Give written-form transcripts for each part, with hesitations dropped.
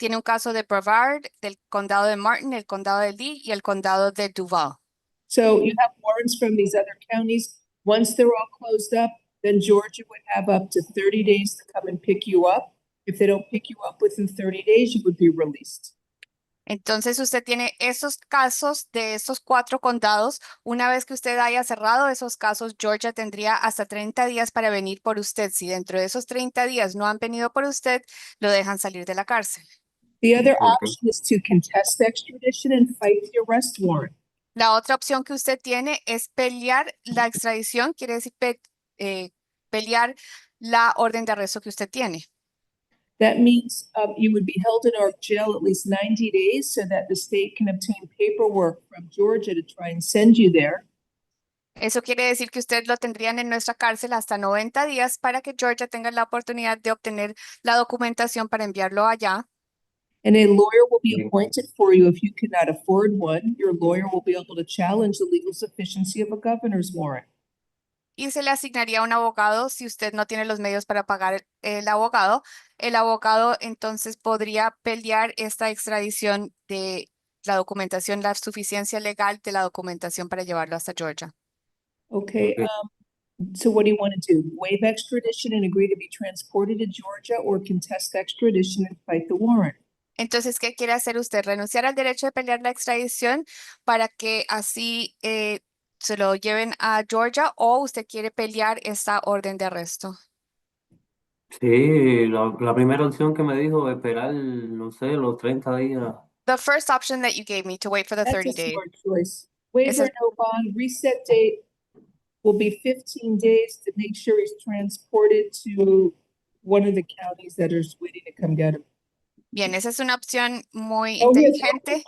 tiene un caso de Brevard, del condado de Martin, el condado de Lee y el condado de Duval. So you have warrants from these other counties. Once they're all closed up, then Georgia would have up to 30 days to come and pick you up. If they don't pick you up within 30 days, you would be released. Entonces usted tiene esos casos de estos 4 condados. Una vez que usted haya cerrado esos casos, Georgia tendría hasta 30 días para venir por usted. Si dentro de esos 30 días no han venido por usted, lo dejan salir de la cárcel. The other option is to contest the extradition and fight the arrest warrant. La otra opción que usted tiene es pelear la extradición, quiere decir pelear la orden de arresto que usted tiene. That means you would be held in our jail at least 90 days so that the state can obtain paperwork from Georgia to try and send you there. Eso quiere decir que usted lo tendrían en nuestra cárcel hasta 90 días para que Georgia tenga la oportunidad de obtener la documentación para enviarlo allá. And a lawyer will be appointed for you if you cannot afford one. Your lawyer will be able to challenge the legal sufficiency of a governor's warrant. Y se le asignaría un abogado si usted no tiene los medios para pagar el abogado. El abogado entonces podría pelear esta extradición de la documentación, la suficiencia legal de la documentación para llevarlo hasta Georgia. Okay. So what do you want to do? Waive extradition and agree to be transported to Georgia, or contest extradition and fight the warrant? Entonces, ¿qué quiere hacer usted? ¿Renunciar al derecho de pelear la extradición para que así se lo lleven a Georgia, o usted quiere pelear esta orden de arresto? Sí, la primera opción que me dijo, esperar, no sé, los 30 días. The first option that you gave me, to wait for the That's 30 a days. smart choice. Waiver, Esa es- no bond, reset date will be 15 days to make sure he's transported to one of the counties that are waiting to come get him. Bien, esa es una opción muy Oh, yes. inteligente.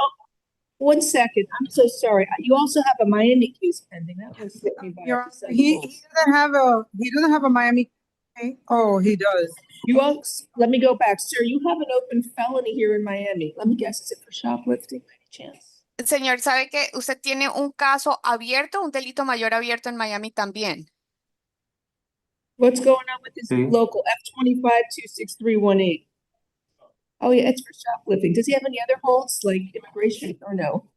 One second, I'm so sorry. You also have a Miami case pending. That was hit me by Your a Honor, he doesn't have a Miami. Okay? Oh, he does. You also, let me go back, sir. You have an open felony here in Miami. Let me guess, is it for shoplifting by any chance? Señor, ¿sabe que usted tiene un caso abierto, un delito mayor abierto en Miami también? What's going on with this Sí. local F25-26318? Oh, yeah, it's for shoplifting. Does he have any other holds like immigration or no?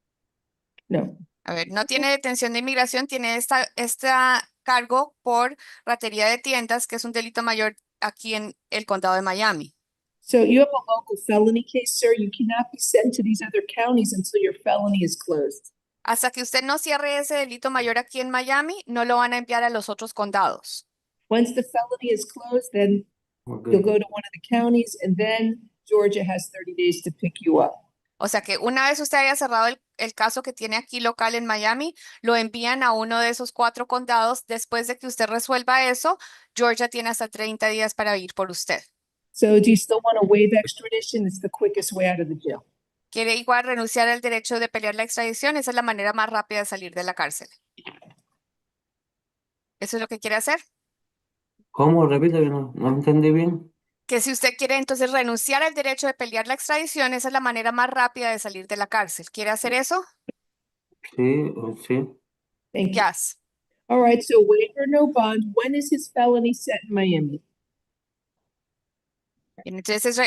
No. A ver, no tiene detención de inmigración, tiene esta cargo por ratería de tiendas, que es un delito mayor aquí en el condado de Miami. So you have a local felony case, sir. You cannot be sent to these other counties until your felony is closed. Hasta que usted no cierre ese delito mayor aquí en Miami, no lo van a enviar a los otros condados. Once the felony is closed, then Okay. you'll go to one of the counties, and then Georgia has 30 days to pick you up. O sea que una vez usted haya cerrado el caso que tiene aquí local en Miami, lo envían a uno de esos 4 condados. Después de que usted resuelva eso, Georgia tiene hasta 30 días para ir por usted. So do you still want to waive extradition? It's the quickest way out of the jail. ¿Quiere igual renunciar al derecho de pelear la extradición? Esa es la manera más rápida de salir de la cárcel. ¿Eso es lo que quiere hacer? ¿Cómo? Repite que no entendí bien. Que si usted quiere entonces renunciar al derecho de pelear la extradición, esa es la manera más rápida de salir de la cárcel. ¿Quiere hacer eso? Sí, sí. Thank you. Yes. All right, so waiver, no bond. When is his felony set in Miami? Bien, entonces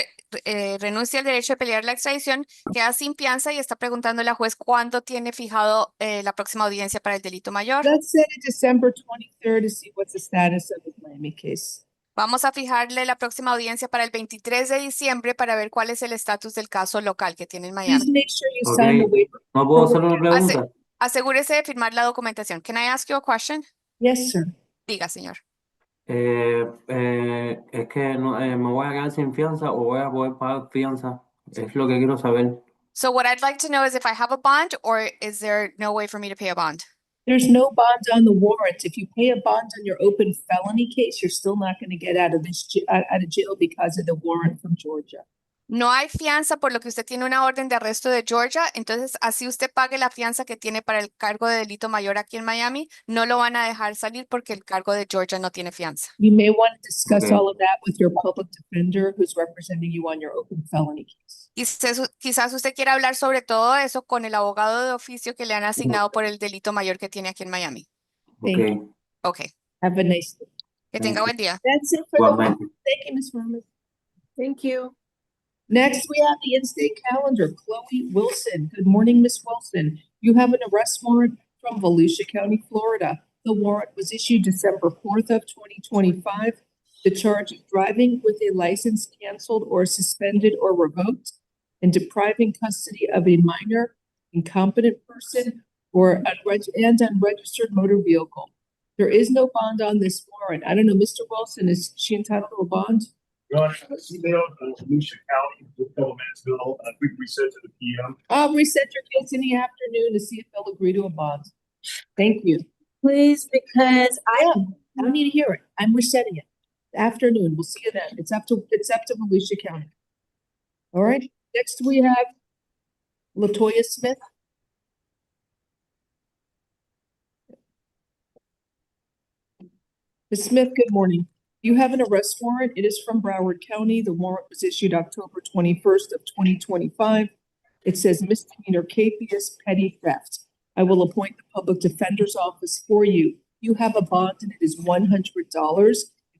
renuncia al derecho de pelear la extradición, queda sin fianza y está preguntando a la juez cuándo tiene fijado la próxima audiencia para el delito mayor. Let's set it December 23rd to see what's the status of his Miami case. Vamos a fijarle la próxima audiencia para el 23 de diciembre para ver cuál es el estatus del caso local que tiene en Please Miami. make sure you sign the Ok. waiver. ¿No puedo hacer una pregunta? Asegúrese de firmar la documentación. Can I ask you a question? Yes, sir. Diga, señor. Es que no, me voy a quedar sin fianza o voy a poder pagar fianza. Es lo que quiero saber. So what I'd like to know is if I have a bond or is there no way for me to pay a bond? There's no bond on the warrant. If you pay a bond on your open felony case, you're still not going to get out of jail because of the warrant from Georgia. No hay fianza por lo que usted tiene una orden de arresto de Georgia, entonces así usted pague la fianza que tiene para el cargo de delito mayor aquí en Miami, no lo van a dejar salir porque el cargo de Georgia no tiene fianza. You may want to discuss Okay. all of that with your public defender who's representing you on your open felony case. Quizás usted quiera hablar sobre todo eso con el abogado de oficio que le han asignado por el delito mayor que tiene aquí en Miami. Ok. Thank you. Ok, Have a nice day. que tenga buen día. That's it for the Igualmente. Thank you, Ms. Ramos. Thank you. Next, we have the in-state calendar. Chloe Wilson. Good morning, Miss Wilson. You have an arrest warrant from Volusia County, Florida. The warrant was issued December 4th of 2025. The charge of driving with a license canceled or suspended or revoked and depriving custody of a minor, incompetent person or unregistered motor vehicle. There is no bond on this warrant. I don't know, Mr. Wilson, is she entitled to a bond? Your Honor, I emailed Volusia County a couple minutes ago, a quick reset to the PM. I'll reset your case in the afternoon to see if they'll agree to a bond. Thank you. Please, because I don't need to hear it. I'm resetting it. Afternoon, we'll see you then. It's up to Volusia County. All right, next we have Latoya Smith. Ms. Smith, good morning. You have an arrest warrant. It is from Broward County. The warrant was issued October 21st of 2025. It says misdemeanor capias petty theft. I will appoint the public defender's office for you. You have a bond and it is $100.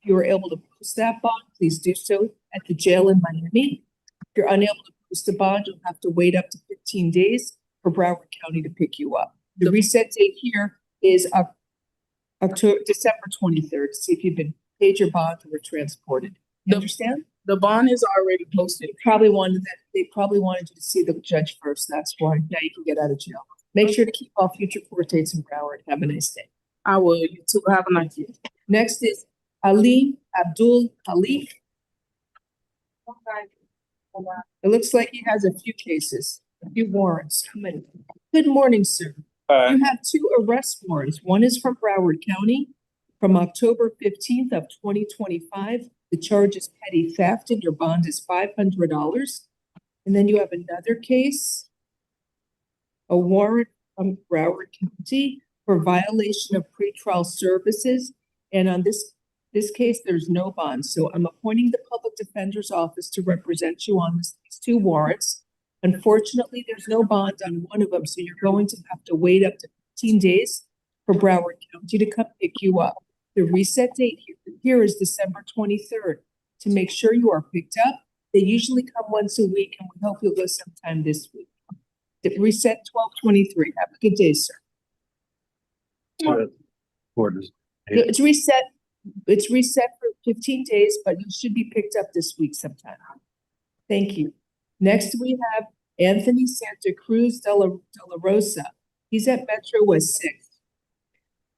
If you are able to post that bond, please do so at the jail in Miami. If you're unable to post a bond, you'll have to wait up to 15 days for Broward County to pick you up. The reset date here is December 23rd, to see if you've been paid your bond or were transported. You understand? The bond is already posted. They probably wanted you to see the judge first. That's why. Now you can get out of jail. Make sure to keep all future court dates in Broward. Have a nice day. I will. You too. Have a nice day. Next is Ali Abdul Khalif. It looks like he has a few cases, a few warrants. How many? Good morning, sir. You have two arrest warrants. One is from Broward County from October 15th of 2025. The charge is petty theft and your bond is $500. And then you have another case, a warrant from Broward County for violation of pretrial services. And on this case, there's no bond. So I'm appointing the public defender's office to represent you on these two warrants. Unfortunately, there's no bond on one of them, so you're going to have to wait up to 15 days for Broward County to come pick you up. The reset date here is December 23rd. To make sure you are picked up, they usually come once a week, and we hope you'll go sometime this week. The reset 12/23. Have a good day, sir. It's reset. It's reset for 15 days, but you should be picked up this week sometime. Thank you. Next, we have Anthony Santa Cruz de la Rosa. He's at Metro West 6.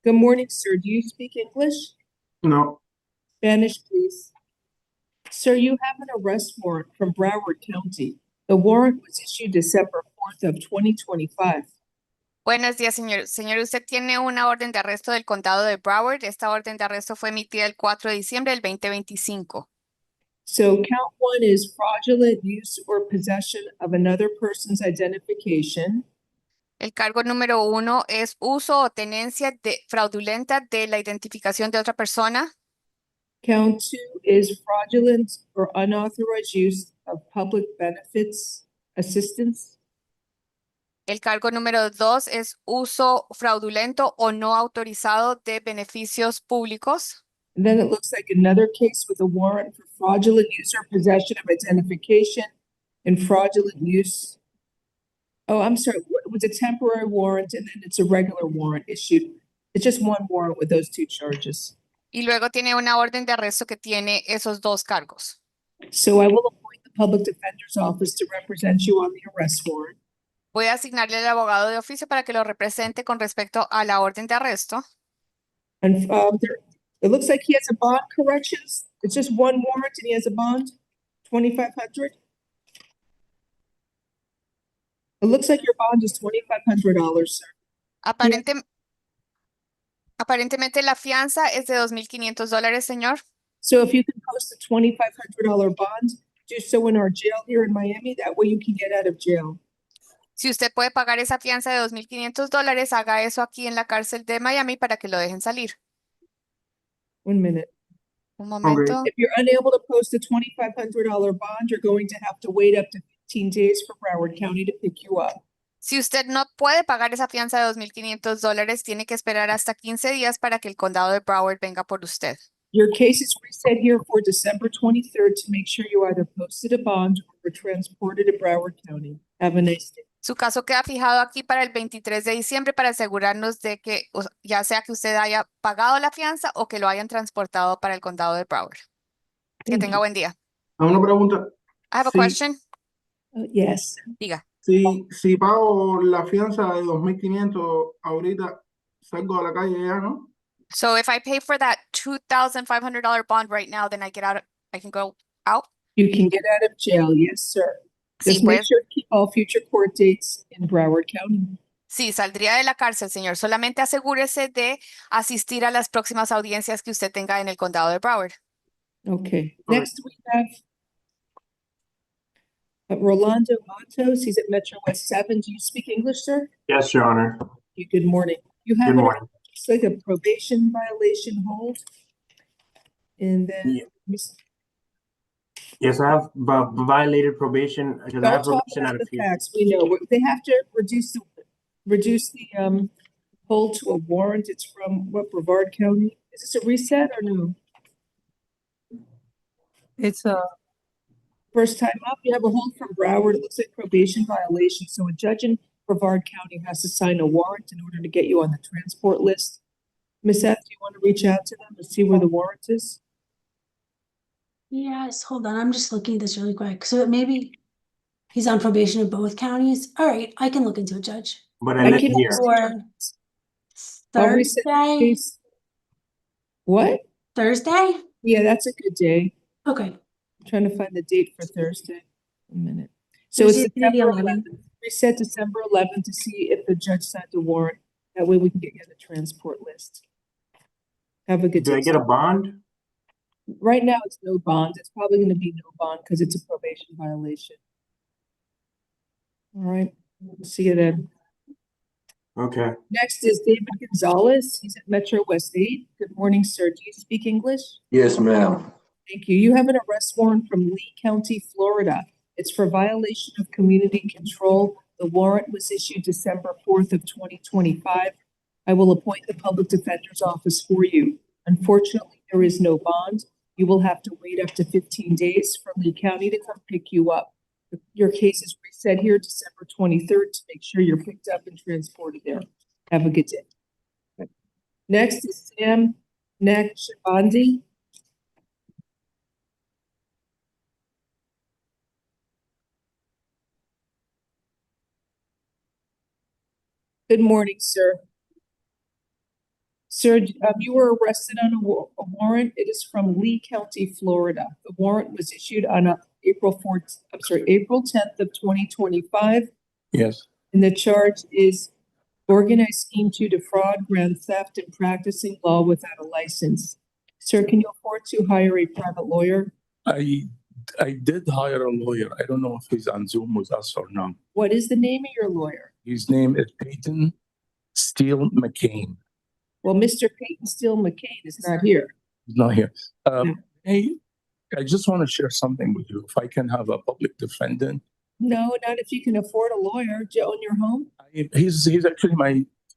Good morning, sir. Do you speak English? No. Spanish, please. Sir, you have an arrest warrant from Broward County. The warrant was issued December 4th of 2025. Buenos días, señor. Señor, usted tiene una orden de arresto del condado de Broward. Esta orden de arresto fue emitida el 4 de diciembre del 2025. So count one is fraudulent use or possession of another person's identification. El cargo número 1 es uso o tenencia fraudulenta de la identificación de otra persona. Count two is fraudulent or unauthorized use of public benefits assistance. El cargo número 2 es uso fraudulento o no autorizado de beneficios públicos. And then it looks like another case with a warrant for fraudulent use or possession of identification and fraudulent use. Oh, I'm sorry, it was a temporary warrant and then it's a regular warrant issued. It's just one warrant with those two charges. Y luego tiene una orden de arresto que tiene esos dos cargos. So I will appoint the public defender's office to represent you on the arrest warrant. Voy a asignarle al abogado de oficio para que lo represente con respecto a la orden de arresto. And it looks like he has a bond corrections. It's just one warrant and he has a bond, $2,500. It looks like your bond is $2,500, sir. Aparentemente la fianza es de $2,500, señor. So if you can post a $2,500 bond, do so in our jail here in Miami. That way you can get out of jail. Si usted puede pagar esa fianza de $2,500, haga eso aquí en la cárcel de Miami para que lo dejen salir. 1 minute. Un momento. If you're unable to post a $2,500 bond, you're going to have to wait up to 15 days for Broward County to pick you up. Si usted no puede pagar esa fianza de $2,500, tiene que esperar hasta 15 días para que el condado de Broward venga por usted. Your case is reset here for December 23rd to make sure you either posted a bond or were transported to Broward County. Have a nice day. Su caso queda fijado aquí para el 23 de diciembre para asegurarnos de que ya sea que usted haya pagado la fianza o que lo hayan transportado para el condado de Broward. Que Thank tenga you. buen día. Una pregunta. I have a Sí. question. Yes. Diga. Si pago la fianza de 2.500 ahorita, salgo a la calle ya, ¿no? So if I pay for that $2,500 bond right now, then I can go out? You can get out of jail. Yes, sir. Sí, Just make pues. sure to keep all future court dates in Broward County. Sí, saldría de la cárcel, señor. Solamente asegúrese de asistir a las próximas audiencias que usted tenga en el condado de Broward. Okay. Okay. Next we have Rolando Matos. He's at Metro West 7. Do you speak English, sir? Yes, Your Honor. Good morning. You have Good an- morning. it's like a probation violation hold. And then Yeah. Yes, I have violated probation because I have don't talk probation about at a the few. facts. We know they have to reduce the hold to a warrant. It's from what, Brevard County? Is this a reset or no? It's a, First time up, you have a hold from Broward. It looks like probation violation. So a judge in Brevard County has to sign a warrant in order to get you on the transport list. Miss F, do you want to reach out to them and see where the warrant is? Yes, hold on. I'm just looking at this really quick. So maybe he's on probation in both counties. All right, I can look into it, Judge. But I I live can here. Or I'll reset the Thursday? case. What? Thursday? Yeah, that's a good day. Okay. I'm trying to find the date for Thursday. A minute. So Thursday, it's the 11th. December 11th. Reset December 11th to see if the judge signed a warrant. That way we can get you on the transport list. Have a good Do day. I get a bond? Right now, it's no bond. It's probably going to be no bond because it's a probation violation. All right. See you then. Okay. Next is David Gonzalez. He's at Metro West 8. Good morning, sir. Do you speak English? Yes, ma'am. Thank you. You have an arrest warrant from Lee County, Florida. It's for violation of community control. The warrant was issued December 4th of 2025. I will appoint the public defender's office for you. Unfortunately, there is no bond. You will have to wait up to 15 days for Lee County to come pick you up. Your case is reset here December 23rd to make sure you're picked up and transported there. Have a good day. Next is Sam Nakshabandi. Good morning, sir. Sir, you were arrested on a warrant. It is from Lee County, Florida. The warrant was issued on April 10th of 2025. Yes. And the charge is organized scheme to defraud, grand theft, and practicing law without a license. Sir, can you afford to hire a private lawyer? I did hire a lawyer. I don't know if he's on Zoom with us or not. What is the name of your lawyer? His name is Peyton Steele McCain. Well, Mr. Peyton Steele McCain is not here. He's not here. No. Hey, I just want to share something with you. If I can have a public defendant. No, not if you can afford a lawyer. Do you own your home? He's actually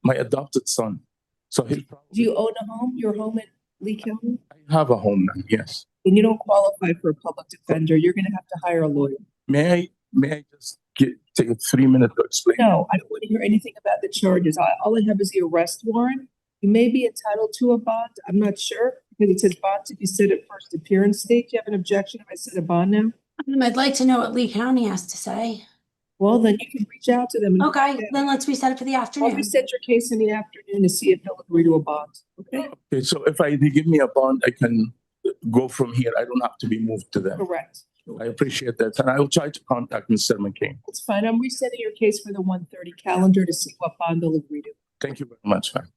my adopted son. So he'll probably. Do you own a home? Your home in Lee County? I have a home now, yes. Then you don't qualify for a public defender. You're going to have to hire a lawyer. May I just take 3 minutes to explain? No, I don't want to hear anything about the charges. All I have is the arrest warrant. You may be entitled to a bond. I'm not sure because it says bond to be set at first appearance date. Do you have an objection if I set a bond now? I'd like to know what Lee County has to say. Well, then you can reach out to them. and- Okay, then let's reset it for the I'll afternoon. reset your case in the afternoon to see if they'll agree to a bond. Okay? Okay, so if they give me a bond, I can go from here. I don't have to be moved to them. Correct. I appreciate that. And I will try to contact Mr. McCain. It's fine. I'm resetting your case for the 1:30 calendar to see what bond they'll agree to. Thank you very much, ma'am.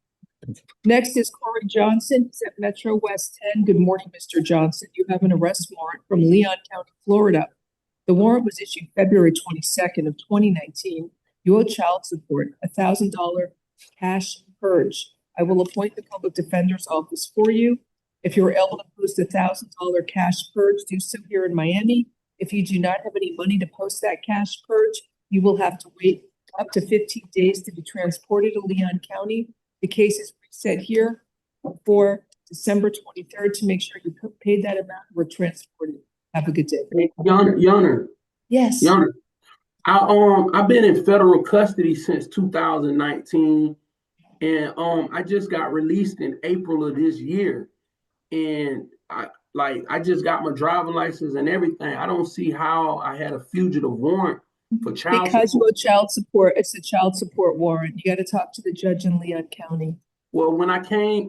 Next is Corey Johnson. He's at Metro West 10. Good morning, Mr. Johnson. You have an arrest warrant from Leon County, Florida. The warrant was issued February 22nd of 2019. You owe child support, $1,000 cash purge. I will appoint the public defender's office for you. If you're able to post $1,000 cash purge, do so here in Miami. If you do not have any money to post that cash purge, you will have to wait up to 15 days to be transported to Leon County. The case is reset here for December 23rd to make sure you paid that amount, were transported. Have a good day. Your Yes. Honor, I've been in federal custody since 2019, and I just got released in April of this year, and I just got my driving license and everything. I don't see how I had a fugitive warrant for child Because you support. owe child support, it's a child support warrant. You got to talk to the judge in Leon County. Well, when I came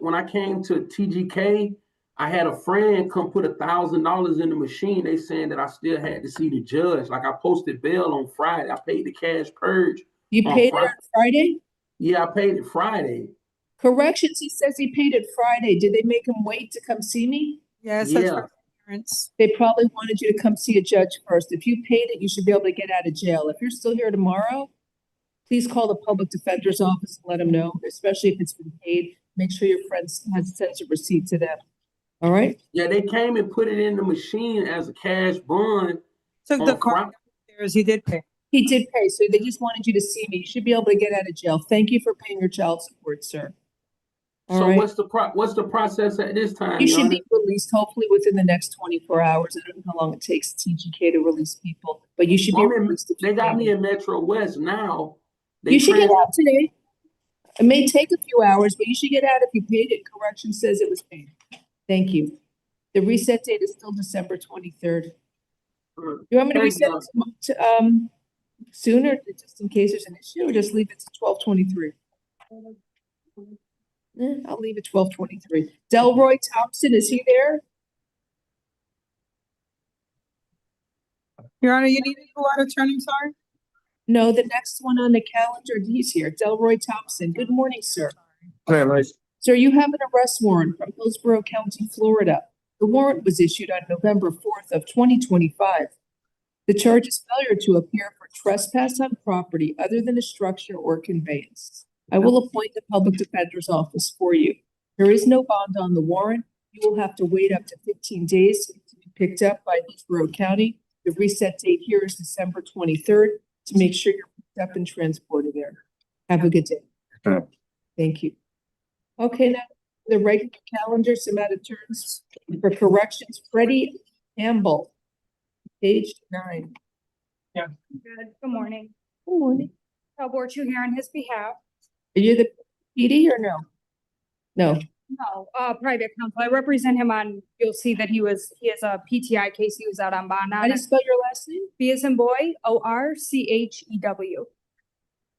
to TGK, I had a friend come put $1,000 in the machine. They saying that I still had to see the judge. Like I posted bail on Friday. I paid the cash purge. You on paid it Friday. on Friday? Yeah, I paid it Friday. Corrections, he says he paid it Friday. Did they make him wait to come see me? Yes, that's Yeah. for parents. They probably wanted you to come see a judge first. If you paid it, you should be able to get out of jail. If you're still here tomorrow, please call the public defender's office and let them know, especially if it's been paid. Make sure your friend sends a receipt to them. All right? Yeah, they came and put it in the machine as a cash bond. Took the on car Friday. upstairs, he did pay. He did pay, so they just wanted you to see me. You should be able to get out of jail. Thank you for paying your child support, sir. All So right. what's the process at this time, You Your should Honor? be released hopefully within the next 24 hours. I don't know how long it takes TGK to release people, but you should be released. They got me in Metro West now. You should get out today. It may take a few hours, but you should get out if you paid it. Correction says it was paid. Thank you. The reset date is still December 23rd. You want me to Thank reset you. it to, sooner, just in case there's an issue, or just leave it to 12/23? I'll leave it 12/23. Delroy Thompson, is he there? Your Honor, you need a water attorney, sorry? No, the next one on the calendar, he's here. Delroy Thompson. Good morning, sir. Hi. Sir, you have an arrest warrant from Hillsborough County, Florida. The warrant was issued on November 4th of 2025. The charge is failure to appear for trespass on property other than a structure or conveyance. I will appoint the public defender's office for you. There is no bond on the warrant. You will have to wait up to 15 days to be picked up by Hillsborough County. The reset date here is December 23rd to make sure you're picked up and transported there. Have a good day. Sure. Thank you. Okay, now the regular calendar, some out of turns for corrections. Freddie Campbell, page 9. Good morning. Good morning. Borchu here on his behalf. Are you the PD or no? No. No, private counsel. I represent him on, you'll see that he has a PTI case. He was out on bond How on do you it. spell your last name? B as in boy, ORCHEW.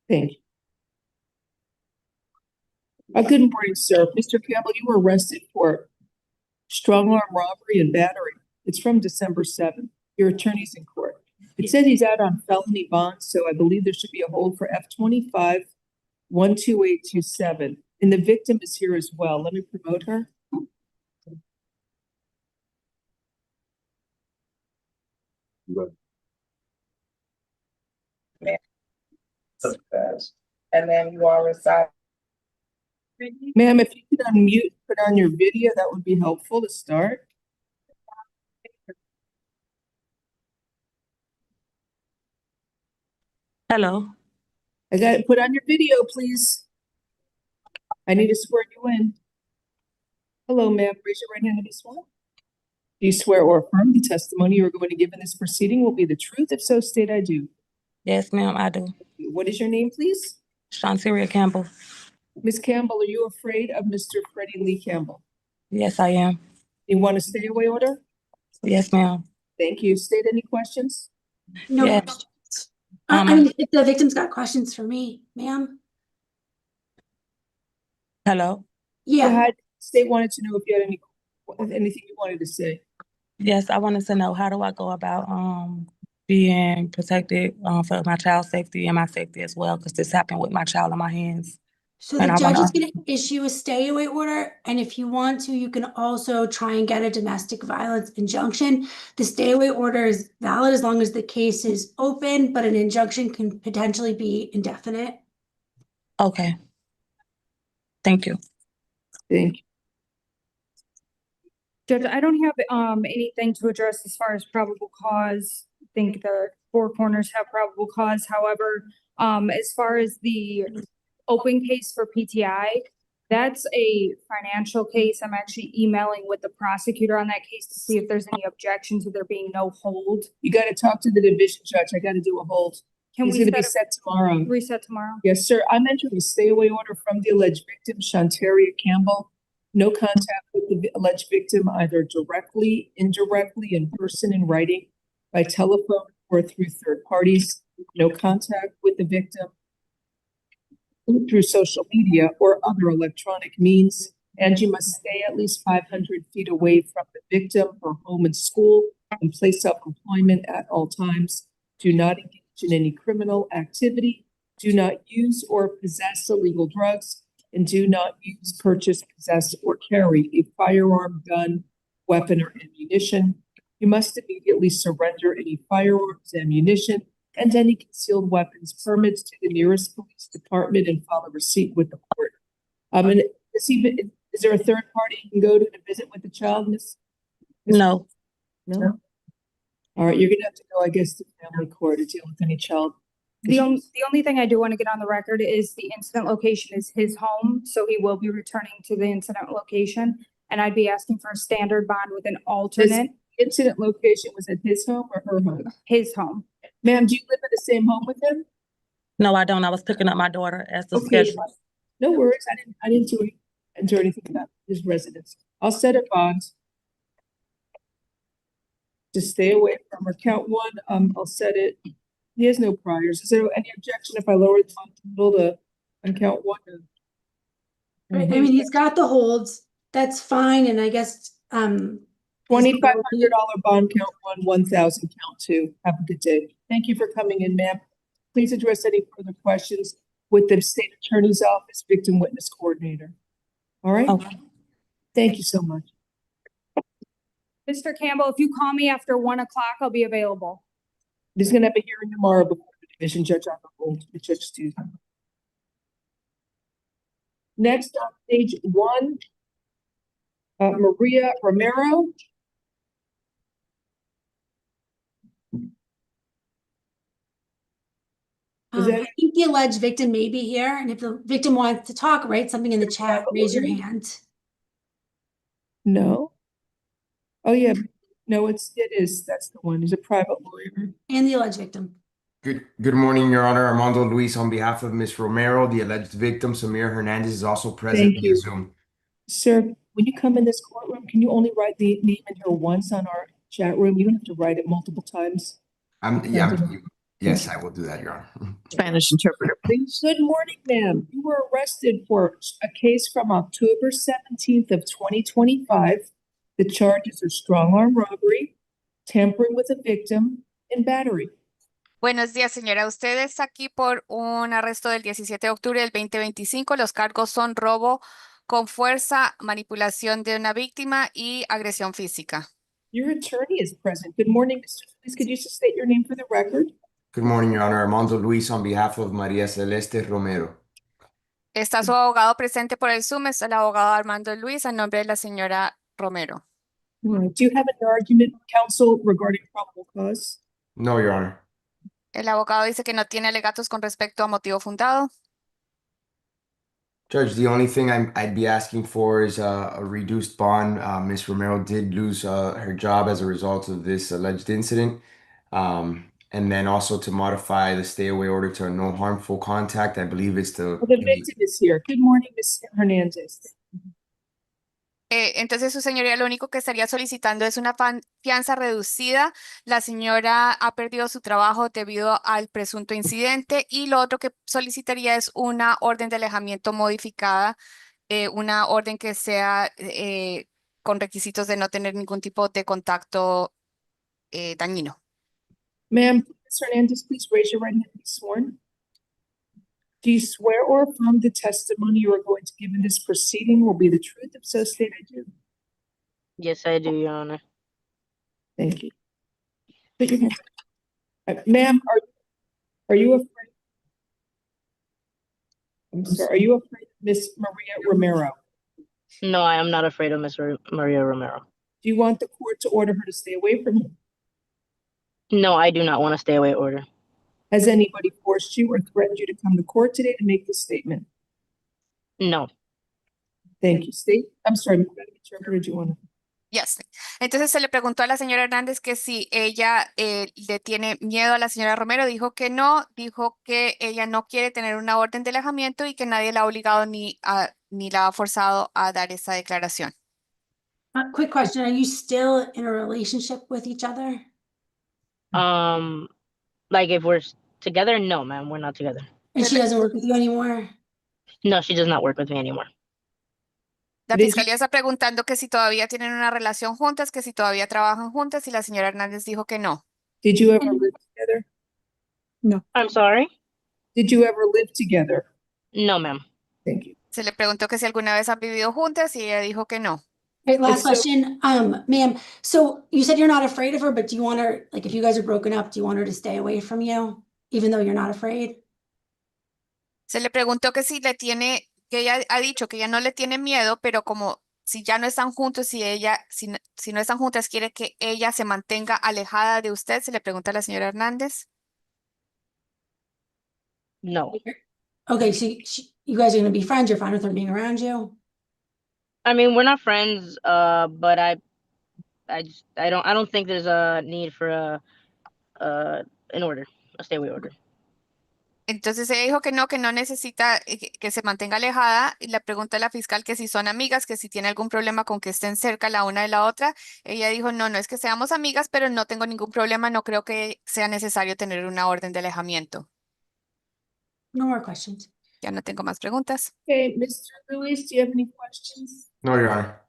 Thank you. Good morning, sir. Mr. Campbell, you were arrested for strong arm robbery and battery. It's from December 7th. Your attorney's in court. It said he's out on felony bond, so I believe there should be a hold for F25 12827. And the victim is here as well. Let me promote her. And then you are residing. Ma'am, if you could unmute, put on your video, that would be helpful to start. Hello. I got it. Put on your video, please. I need to swear you in. Hello, ma'am. Raise your right hand to be sworn. Do you swear or affirm the testimony you are going to give in this proceeding will be the truth? If so, state I do. Yes, ma'am, I do. What is your name, please? Shanteria Campbell. Ms. Campbell, are you afraid of Mr. Freddie Lee Campbell? Yes, I am. You want a stay away order? Yes, ma'am. Thank you. State any questions? No Yeah. questions. I mean, if the victim's got questions for me, ma'am. Hello. Yeah. State wanted to know if you had anything you wanted to say. Yes, I wanted to know, how do I go about being protected for my child's safety and my safety as well, because this happened with my child in my hands. So And the I judge wanna- is going to issue a stay away order, and if you want to, you can also try and get a domestic violence injunction. The stay away order is valid as long as the case is open, but an injunction can potentially be indefinite. Okay. Thank you. Thank you. Judge, I don't have anything to address as far as probable cause. I think the four corners have probable cause. However, as far as the open case for PTI, That's a financial case. I'm actually emailing with the prosecutor on that case to see if there's any objection to there being no hold. You gotta talk to the division judge. I gotta do a hold. Can He's we gonna be set set tomorrow. reset tomorrow? Yes, sir. I'm entering a stay away order from the alleged victim, Shantaria Campbell. No contact with the alleged victim, either directly, indirectly, in person, in writing, by telephone, or through third parties. No contact with the victim through social media or other electronic means. And you must stay at least 500 feet away from the victim, her home and school, and place of employment at all times. Do not engage in any criminal activity. Do not use or possess illegal drugs, and do not use, purchase, possess, or carry a firearm, gun, weapon, or ammunition. You must immediately surrender any firearms, ammunition, and any concealed weapons permits to the nearest police department and file a receipt with the court. And is there a third party you can go to visit with the child, Miss? No. No? All right, you're gonna have to go, I guess, to family court to deal with any child. The only thing I do want to get on the record is the incident location is his home, so he will be returning to the incident location. And I'd be asking for a standard bond with an alternate. Incident location was at his home or her home? His home. Ma'am, do you live in the same home with him? No, I don't. I was picking up my daughter as the Okay, schedule. no worries. I didn't do anything about his residence. I'll set a bond to stay away from her. Count one, I'll set it. He has no priors. Is there any objection if I lower the bond total to on count one? I mean, he's got the holds. That's fine. And I guess, $2,500 bond count one, 1,000 count two. Have a good day. Thank you for coming in, ma'am. Please address any further questions with the state attorney's office, victim witness coordinator. All right? Okay. Thank you so much. Mr. Campbell, if you call me after 1 o'clock, I'll be available. He's gonna have a hearing tomorrow before the division judge on the hold, the Judge Tuesday. Next on page one, Maria Romero. I think the alleged victim may be here, and if the victim wants to talk, write something in the chat, raise your hand. No. Oh, yeah. No, it is. That's the one. He's a private lawyer. And the alleged victim. Good morning, Your Honor. Armando Luis on behalf of Ms. Romero. The alleged victim, Samir Hernandez, is also present via Zoom. Sir, when you come in this courtroom, can you only write the name in here once on our chat room? You don't have to write it multiple times. Yes, I will do that, Your Honor. Spanish interpreter, please. Good morning, ma'am. You were arrested for a case from October 17th of 2025. The charges are strong arm robbery, tampering with a victim, and battery. Buenos días, señora. Usted está aquí por un arresto del 17 de octubre del 2025. Los cargos son robo con fuerza, manipulación de una víctima y agresión física. Your attorney is present. Good morning, Mr. Luis. Could you just state your name for the record? Good morning, Your Honor. Armando Luis on behalf of María Celeste Romero. Está su abogado presente por el Zoom. Es el abogado Armando Luis a nombre de la señora Romero. Do you have an argument, counsel, regarding probable cause? No, Your Honor. El abogado dice que no tiene alegatos con respecto a motivo fundado. Judge, the only thing I'd be asking for is a reduced bond. Ms. Romero did lose her job as a result of this alleged incident. And then also to modify the stay away order to a no harmful contact. I believe it's the victim is here. Good morning, Ms. Hernandez. Entonces, su señoría, lo único que estaría solicitando es una fianza reducida. La señora ha perdido su trabajo debido al presunto incidente y lo otro que solicitaría es una orden de alejamiento modificada, una orden que sea con requisitos de no tener ningún tipo de contacto dañino. Ma'am, Ms. Hernandez, please raise your right hand and be sworn. Do you swear or affirm the testimony you are going to give in this proceeding will be the truth? If so, state I do. Yes, I do, Your Honor. Thank you. Put your hand up. Ma'am, are you afraid? I'm sorry, are you afraid of Miss Maria Romero? No, I am not afraid of Ms. Maria Romero. Do you want the court to order her to stay away from you? No, I do not want a stay away order. Has anybody forced you or threatened you to come to court today to make this statement? No. Thank you. State, I'm sorry, Madam Interpreter, do you want to? Yes. Entonces se le preguntó a la señora Hernández que si ella le tiene miedo a la señora Romero, dijo que no, dijo que ella no quiere tener una orden de alejamiento y que nadie la ha obligado ni la ha forzado a dar esa declaración. Quick question, are you still in a relationship with each other? Like if we're together, no, ma'am, we're not together. And she doesn't work with you anymore? No, she does not work with me anymore. La Did you- fiscalía está preguntando que si todavía tienen una relación juntas, que si todavía trabajan juntas y la señora Hernández dijo que no. Did you ever live together? I'm sorry? Did you ever live together? No, ma'am. Thank you. Se le preguntó que si alguna vez han vivido juntas y ella dijo que no. Great, last So- question, ma'am, so you said you're not afraid of her, but do you want her, like, if you guys are broken up, do you want her to stay away from you, even though you're not afraid? Se le preguntó que si le tiene, que ella ha dicho que ella no le tiene miedo, pero como si ya no están juntos, si no están juntas, quiere que ella se mantenga alejada de usted. Se le pregunta a la señora Hernández. No. Okay, so you guys are gonna be friends, you're fine with her being around you? I mean, we're not friends, but I don't think there's a need for an order, a stay away order. Entonces ella dijo que no necesita que se mantenga alejada y le pregunta a la fiscal que si son amigas, que si tiene algún problema con que estén cerca la una de la otra. Ella dijo, no, no es que seamos amigas, pero no tengo ningún problema, no creo que sea necesario tener una orden de alejamiento. No more questions. Ya no tengo más preguntas. Okay, Mr. Lewis, do you have any questions? No, Your Honor.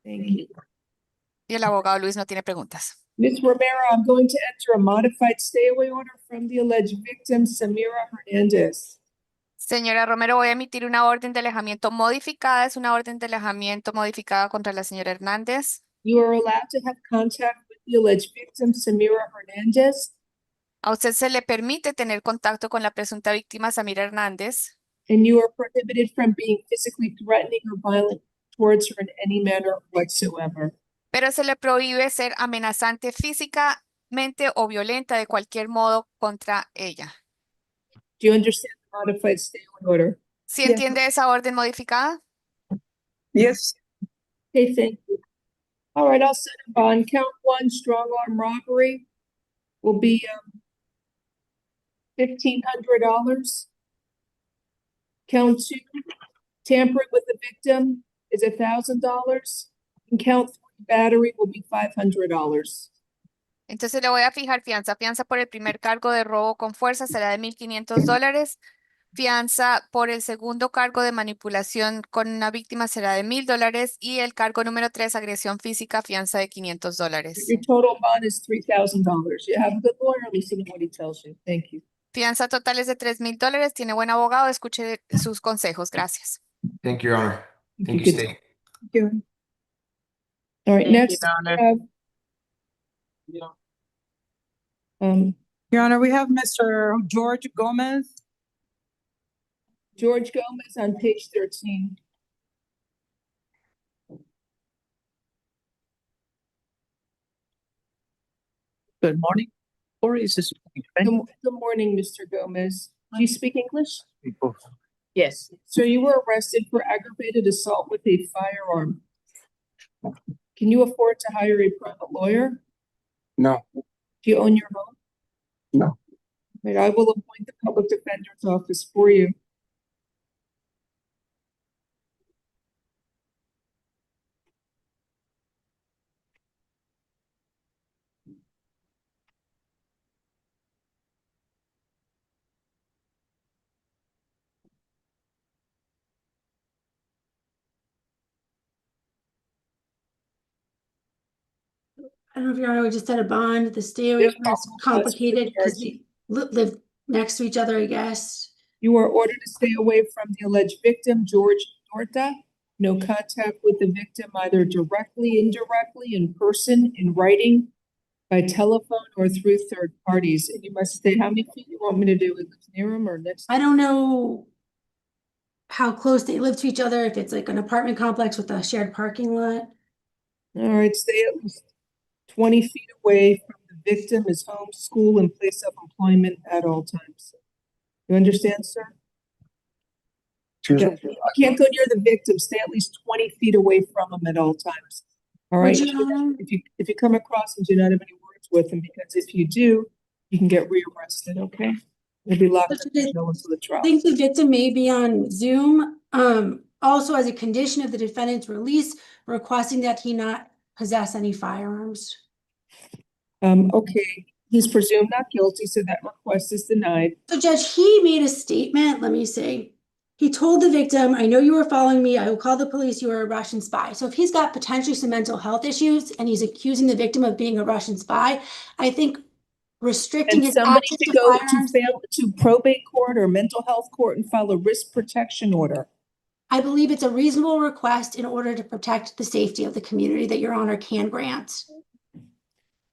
Thank you. Y el abogado Luis no tiene preguntas. Ms. Romero, I'm going to enter a modified stay away order from the alleged victim, Samira Hernandez. Señora Romero, voy a emitir una orden de alejamiento modificada. Es una orden de alejamiento modificada contra la señora Hernández. You are allowed to have contact with the alleged victim, Samira Hernandez, A usted se le permite tener contacto con la presunta víctima Samira Hernández. and you are prohibited from being physically threatening or violent towards her in any manner whatsoever. Pero se le prohíbe ser amenazante físicamente o violenta de cualquier modo contra ella. Do you understand the modified stay away order? ¿Sí Yes. entiende esa orden modificada? Yes. Okay, thank you. All right, I'll set a bond. Count one, strong arm robbery will be $1,500. Count two, tampering with the victim is $1,000. And count three, battery will be $500. Entonces le voy a fijar fianza. Fianza por el primer cargo de robo con fuerza será de $1,500. Fianza por el segundo cargo de manipulación con una víctima será de $1,000. Y el cargo número 3, agresión física, fianza de $500. Your total bond is $3,000. You have a good lawyer, listen to what he tells you. Thank you. Fianza total es de $3,000. Tiene buen abogado. Escuche sus consejos. Gracias. Thank you, Your Honor. Thank you, Good. State. Thank you. All right, Thank you, next, Your Honor. we have, Your Honor, we have Mr. George Gomez. George Gomez on page 13. Good morning. Or is this Good morning, Mr. Gomez. Do you speak English? people? Yes. So you were arrested for aggravated assault with a firearm. Can you afford to hire a private lawyer? No. Do you own your home? No. Right, I will appoint the public defender's office for you. I don't know if Your Honor, we just had a bond, the stay away Yes, order is complicated because they live next to each other, I guess. You are ordered to stay away from the alleged victim, George Norta. No contact with the victim either directly, indirectly, in person, in writing, by telephone, or through third parties. And you must stay, how many feet you want me to do? It lives near him or next? I don't know how close they live to each other, if it's like an apartment complex with a shared parking lot. All right, stay at least 20 feet away from the victim, his home, school, and place of employment at all times. You understand, sir? Excuse me? You can't go near the victim. Stay at least 20 feet away from them at all times. All right. Would you, If you come across him, do not have any words with him, because if you do, you can get rearrested, okay? You'll be locked up until the I trial. think the victim may be on Zoom. Also, as a condition of the defendant's release, requesting that he not possess any firearms. Okay, he's presumed not guilty, so that request is denied. So Judge, he made a statement, let me see. He told the victim, I know you were following me. I will call the police. You are a Russian spy. So if he's got potentially some mental health issues and he's accusing the victim of being a Russian spy, I think restricting And his somebody access should to go firearms. to probate court or mental health court and file a risk protection order. I believe it's a reasonable request in order to protect the safety of the community that Your Honor can grant.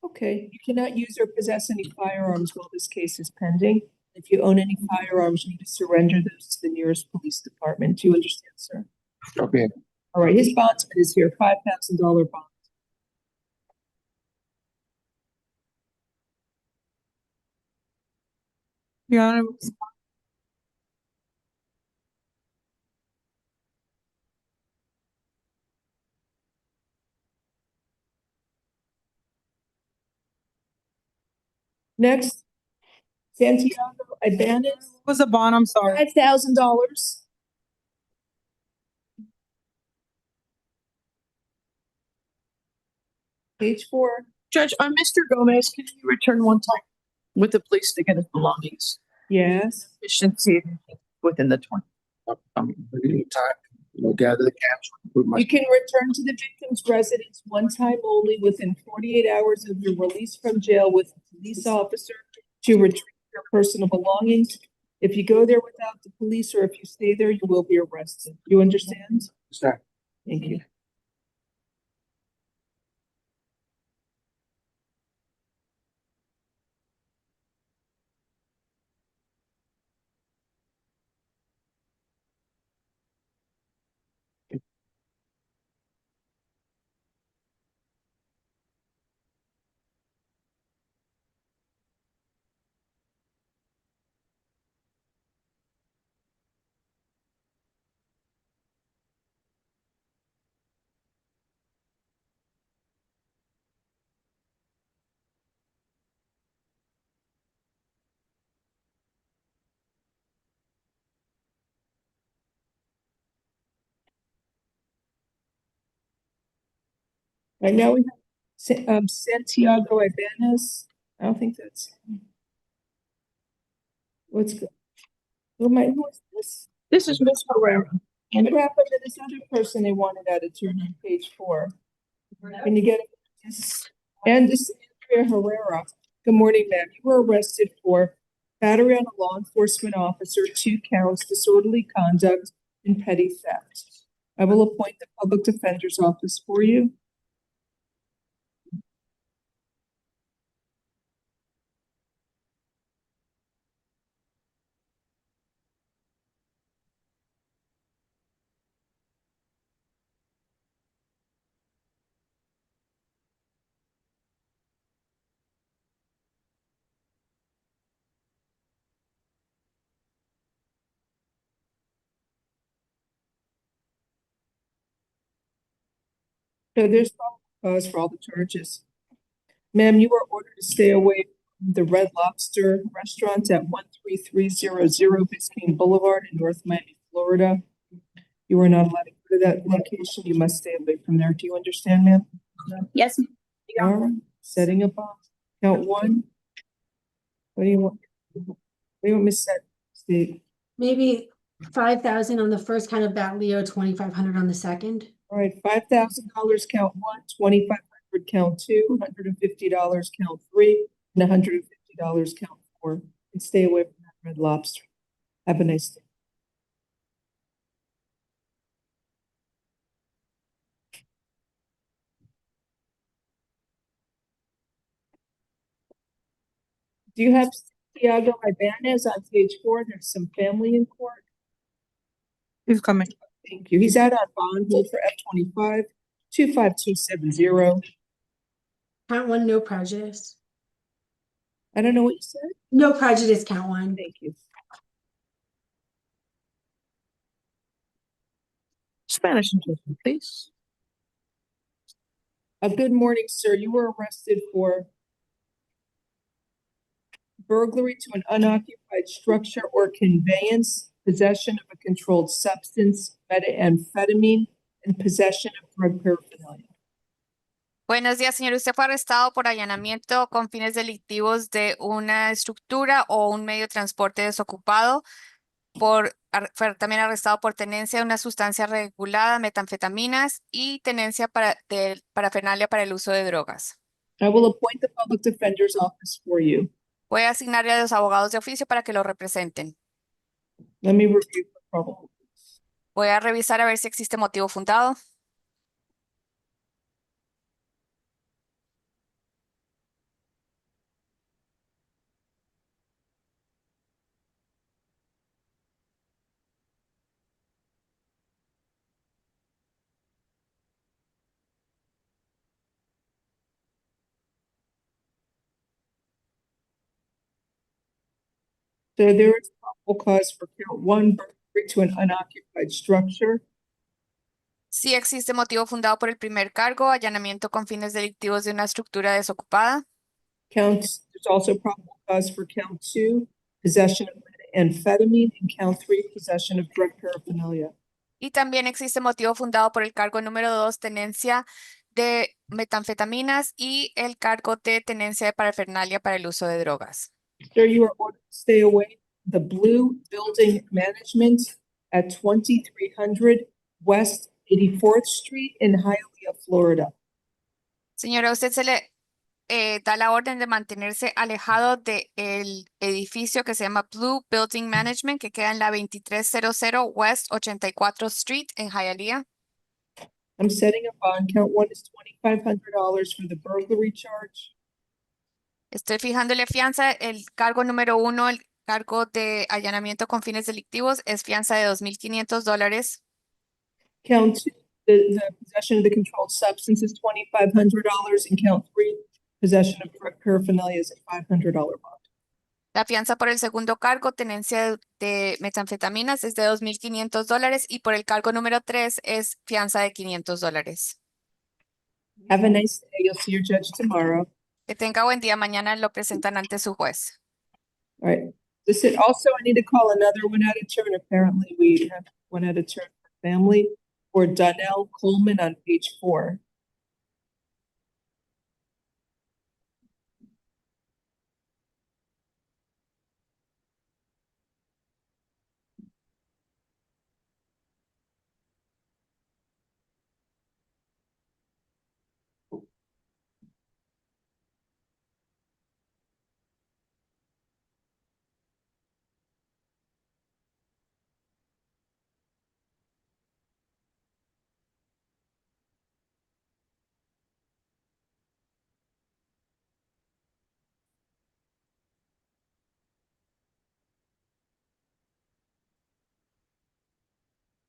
Okay, you cannot use or possess any firearms while this case is pending. If you own any firearms, you need to surrender those to the nearest police department. Do you understand, sir? Okay. All right, his bondsman is here, $5,000 bond. Your Honor, Next, Santiago Ibanez, what was the bond? I'm sorry. $5,000. Page 4. Judge, Mr. Gomez, can you return one time with the police to get his belongings? Yes. Efficiency within the 20. We'll gather the cash. You can return to the victim's residence one time only within 48 hours of your release from jail with a police officer to retrieve your personal belongings. If you go there without the police or if you stay there, you will be arrested. You understand? Sir. Thank you. Right now we have Santiago Ibanez. I don't think that's. What's good? Who is this? This is Miss Herrera. And what happened to this other person they wanted out of turn on page 4? Can you get it? And this is Andrea Herrera. Good morning, ma'am. You were arrested for battery on a law enforcement officer, 2 counts, disorderly conduct, and petty theft. I will appoint the public defender's office for you. So there's probable cause for all the charges. Ma'am, you were ordered to stay away from the Red Lobster restaurant at 13300 Biscayne Boulevard in North Miami, Florida. You are not allowed to go to that location. You must stay away from there. Do you understand, ma'am? Yes. All right. Setting a bond. Count 1. What do you want? What do you want me to set, Steve? Maybe 5,000 on the first count of that, Leo, 2,500 on the second. All right, $5,000 count 1, 2,500 count 2, $150 count 3, and $150 count 4. And stay away from that Red Lobster. Have a nice day. Do you have Santiago Ibanez on page 4? There's some family in court. He's coming. Thank you. He's out on bond hold for F25 25270. Count 1, no prejudice. I don't know what you said. No prejudice, count 1. Thank you. Spanish interpreter, please. Good morning, sir. You were arrested for burglary to an unoccupied structure or conveyance, possession of a controlled substance, methamphetamine, and possession of drug paraphernalia. Buenos días, señor. Usted fue arrestado por allanamiento con fines delictivos de una estructura o un medio de transporte desocupado, fue también arrestado por tenencia de una sustancia regulada, metanfetaminas y tenencia de parafernalia para el uso de drogas. I will appoint the public defender's office for you. Voy a asignarle a los abogados de oficio para que lo representen. Let me review for probable. Voy a revisar a ver si existe motivo fundado. So there is probable cause for count one, burglary to an unoccupied structure. Sí existe motivo fundado por el primer cargo, allanamiento con fines delictivos de una estructura desocupada. There's also probable cause for count two, possession of methamphetamine, and count three, possession of drug paraphernalia. Y también existe motivo fundado por el cargo número 2, tenencia de metanfetaminas, y el cargo de tenencia de parafernalia para el uso de drogas. Sir, you are ordered to stay away from the Blue Building Management at 2300 West 84th Street in Hialeah, Florida. Señora, usted se le da la orden de mantenerse alejado del edificio que se llama Blue Building Management, que queda en la 2300 West 84th Street en Hialeah. I'm setting a bond. Count one is $2,500 for the burglary charge. Estoy fijándole fianza. El cargo número 1, el cargo de allanamiento con fines delictivos, es fianza de $2,500. Count two, the possession of the controlled substance is $2,500, and count three, possession of drug paraphernalia is a $500 bond. La fianza por el segundo cargo, tenencia de metanfetaminas, es de $2,500, y por el cargo número 3 es fianza de $500. Have a nice day. You'll see your judge tomorrow. Que tenga buen día. Mañana lo presentan ante su juez. All right. Listen, also, I need to call another one out of turn. Apparently, we have one out of turn for family for Donnell Coleman on page 4.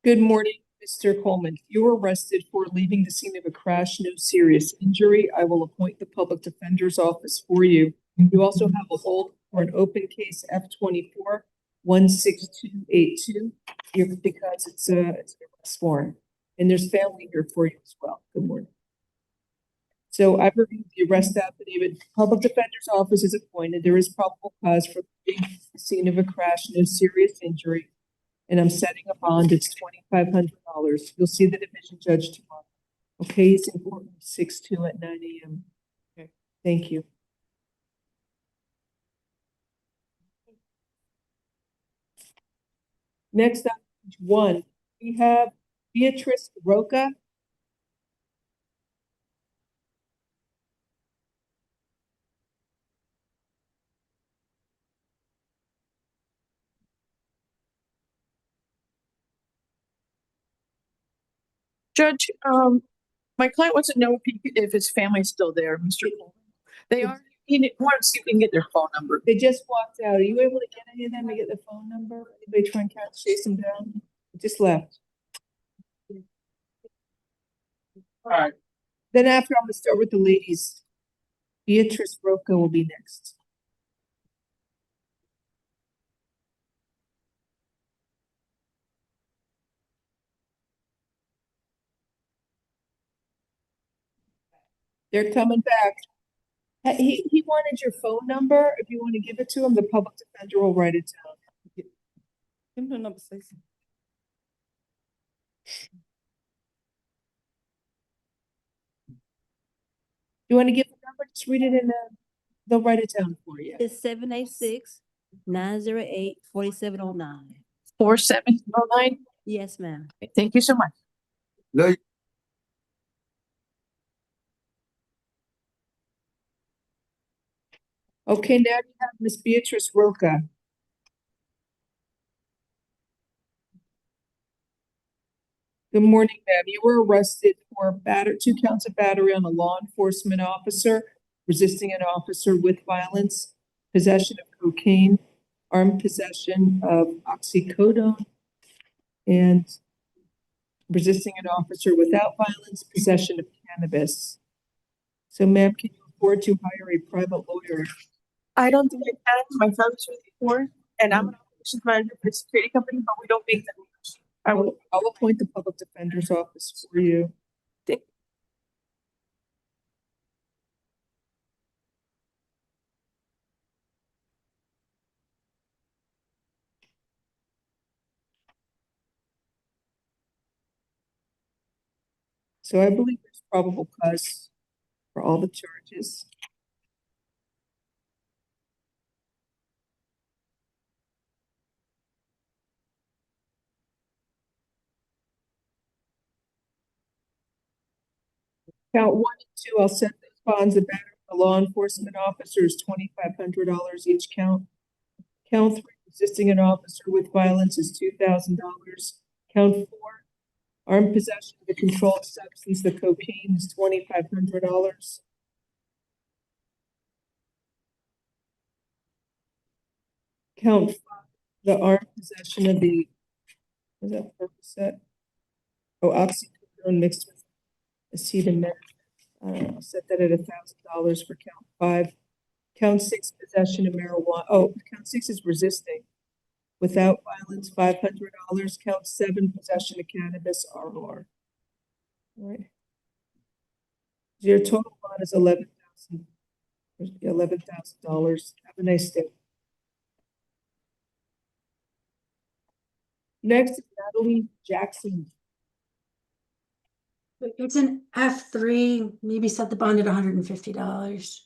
Good morning, Mr. Coleman. You were arrested for leaving the scene of a crash, no serious injury. I will appoint the public defender's office for you. You also have a hold for an open case F-24 16282 because it's an arrest warrant. And there's family here for you as well. Good morning. So I've reviewed the arrest affidavit. Public defender's office is appointed. There is probable cause for leaving the scene of a crash, no serious injury. And I'm setting a bond, it's $2,500. You'll see the division judge tomorrow. Okay, it's in court 6-2 at 9 a.m. Okay, thank you. Next up, page 1, we have Beatrice Roca. Judge, my client wants to know if his family's still there, Mr. Coleman. They are. He wants to see if we can get their phone number. They just walked out. Are you able to get any of them to get the phone number? Anybody try and chase them down? They just left. All right. Then after, I'm gonna start with the ladies. Beatrice Roca will be next. They're coming back. He wanted your phone number. If you want to give it to him, the public defender will write it down. Give him the number, Stacy. You want to give the number? Just read it in the, they'll write it down for you. It's 786-908-4709. 4709. Yes, ma'am. Thank you so much. No, Okay, now you have Miss Beatrice Roca. Good morning, ma'am. You were arrested for 2 counts of battery on a law enforcement officer, resisting an officer with violence, possession of cocaine, armed possession of oxycodone, and resisting an officer without violence, possession of cannabis. So, ma'am, can you afford to hire a private lawyer? I don't think I can. My father's 54 and I'm an operations manager for a security company, but we don't make that much. I'll appoint the public defender's office for you. So I believe there's probable cause for all the charges. Count 1 and 2, I'll set those bonds. The battery of the law enforcement officer is $2,500 each count. Count 3, resisting an officer with violence is $2,000. Count 4, armed possession of a controlled substance, the cocaine, is $2,500. Count 5, the armed possession of the, what is that Percocet? Oh, oxycodone mixed with acetaminophen. I'll set that at $1,000 for count 5. Count 6, possession of marijuana. Oh, count 6 is resisting. Without violence, $500. Count 7, possession of cannabis, or more. All right. Your total bond is $11,000. Have a nice day. Next is Natalie Jackson. It's an F3, maybe set the bond at $150.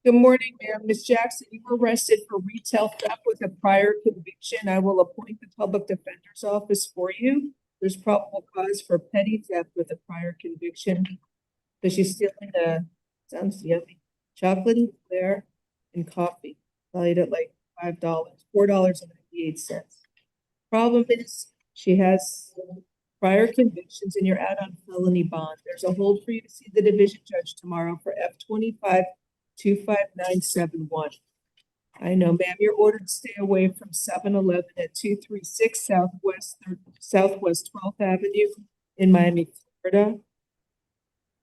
Good morning, ma'am. Ms. Jackson, you were arrested for retail theft with a prior conviction. I will appoint the public defender's office for you. There's probable cause for petty theft with a prior conviction. Because she's stealing sounds yummy, chocolatey Eclair and coffee, valued at like $5, $4.98. Problem is, she has prior convictions and you're out on felony bond. There's a hold for you to see the division judge tomorrow for F25 25971. I know, ma'am, you're ordered to stay away from 7-Eleven at 236 Southwest 12th Avenue in Miami, Florida.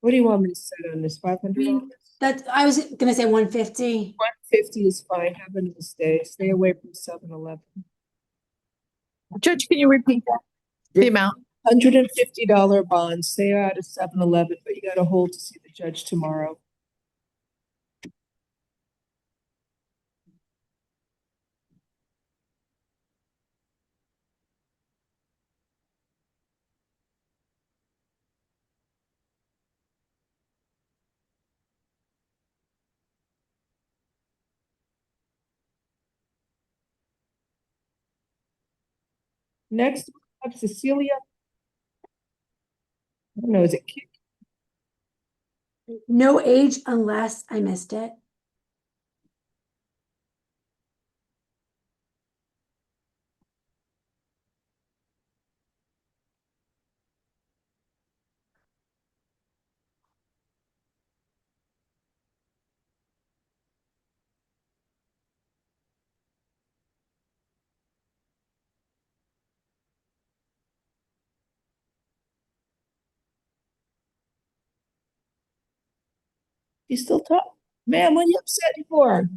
What do you want me to set on this? $500? I was gonna say 150. 150 is fine. Have a nice day. Stay away from 7-Eleven. Judge, can you repeat that? The amount? $150 bond. Stay out of 7-Eleven, but you got to hold to see the judge tomorrow. Next, we have Cecilia. I don't know, is it Kick? No age unless I missed it. You still talk? Ma'am, what are you upset for?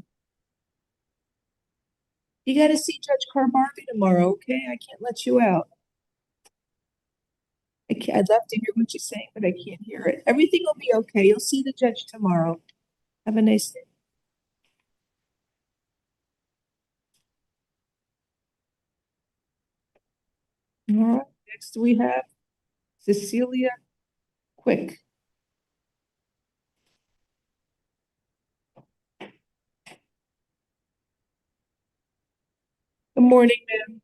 You gotta see Judge Carbarby tomorrow, okay? I can't let you out. I'd love to hear what you're saying, but I can't hear it. Everything will be okay. You'll see the judge tomorrow. Have a nice day. All right, next we have Cecilia Quick. Good morning, ma'am.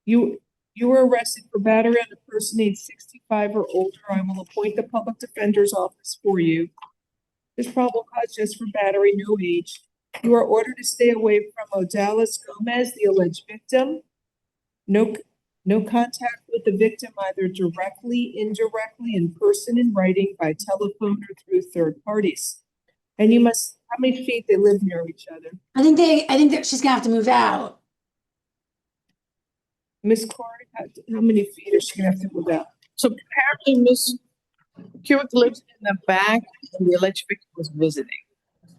You were arrested for battery on a person aged 65 or older. I will appoint the public defender's office for you. There's probable cause just for battery, no age. You are ordered to stay away from Odalis Gomez, the alleged victim. No contact with the victim, either directly, indirectly, in person, in writing, by telephone, or through third parties. And you must, how many feet they live near each other? I think that she's gonna have to move out. Miss Corey, how many feet is she gonna have to move out? So apparently Miss Kewick lives in the back and the alleged victim was visiting.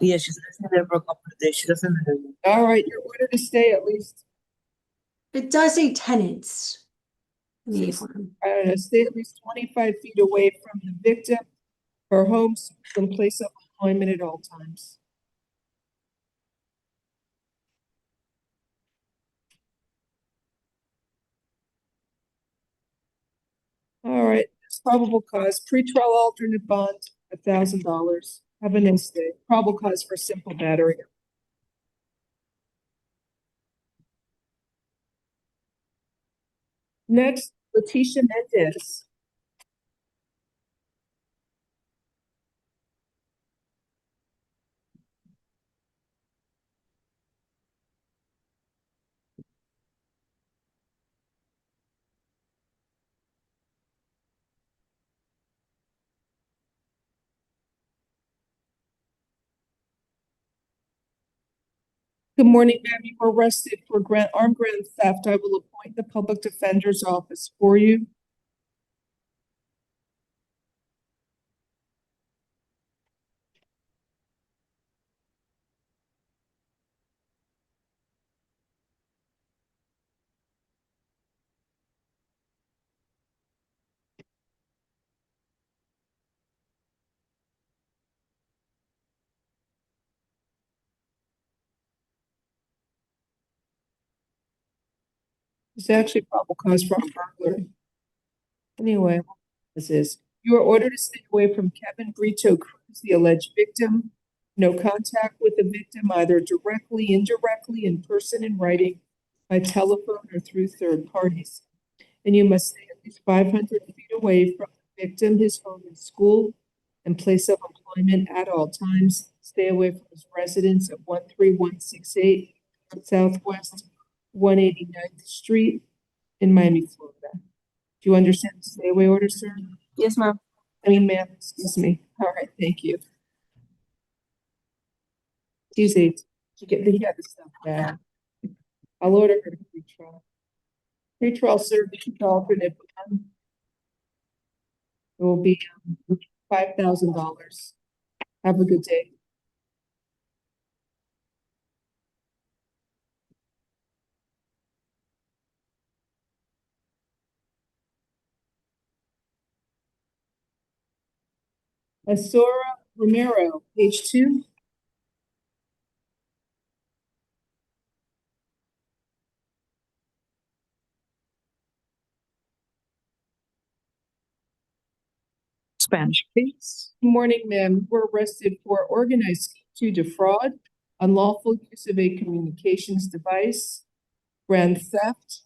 Yeah, she's been there for a couple of days. She doesn't know. All right, you're ordered to stay at least, It does say tenants. in the form. stay at least 25 feet away from the victim, her home, and place of employment at all times. All right, it's probable cause, pretrial alternate bond, $1,000. Have a nice day. Probable cause for simple battery. Next, Leticia Mendez. Good morning, ma'am. You were arrested for armed grand theft. I will appoint the public defender's office for you. It's actually probable cause for a burglary. Anyway, this is, you are ordered to stay away from Kevin Brito Cruz, the alleged victim. No contact with the victim, either directly, indirectly, in person, in writing, by telephone, or through third parties. And you must stay at least 500 feet away from the victim, his home and school, and place of employment at all times. Stay away from his residence at 13168 Southwest 189th Street in Miami, Florida. Do you understand the stay away order, sir? Yes, ma'am. Ma'am, excuse me. All right, thank you. Tuesday, he got the stuff back. I'll order her to pretrial. Pretrial service alternate. It will be $5,000. Have a good day. Asura Romero, page 2. Spanish, please. Good morning, ma'am. We're arrested for organized scheme to defraud, unlawful use of a communications device, grand theft,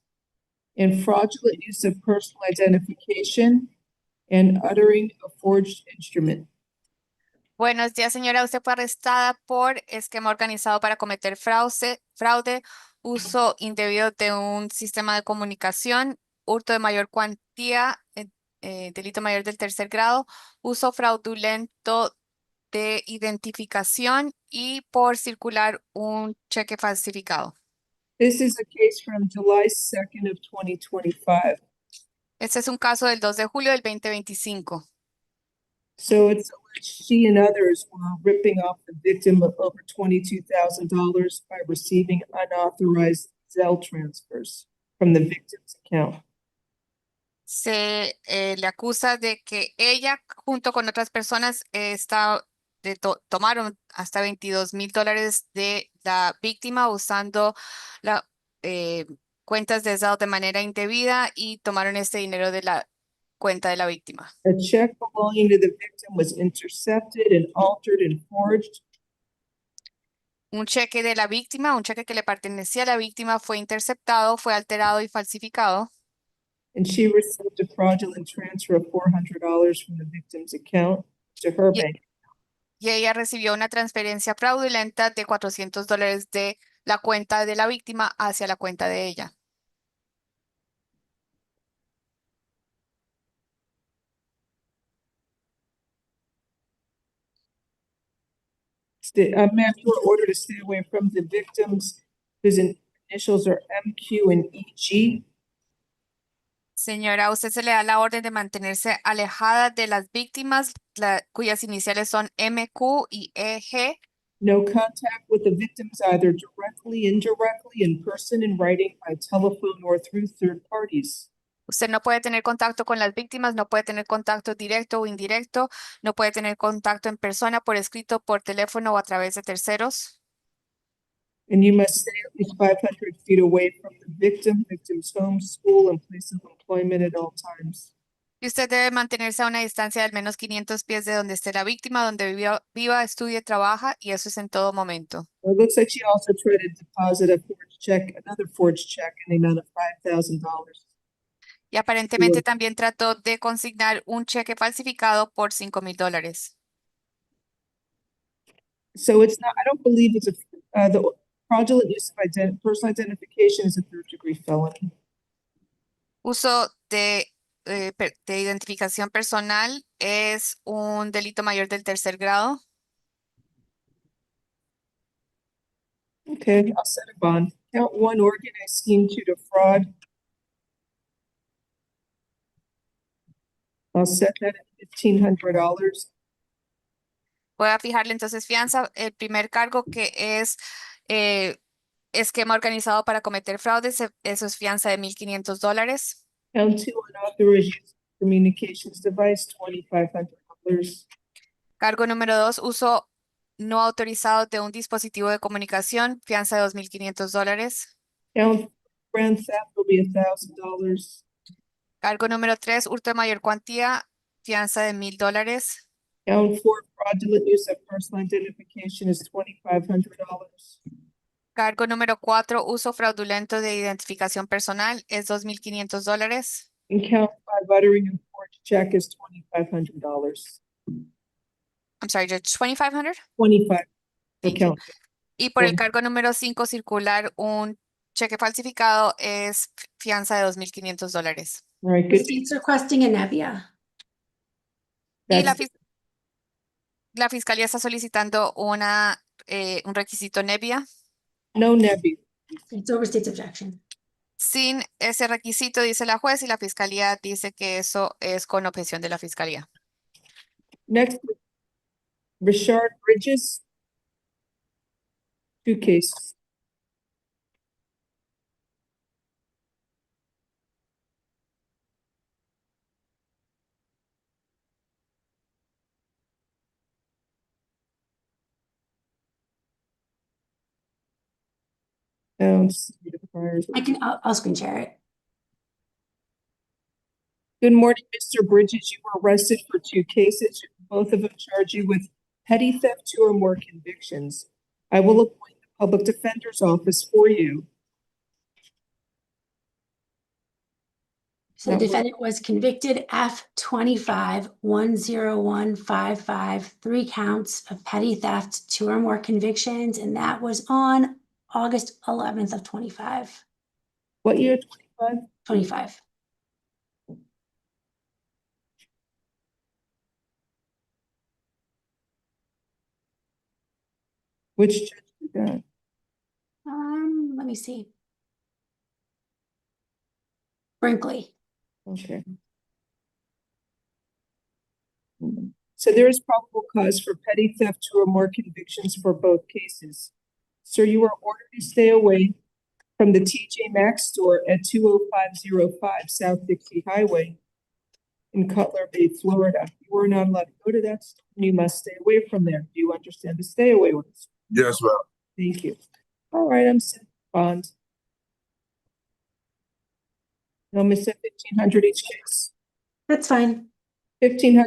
and fraudulent use of personal identification, and uttering a forged instrument. Buenos días, señora. Usted fue arrestada por esquema organizado para cometer fraude, uso indebido de un sistema de comunicación, hurto de mayor cuantía, delito mayor del tercer grado, uso fraudulento de identificación y por circular un cheque falsificado. This is a case from July 2nd of 2025. Este es un caso del 2 de julio del 2025. So it's alleged she and others were ripping off the victim of over $22,000 by receiving unauthorized Zelle transfers from the victim's account. Le acusa de que ella, junto con otras personas, tomaron hasta $22,000 de la víctima usando la, eh, cuentas de Zelle de manera indebida y tomaron este dinero de la cuenta de la víctima. A check belonging to the victim was intercepted and altered and forged. Un cheque de la víctima, un cheque que le pertenecía a la víctima, fue interceptado, fue alterado y falsificado. And she received a fraudulent transfer of $400 from the victim's account to her Y, bank. y ella recibió una transferencia fraudulenta de $400 de la cuenta de la víctima hacia la cuenta de ella. Ma'am, you were ordered to stay away from the victims whose initials are MQ and EG. Señora, a usted se le da la orden de mantenerse alejada de las víctimas, cuyas iniciales son MQ y EG. No contact with the victims either directly, indirectly, in person, in writing, by telephone, or through third parties. Usted no puede tener contacto con las víctimas, no puede tener contacto directo o indirecto, no puede tener contacto en persona, por escrito, por teléfono o a través de terceros. And you must stay at least 500 feet away from the victim, victim's home, school, and place of employment at all times. Y usted debe mantenerse a una distancia de al menos 500 pies de donde esté la víctima, donde viva, estudie, trabaja, y eso es en todo momento. Well, it looks like she also tried to deposit a forged check, another forged check in the amount of $5,000. Y aparentemente también trató de consignar un cheque falsificado por $5,000. So it's not, I don't believe it's the fraudulent use of personal identification is a third-degree felony. Uso de identificación personal es un delito mayor del tercer grado. Okay, I'll set a bond. Count one, organized scheme to defraud. I'll set that at $1,500. Voy a fijarle entonces fianza. El primer cargo que es esquema organizado para cometer fraudes, eso es fianza de $1,500. Count two, unauthorized use of communications device, $2,500. Cargo número 2, uso no autorizado de un dispositivo de comunicación, fianza de $2,500. Count grand theft will be $1,000. Cargo número 3, hurto de mayor cuantía, fianza de $1,000. Count four, fraudulent use of personal identification is $2,500. Cargo número 4, uso fraudulento de identificación personal, es $2,500. And count five, uttering a forged check is $2,500. I'm sorry, Judge, 2,500. 25 for Thank you. count. Y por el Bueno. cargo número 5, circular un cheque falsificado, es fianza de $2,500. All right, The good. state's requesting a Nevia. Y That's la fiscalía está solicitando un requisito Nevia. no Nebby. It's over state's objection. Sin ese requisito, dice la juez, y la fiscalía dice que eso es con objeción de la fiscalía. Next, Richard Bridges. Two cases. I'll screen share it. Good morning, Mr. Bridges. You were arrested for two cases. Both of them charge you with petty theft, two or more convictions. I will appoint the public defender's office for you. So the defendant was convicted F 25-10155, 3 counts of petty theft, 2 or more convictions, and that was on August 11th of 25. What year? 25? 25. Which judge did that? Let me see. Brinkley. Okay. So there is probable cause for petty theft, 2 or more convictions for both cases. Sir, you are ordered to stay away from the TJ Maxx store at 20505 South Dixie Highway in Cutler Bay, Florida. You are not allowed to go to that store, and you must stay away from there. Do you understand to stay away with us? Yes, ma'am. Thank you. All right, I'm set. Bond. No, Miss, at 1,500 each case. That's fine. $1,500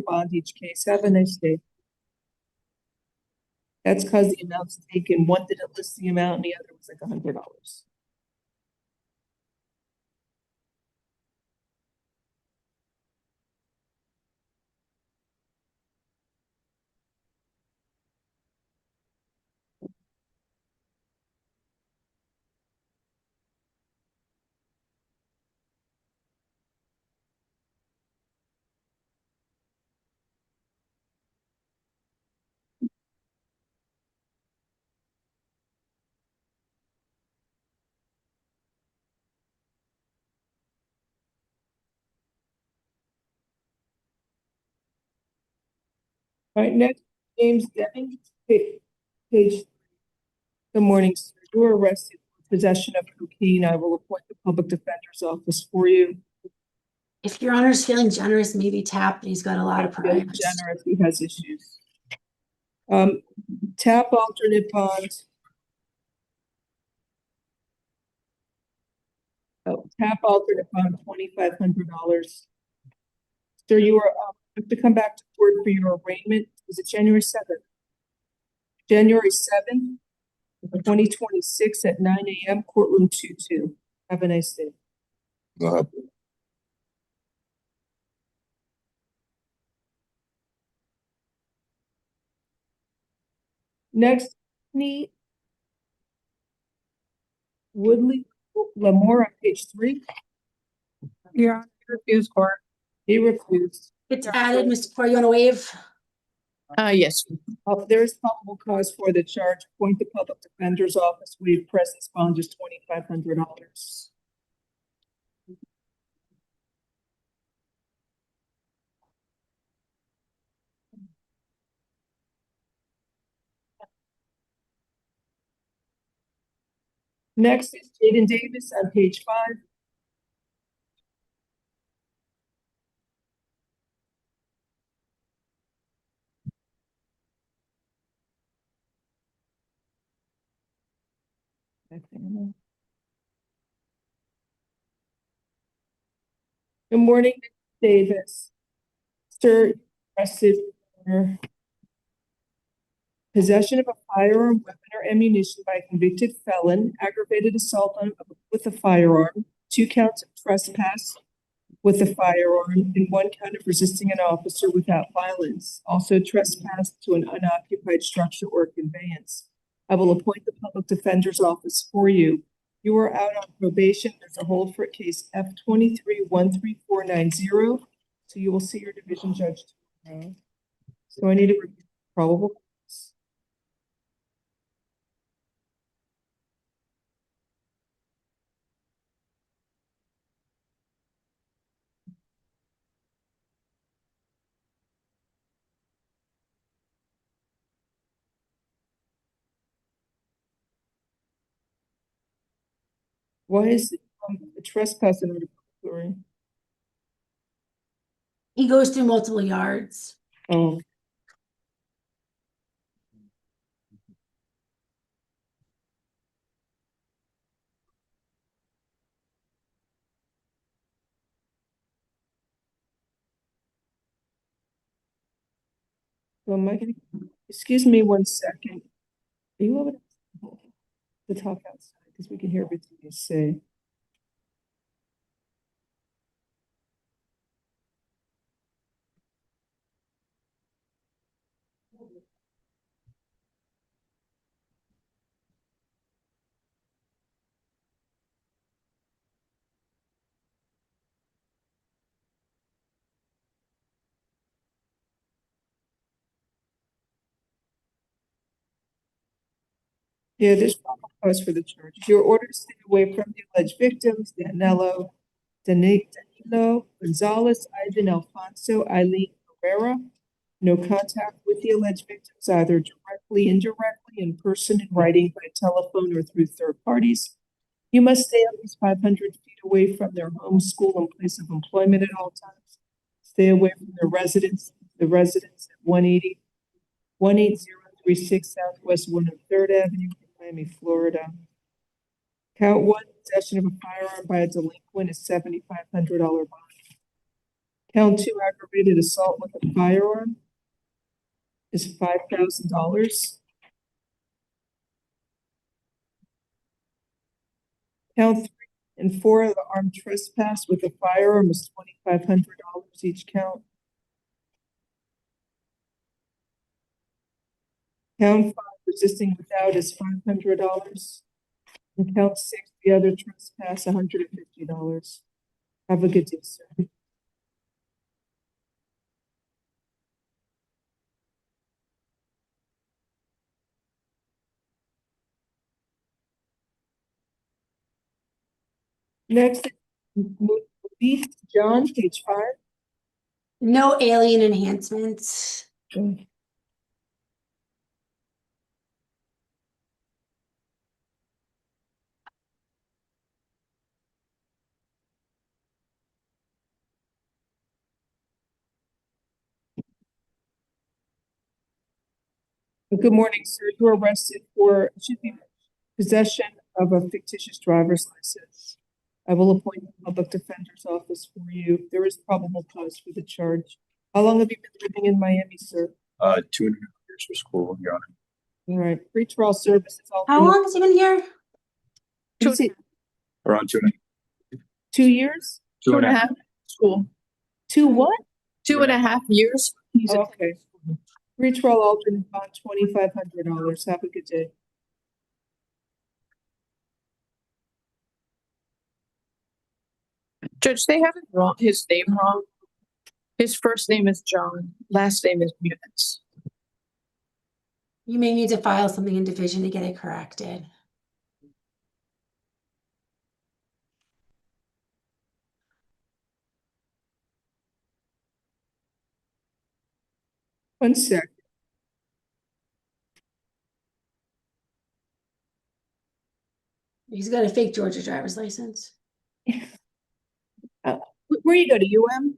bond each case. Have a nice day. That's because the amount's taken. One didn't list the amount and the other was like $100. All right, next, James Deming, page. Good morning, sir. You were arrested for possession of cocaine. I will appoint the public defender's office for you. If your honor's feeling generous, maybe tap. He's got a lot of Very priors. generous, he has issues. Tap alternate bond. Oh, tap alternate bond, $2,500. Sir, you are, have to come back to court for your arraignment. Is it January 7th? January 7th, 2026 at 9 a.m., courtroom 22. Have a nice day. Next, Woodley Lamore on page 3. Yeah, refuse court. He refused. It's added, Mr. Poirier, you want to waive? Yes. There is probable cause for the charge. Appoint the public defender's office. Waive presence bond is $2,500. Next is Jaden Davis on page 5. Good morning, Davis. Sir, arrested for possession of a firearm, weapon, or ammunition by a convicted felon, aggravated assault with a firearm, 2 counts of trespass with a firearm, and 1 count of resisting an officer without violence. Also trespass to an unoccupied structure or conveyance. I will appoint the public defender's office for you. You are out on probation. There's a hold for case F23-13490. So you will see your division judge tomorrow. So I need a probable cause. Why is it a trespass in order to He goes through multiple yards. Oh. So am I gonna, excuse me 1 second. Are you able to talk outside? Because we can hear everything you say. Yeah, there's probable cause for the charge. Your order to stay away from the alleged victims, Danilo, Gonzalez, Ivan Alfonso, Eileen Herrera, No contact with the alleged victims, either directly, indirectly, in person, in writing, by telephone, or through third parties. You must stay at least 500 feet away from their home, school, and place of employment at all times. Stay away from their residence, at 18036 Southwest 103rd Avenue, Miami, Florida. Count one, possession of a firearm by a delinquent is $7,500 bond. Count two, aggravated assault with a firearm is $5,000. Count three and four of the armed trespass with a firearm is $2,500 each count. Count five, resisting without, is $500. And count six, the other trespass, $150. Have a good day, sir. Next, Beef John, page 5. No alien enhancements. Okay. Good morning, sir. You were arrested for possession of a fictitious driver's license. I will appoint the public defender's office for you. There is probable cause for the charge. How long have you been living in Miami, sir? 2.5 years for school, Your Honor. All right. Pretrial services. How long has he been here? Around 2.5. 2 years? 2.5 school. 2 what? 2.5 years. He's Okay. Pretrial alternate bond, $2,500. Have a good day. Judge, they have it wrong, his name wrong. His first name is John, last name is Muniz. You may need to file something in division to get it corrected. One sec. He's got a fake Georgia driver's license. Where you go to UM?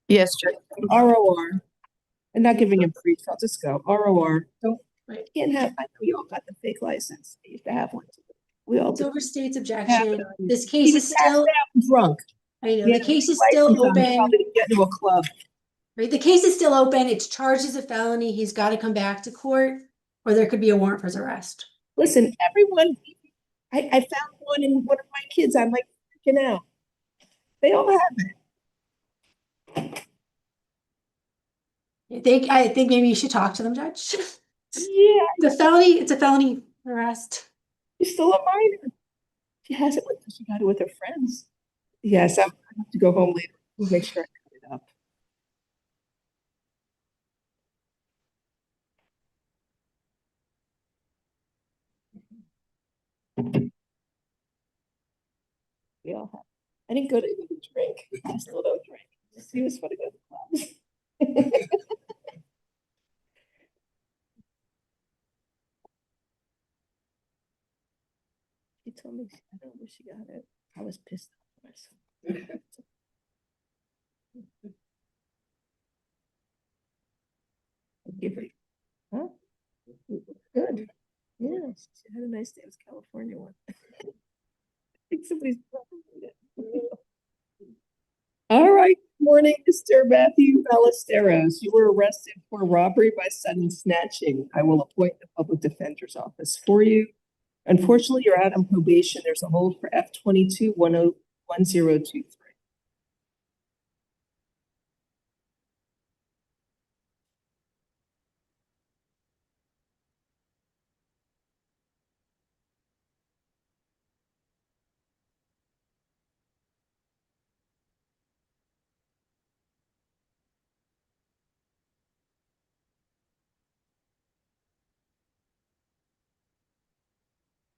Yes, Judge. ROR. I'm not giving him free, so I'll just go. ROR. Don't, Right. can't have, I know we all got the fake license. I used to have one. We all It's do. overstates objection. Yeah. This He case was is still, drunk. I know, He the had a case is license still on, open. probably didn't get into a club. Right, the case is still open. It's charged as a felony. He's got to come back to court, or there could be a warrant for his arrest. Listen, everyone, I found one in one of my kids. I'm like freaking out. They all have it. I think maybe you should talk to them, Judge. Yeah. It's a felony arrest. She's still a minor. She has it with, she got it with her friends. Yes, I have to go home later. We'll make sure I cut it up. We all have. I didn't go to even drink. I still don't drink. He was fun to go to the clubs. She told me, I don't know where she got it. I was pissed off at myself. Give her, huh? Good. Yeah, she had a nice day. It was California one. I think somebody's probably it. All right. Good morning, Mr. Matthew Ballesteros. You were arrested for robbery by sudden snatching. I will appoint the public defender's office for you. Unfortunately, you're out on probation. There's a hold for F-22 1023.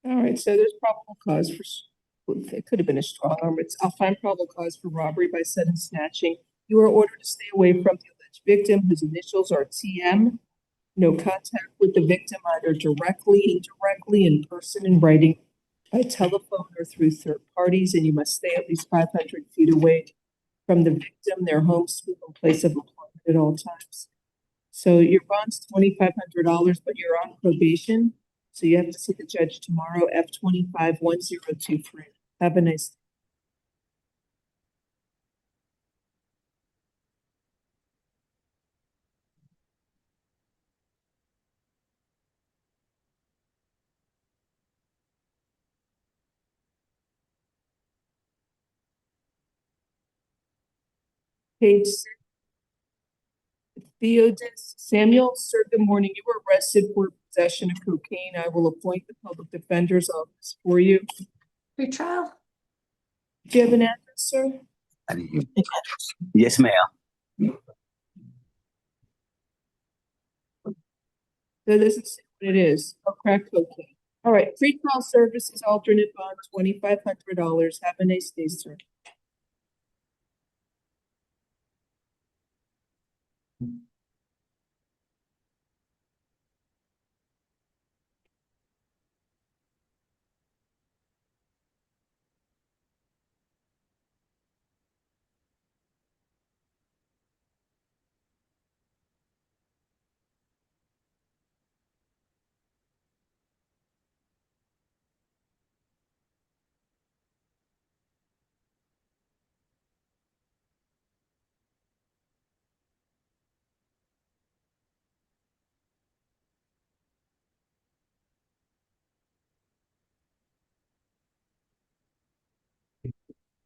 All right, so there's probable cause for, it could have been a strong arm. I'll find probable cause for robbery by sudden snatching. You are ordered to stay away from the alleged alleged victim whose initials are TM. No contact with the victim either directly, indirectly, in person, in writing, by telephone, or through third parties, and you must stay at least 500 feet away from the victim, their home, school, and place of employment at all times. So your bond's $2,500, but you're on probation, so you have to see the judge tomorrow, F251023. Have a nice day. Page 6. Theodis Samuel, sir, good morning. You were arrested for possession of cocaine. I will appoint the public defender's office for you. Pretrial? Do you have an address, sir? Yes, ma'am. That doesn't say what it is. Oh, crack cocaine. All right, pretrial services alternate bond, $2,500. Have a nice day, sir.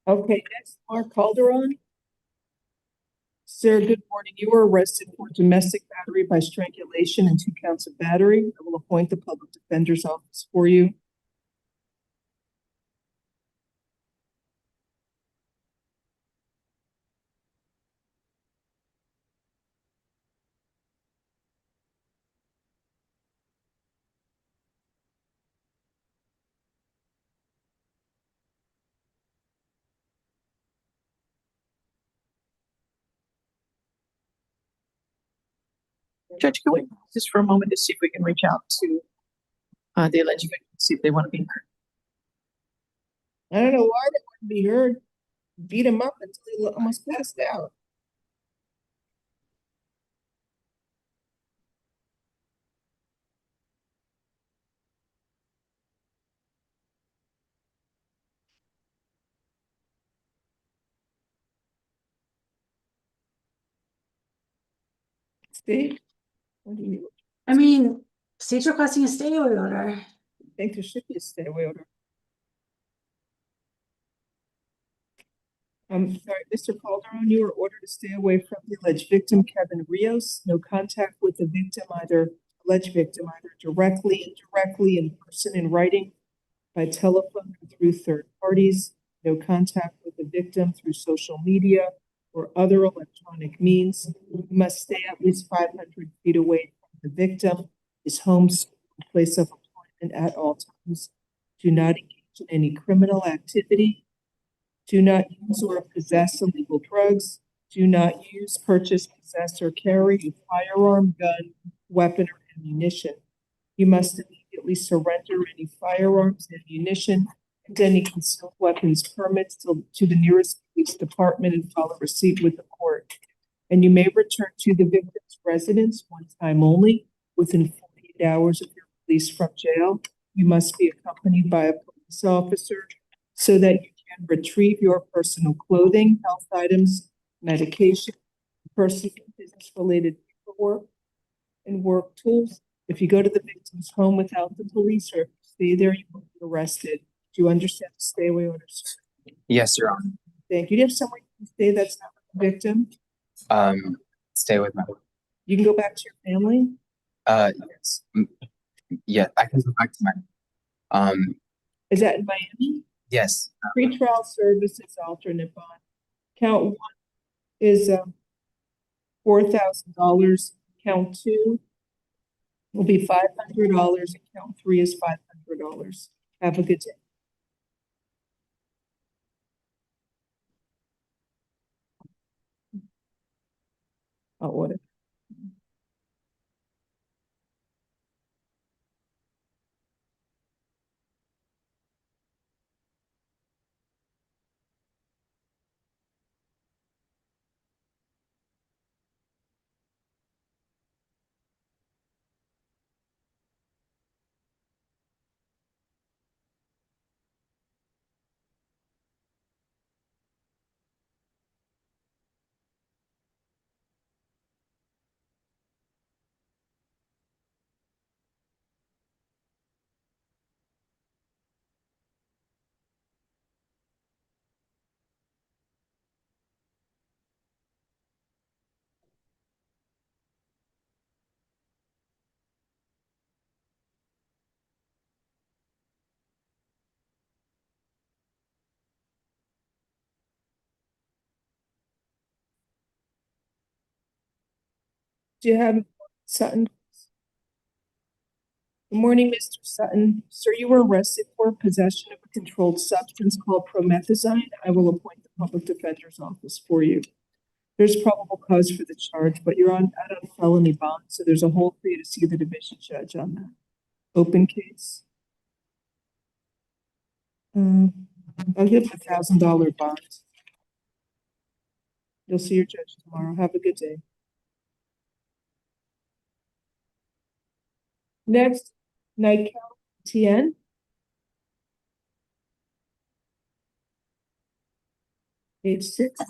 Okay, next, Mark Calderon. Sir, good morning. You were arrested for domestic battery by strangulation and 2 counts of battery. I will appoint the public defender's office for you. Judge, can we pause just for a moment to see if we can reach out to the alleged victim, see if they want to be heard? I don't know why they wouldn't be heard. Beat him up until he almost passed out. Steve, what do you I mean, state's requesting a stay away order. think there should be a stay away order? I'm sorry, Mr. Calderon, you were ordered to stay away from the alleged victim, Kevin Rios. No contact with the victim, alleged victim, either directly, indirectly, in person, in writing, by telephone, or through third parties. No contact with the victim through social media or other electronic means. You must stay at least 500 feet away from the victim, his home, school, place of employment at all times. Do not engage in any criminal activity. Do not use or possess illegal drugs. Do not use, purchase, possess, or carry a firearm, gun, weapon, or ammunition. You must immediately surrender any firearms, ammunition, and any concealed weapons permits to the nearest police department and file a receipt with the court. And you may return to the victim's residence one time only within 48 hours of your release from jail. You must be accompanied by a police officer so that you can retrieve your personal clothing, health items, medication, personal business-related paperwork, and work tools. If you go to the victim's home without the police or if you stay there, you will be arrested. Do you understand the stay away orders? Yes, Your Honor. Thank you. Do you have somewhere you can stay that's not with the victim? Stay with my. You can go back to your family? Yes. Yeah, I can go back to my. Is that in Miami? Yes. Pretrial services alternate bond. Count 1 is $4,000. Count 2 will be $500, and count 3 is $500. Have a good day. I'll order. Do you have Sutton? Good morning, Mr. Sutton. Sir, you were arrested for possession of a controlled substance called promethazine. I will appoint the public defender's office for you. There's probable cause for the charge, but you're out on felony bond, so there's a hold for you to see the division judge on that. Open case. I'll give $1,000 bond. You'll see your judge tomorrow. Have a good day. Next, Night Count TN. Page 6.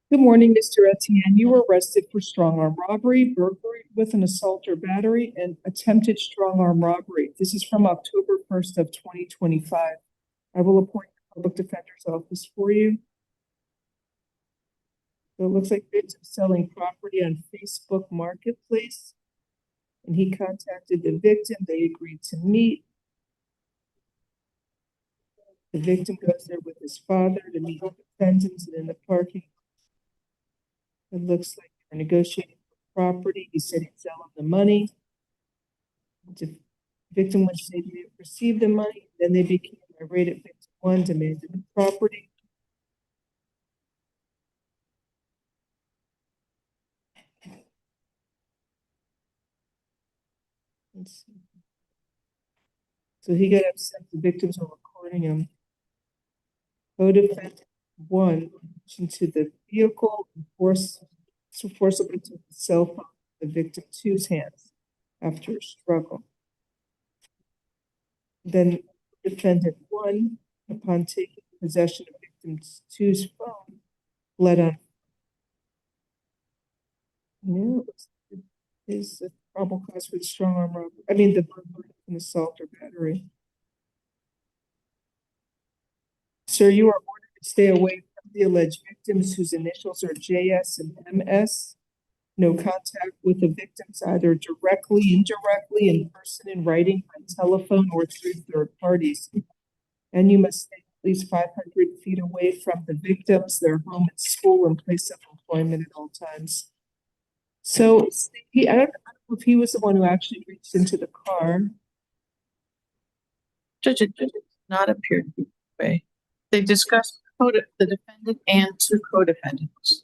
Good morning, Mr. Etienne. You were arrested for strong arm robbery, burglary with an assault or battery, and attempted strong arm robbery. This is from October 1st of 2025. I will appoint the public defender's office for you. So it looks like victim selling property on Facebook Marketplace. And he contacted the victim. They agreed to meet. The victim goes there with his father to meet the defendants, and in the parking it looks like they're negotiating for property. He said he'd sell him the money. The victim went to say he didn't receive the money. Then they became irate at victim 1, demanded the property. Let's see. So he got upset. The victims were recording him. Co-defendant 1 into the vehicle and forcibly took the cell phone from the victim 2's hands after a struggle. Then defendant 1, upon taking possession of victim 2's phone, fled on. Yeah, is a probable cause for the strong arm robbery. I mean, the burglary and assault or battery. Sir, you are ordered to stay away from the alleged victims whose initials are JS and MS. No contact with the victims, either directly, indirectly, in person, in writing, by telephone, or through third parties. And you must stay at least 500 feet away from the victims, their home and school, and place of employment at all times. So I don't know if he was the one who actually reached into the car. Judge, it does not appear to be that way. They discussed the defendant and 2 co-defendants.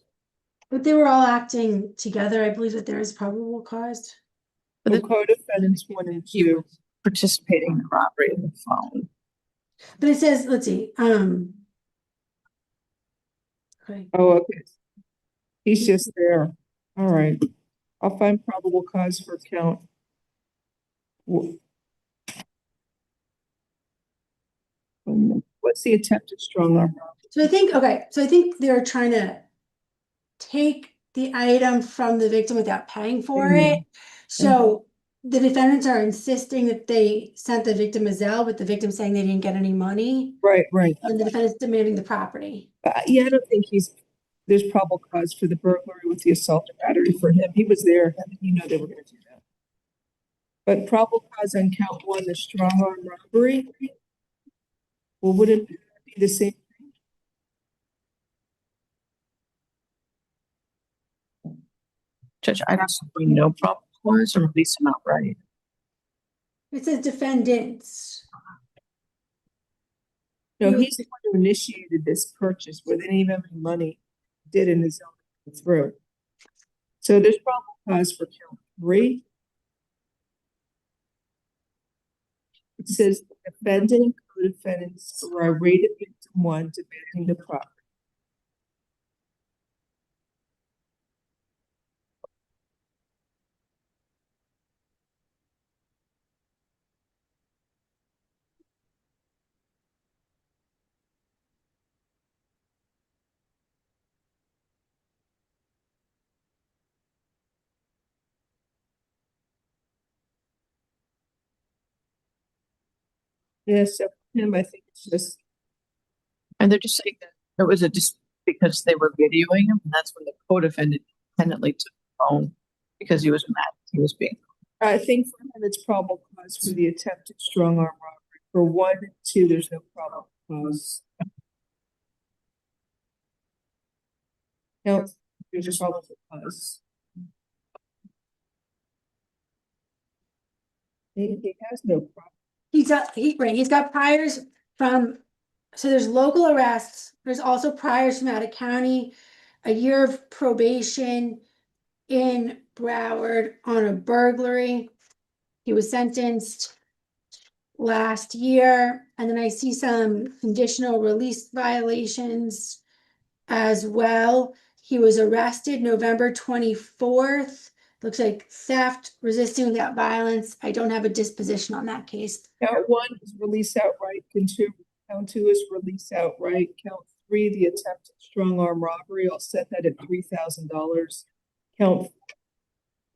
But they were all acting together. I believe that there is probable cause. But The co-defendants 1 and 2 participating in the robbery of the phone. But it says, let's see, okay. Oh, okay. He's just there. All right. I'll find probable cause for count. What's the attempted strong arm robbery? So I think they're trying to take the item from the victim without paying for it. So the defendants are insisting that they sent the victim a Zelle, with the victim saying they didn't get any money. Right. And the defendant's demanding the property. Yeah, I don't think there's probable cause for the burglary with the assault or battery for him. He was there. You know they were going to do that. But probable cause on count 1, the strong arm robbery. Well, would it be the same thing? Judge, I'd ask if we know probable cause or release them outright. It says defendants. No, he's the one who initiated this purchase where they didn't even have any money, did in his own through. So there's probable cause for count 3. It says the defendant and co-defendants were irate at victim 1 demanding the property. Yeah, so for him, I think it's just, And they're just saying that there was a dispute because they were videoing him, and that's when the co-defendant independently took the phone because he was mad he was being. I think for him, it's probable cause for the attempted strong arm robbery. For 1 and 2, there's no probable cause. Count, there's a probable cause. He has no problem. He's got priors from, so there's local arrests, there's also priors from out of county, a year of probation in Broward on a burglary. He was sentenced last year, and then I see some conditional release violations as well. He was arrested November 24th. Looks like theft, resisting without violence. I don't have a disposition on that case. Count 1 is release outright. Count 2 is release outright. Count 3, the attempted strong arm robbery. I'll set that at $3,000. Count,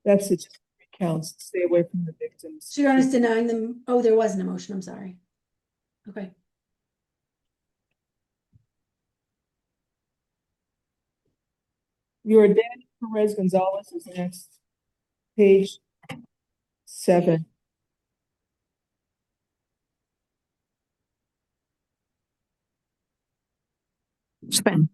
that's it. 3 counts. Stay away from the victims. So you're honest denying them. Oh, there wasn't a motion. I'm sorry. Okay. Your Danny Perez Gonzalez is next. Page 7. Spend.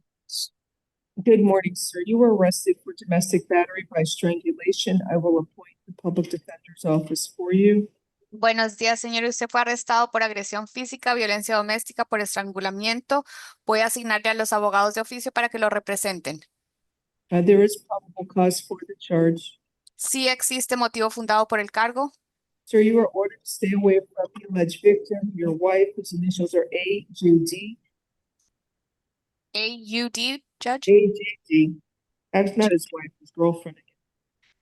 Good morning, sir. You were arrested for domestic battery by strangulation. I will appoint the public defender's office for you. Buenos días, señor. Usted fue arrestado por agresión física, violencia doméstica, por estrangulamiento. Voy a asignarle a los abogados de oficio para que lo representen. There is probable cause for the charge. Sí existe motivo fundado por el cargo. Sir, you are ordered to stay away from the alleged victim, your wife, whose initials are A.J.D. AUD, Judge. A.J.D. That's not his wife, his girlfriend.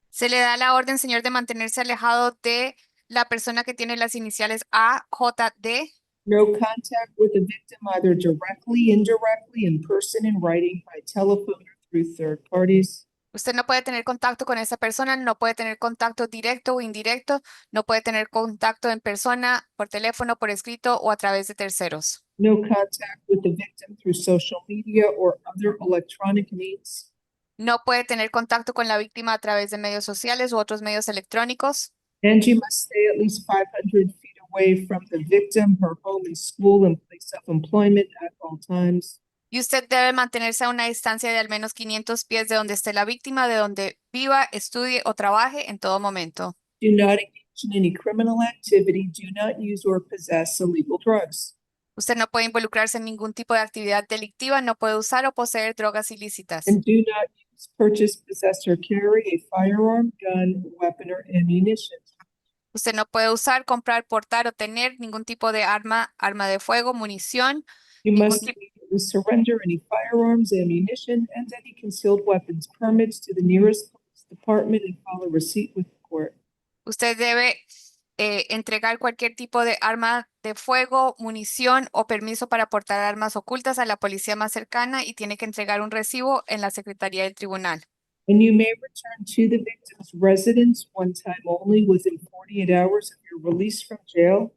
Se le da la orden, señor, de mantenerse alejado de la persona que tiene las iniciales AJD. No contact with the victim, either directly, indirectly, in person, in writing, by telephone, or through third parties. Usted no puede tener contacto con esa persona, no puede tener contacto directo o indirecto, no puede tener contacto en persona, por teléfono, por escrito o a través de terceros. No contact with the victim through social media or other electronic means. No puede tener contacto con la víctima a través de medios sociales u otros medios electrónicos. And you must stay at least 500 feet away from the victim, her home and school and place of employment at all times. Y usted debe mantenerse a una distancia de al menos 500 pies de donde esté la víctima, de donde viva, estudie o trabaje en todo momento. Do not engage in any criminal activity. Do not use or possess illegal drugs. Usted no puede involucrarse en ningún tipo de actividad delictiva, no puede usar o poseer drogas ilícitas. And do not use, purchase, possess, or carry a firearm, gun, weapon, or ammunition. Usted no puede usar, comprar, portar o tener ningún tipo de arma, arma de fuego, munición. You ningún must immediately surrender any firearms, ammunition, and any concealed weapons permits to the nearest police department and file a receipt with the court. Usted debe entregar cualquier tipo de arma de fuego, munición o permiso para portar armas ocultas a la policía más cercana y tiene que entregar un recibo en la Secretaría del Tribunal. And you may return to the victim's residence one time only within 48 hours of your release from jail.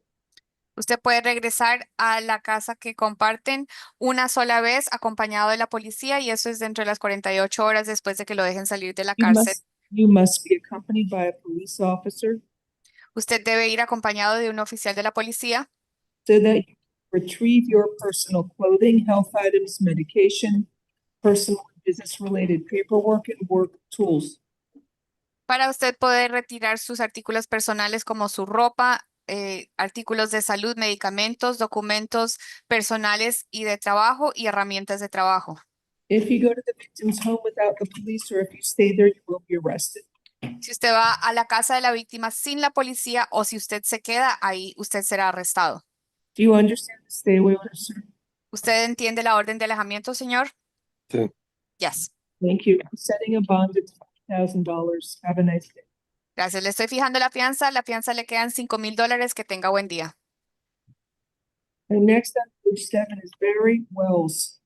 Usted puede regresar a la casa que comparten una sola vez acompañado de la policía y eso es dentro de las 48 horas después de que lo dejen salir de la cárcel. You must be accompanied by a police officer Usted debe ir acompañado de un oficial de la policía so that you retrieve your personal clothing, health items, medication, personal and business-related paperwork, and work tools. para usted poder retirar sus artículos personales como su ropa, artículos de salud, medicamentos, documentos personales y de trabajo y herramientas de trabajo. If you go to the victim's home without the police or if you stay there, you will be arrested. Si usted va a la casa de la víctima sin la policía o si usted se queda ahí, usted será arrestado. Do you understand the stay away order, sir? ¿Usted entiende la orden de alejamiento, señor? Sí. Yes. Thank you. I'm setting a bond at $5,000. Have a nice day. Gracias. Le estoy fijando la fianza. La fianza le quedan $5,000. Que tenga buen día. And next on page 7 is Barry Wells.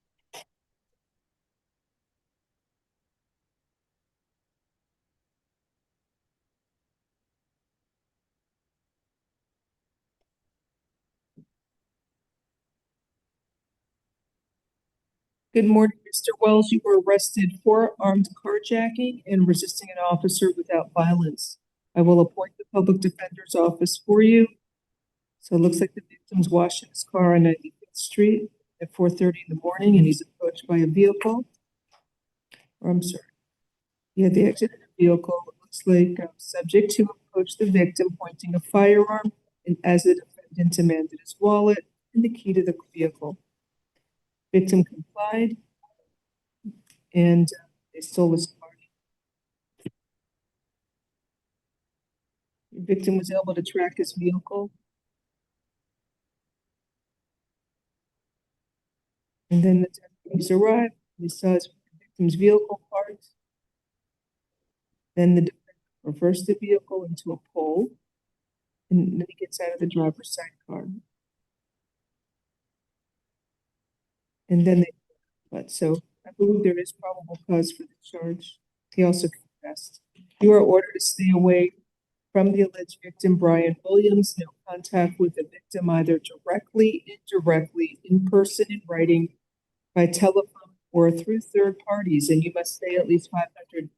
Good morning, Mr. Wells. You were arrested for armed carjacking and resisting an officer without violence. I will appoint the public defender's office for you. So it looks like the victim's washing his car on 95th Street at 4:30 in the morning, and he's approached by a vehicle. Or I'm sorry. Yeah, the exit of the vehicle looks like subject to approach the victim pointing a firearm, and as the defendant demanded his wallet and the key to the vehicle. Victim complied, and they stole his car. The victim was able to track his vehicle. And then the deputies arrived. They saw his victim's vehicle parked. Then the defendant reversed the vehicle into a pole, and then he gets out of the driver's side car. And then but so I believe there is probable cause for the charge. He also confessed. You are ordered to stay away from the alleged victim, Brian Williams. No contact with the victim, either directly, indirectly, in person, in writing, by telephone, or through third parties. And you must stay at least 500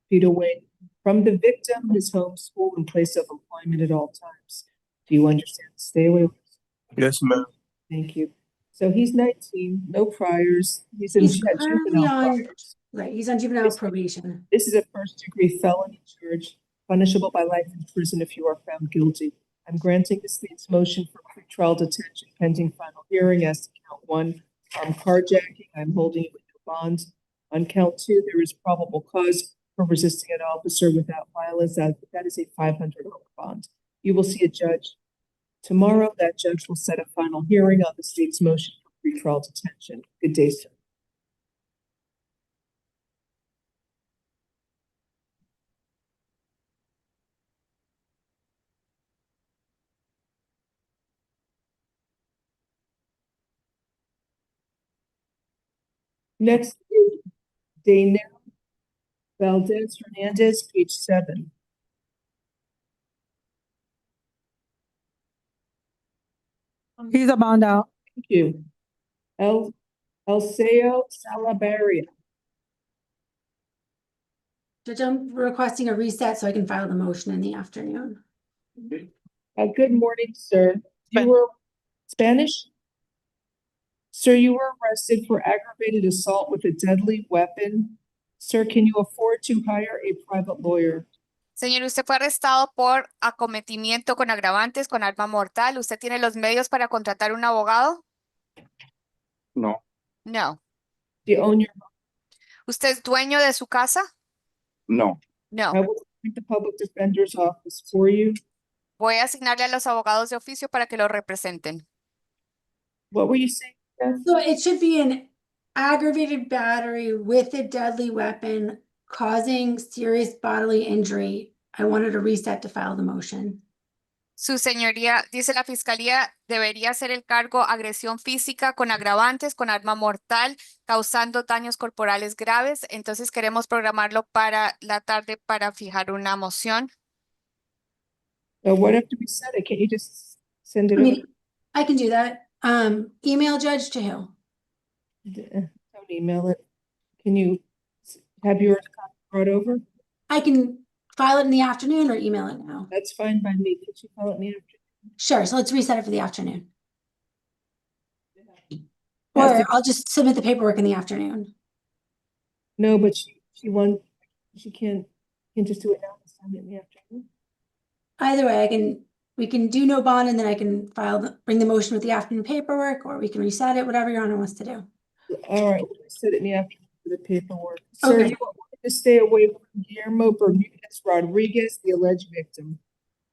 feet away from the victim, his home, school, and place of employment at all times. Do you understand? Stay away. Yes, ma'am. Thank you. So he's 19, no priors. He's in He's currently juvenile on, priors. right, he's on juvenile probation. This is a first-degree felony charge, punishable by life in prison if you are found guilty. I'm granting the state's motion for pretrial detention pending final hearing as to count 1, armed carjacking. I'm holding it with no bond. On count 2, there is probable cause for resisting an officer without violence. That is a $500 bond. You will see a judge tomorrow. That judge will set a final hearing on the state's motion for pretrial detention. Good day, sir. Next is Daynell Valdez Hernandez, page 7. He's a bond out. Thank you. Elseo Salabarria. Judge, I'm requesting a reset so I can file the motion in the afternoon. Good morning, sir. You were Spanish? Sir, you were arrested for aggravated assault with a deadly weapon. Sir, can you afford to hire a private lawyer? Señor, usted fue arrestado por acometimiento con agravantes con arma mortal. ¿Usted tiene los medios para contratar un abogado? No. No. Do you own your home? ¿Usted es dueño de su casa? No. No. I will appoint the public defender's office for you. Voy a asignarle a los abogados de oficio para que lo representen. What were you saying, Beth? So it should be an aggravated battery with a deadly weapon causing serious bodily injury. I wanted a reset to file the motion. Su señoría, dice la fiscalía, debería ser el cargo agresión física con agravantes, con arma mortal, causando daños corporales graves. Entonces queremos programarlo para la tarde para fijar una moción. What have to be said? Can't you just send it I over? mean, I can do that. Email judge to who? Don't email it. Can you have yours brought over? I can file it in the afternoon or email it now. That's fine by me. Could you file it in the afternoon? Sure, so let's reset it for the afternoon. Has Or to- I'll just submit the paperwork in the afternoon. No, but she can't just do it now and send it in the afternoon. Either way, we can do no bond and then I can bring the motion with the afternoon paperwork, or we can reset it, whatever Your Honor wants to do. All right, we'll set it in the afternoon for the paperwork. Sir, Okay. you want to stay away from Guillermo Bermudez Rodriguez, the alleged victim.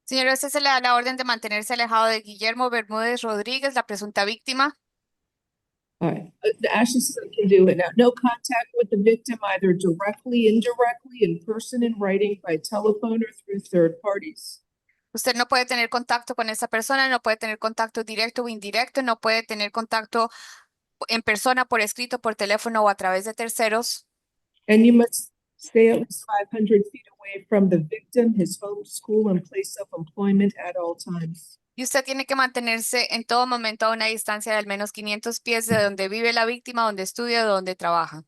Señor, usted se le da la orden de mantenerse alejado de Guillermo Bermúdez Rodríguez, la presunta víctima. All right, Ashley says I can do it now. No contact with the victim, either directly, indirectly, in person, in writing, by telephone, or through third parties. Usted no puede tener contacto con esa persona, no puede tener contacto directo o indirecto, no puede tener contacto en persona, por escrito, por teléfono o a través de terceros. And you must stay at least 500 feet away from the victim, his home, school, and place of employment at all times. Y usted tiene que mantenerse en todo momento a una distancia de al menos 500 pies de donde vive la víctima, donde estudia o donde trabaja.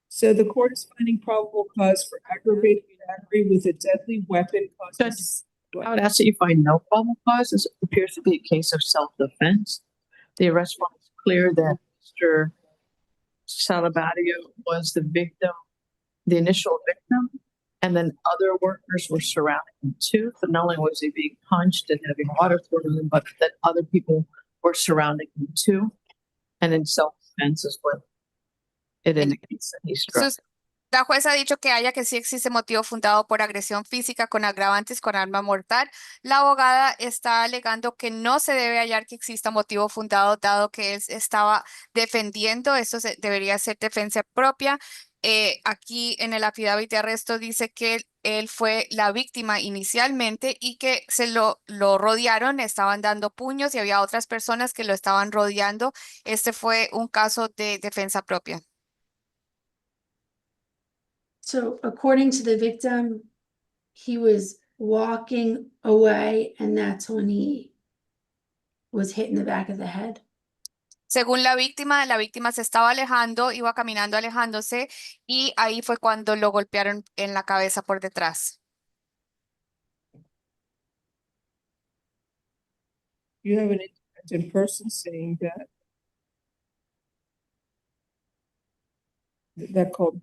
So the court is finding probable cause for aggravated battery with a deadly weapon causing. I would ask that you find no probable cause. This appears to be a case of self-defense. The arrest warrant is clear that Mr. Salabadio was the victim, the initial victim, and then other workers were surrounding him too. So not only was he being punched and having water thrown at him, but that other people were surrounding him too. And in self-defense is what it indicates that he struck. La jueza ha dicho que haya que sí existe motivo fundado por agresión física con agravantes con arma mortal. La abogada está alegando que no se debe hallar que exista motivo fundado dado que él estaba defendiendo. Esto debería ser defensa propia. Aquí en el affidavit de arresto dice que él fue la víctima inicialmente y que lo rodearon, estaban dando puños y había otras personas que lo estaban rodeando. Este fue un caso de defensa propia. So according to the victim, he was walking away and that's when he was hit in the back of the head. Según la víctima se estaba alejando, iba caminando alejándose y ahí fue cuando lo golpearon en la cabeza por detrás. You have an independent person saying that called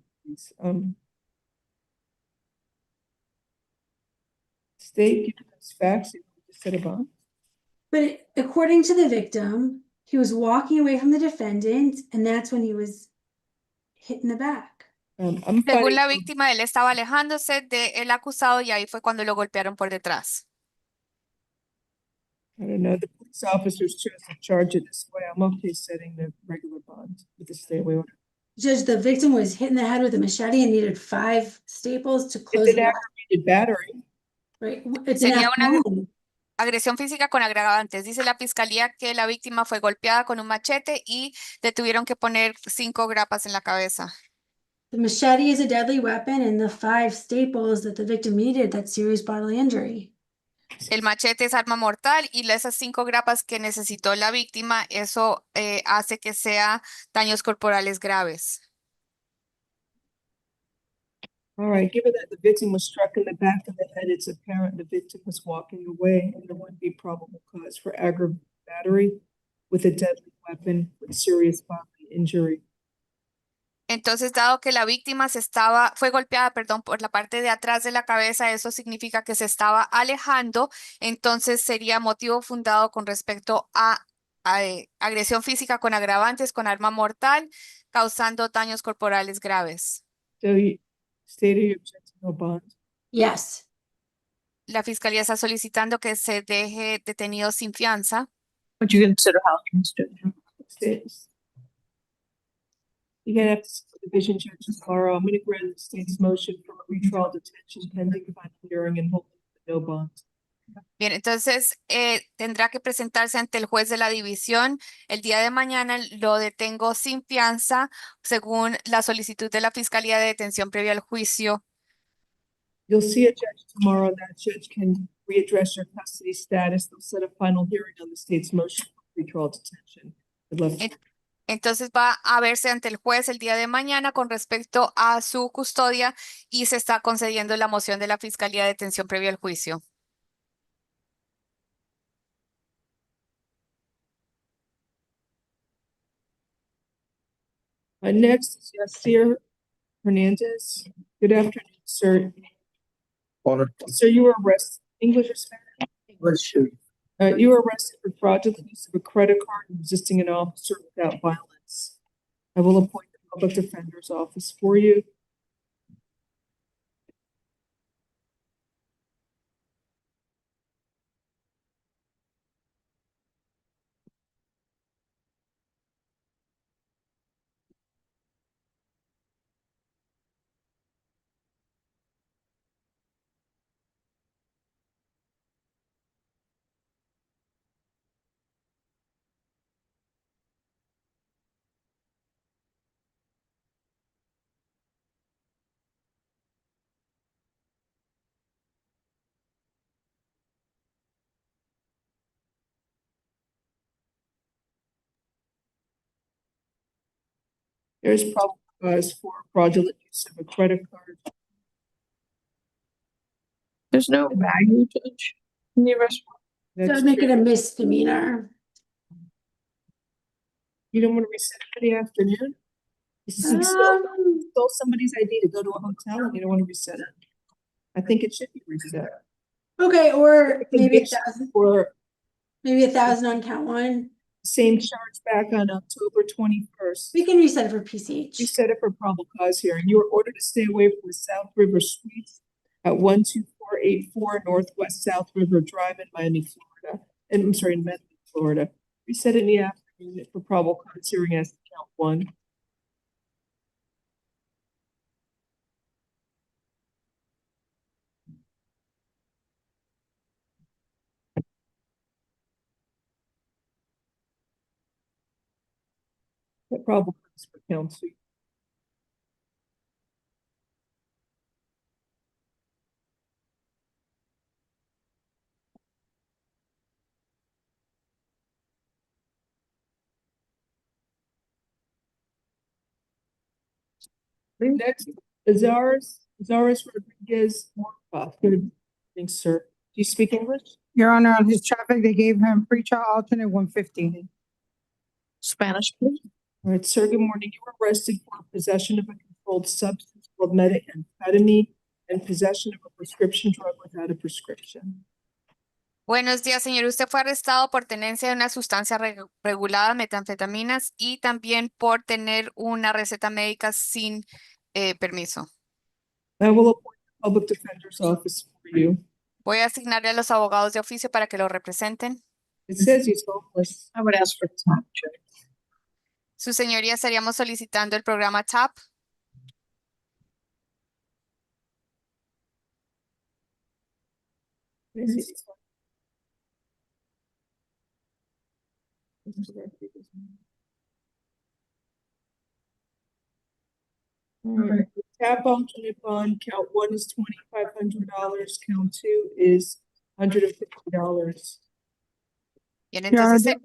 state given us facts and set a bond. But according to the victim, he was walking away from the defendant and that's when he was hit in the back. Según la víctima, él estaba alejándose del acusado y ahí fue cuando lo golpearon por detrás. I don't know, the police officers chose to charge it this way. I'm okay setting the regular bond with the stay away order. Judge, the victim was hit in the head with a machete and needed 5 staples to close It's the an mouth. aggravated battery. Right, it's an Sería una F1. agresión física con agravantes. Dice la fiscalía que la víctima fue golpeada con un machete y le tuvieron que poner 5 grapas en la cabeza. The machete is a deadly weapon and the 5 staples that the victim needed, that's serious bodily injury. El machete es arma mortal y esas 5 grapas que necesitó la víctima, eso hace que sea daños corporales graves. All right, given that the victim was struck in the back of the head, it's apparent the victim was walking away and there would be probable cause for aggravated battery with a deadly weapon with serious bodily injury. Entonces, dado que la víctima fue golpeada, por la parte de atrás de la cabeza, eso significa que se estaba alejando, entonces sería motivo fundado con respecto a agresión física con agravantes, con arma mortal, causando daños corporales graves. So you stated your objection, no bond. Yes. La fiscalía está solicitando que se deje detenido sin fianza. Would you consider house arrest? You can have to see the division judge tomorrow. I'm going to grant the state's motion for a pretrial detention pending final hearing and hold no bond. Bien, entonces tendrá que presentarse ante el juez de la división. El día de mañana lo detengo sin fianza, según la solicitud de la Fiscalía de Detención previa al juicio. You'll see a judge tomorrow. That judge can readdress your custody status. They'll set a final hearing on the state's motion for pretrial detention. Good luck. Entonces va a verse ante el juez el día de mañana con respecto a su custodia y se está concediendo la moción de la Fiscalía de Detención previa al juicio. Next is Yasir Hernandez. Good afternoon, sir. Honor. Sir, you were arrested. English or Spanish? English. You were arrested for fraudulent use of a credit card and resisting an officer without violence. I will appoint the public defender's office for you. There's probable cause for fraudulent use of a credit card. There's no value, Judge, in the arrest warrant. So I'd make it a misdemeanor. You don't want to reset it for the afternoon? You stole somebody's ID to go to a hotel and you don't want to reset it. I think it should be reset. Okay, or maybe Conviction 1,000. for Maybe 1,000 on count one. same charge back on October 21st. We can reset it for PCH. Reset it for probable cause hearing. You were ordered to stay away from the South River Suites at 12484 Northwest South River Drive in Miami, Florida. And I'm sorry, in Medford, Florida. Reset it in the afternoon for probable cause hearing as to count one. That probable cause for count two. Next, Zaris Rodriguez Morfa. Good evening, sir. Do you speak English? Your Honor, on his traffic, they gave him pretrial alternate 150. Spanish, please. All right, sir, good morning. You were arrested for possession of a controlled substance called methamphetamine and possession of a prescription drug without a prescription. Buenos días, señor. Usted fue arrestado por tenencia de una sustancia regulada, metanfetaminas, y también por tener una receta médica sin permiso. I will appoint the public defender's office for you. Voy a asignarle a los abogados de oficio para que lo representen. It says he's homeless. I would ask for time, Judge. Su señoría, estaríamos solicitando el programa TAP. All right, tap alternate bond, count one is $2,500, count two is $150. Bien, Your Honor, entonces,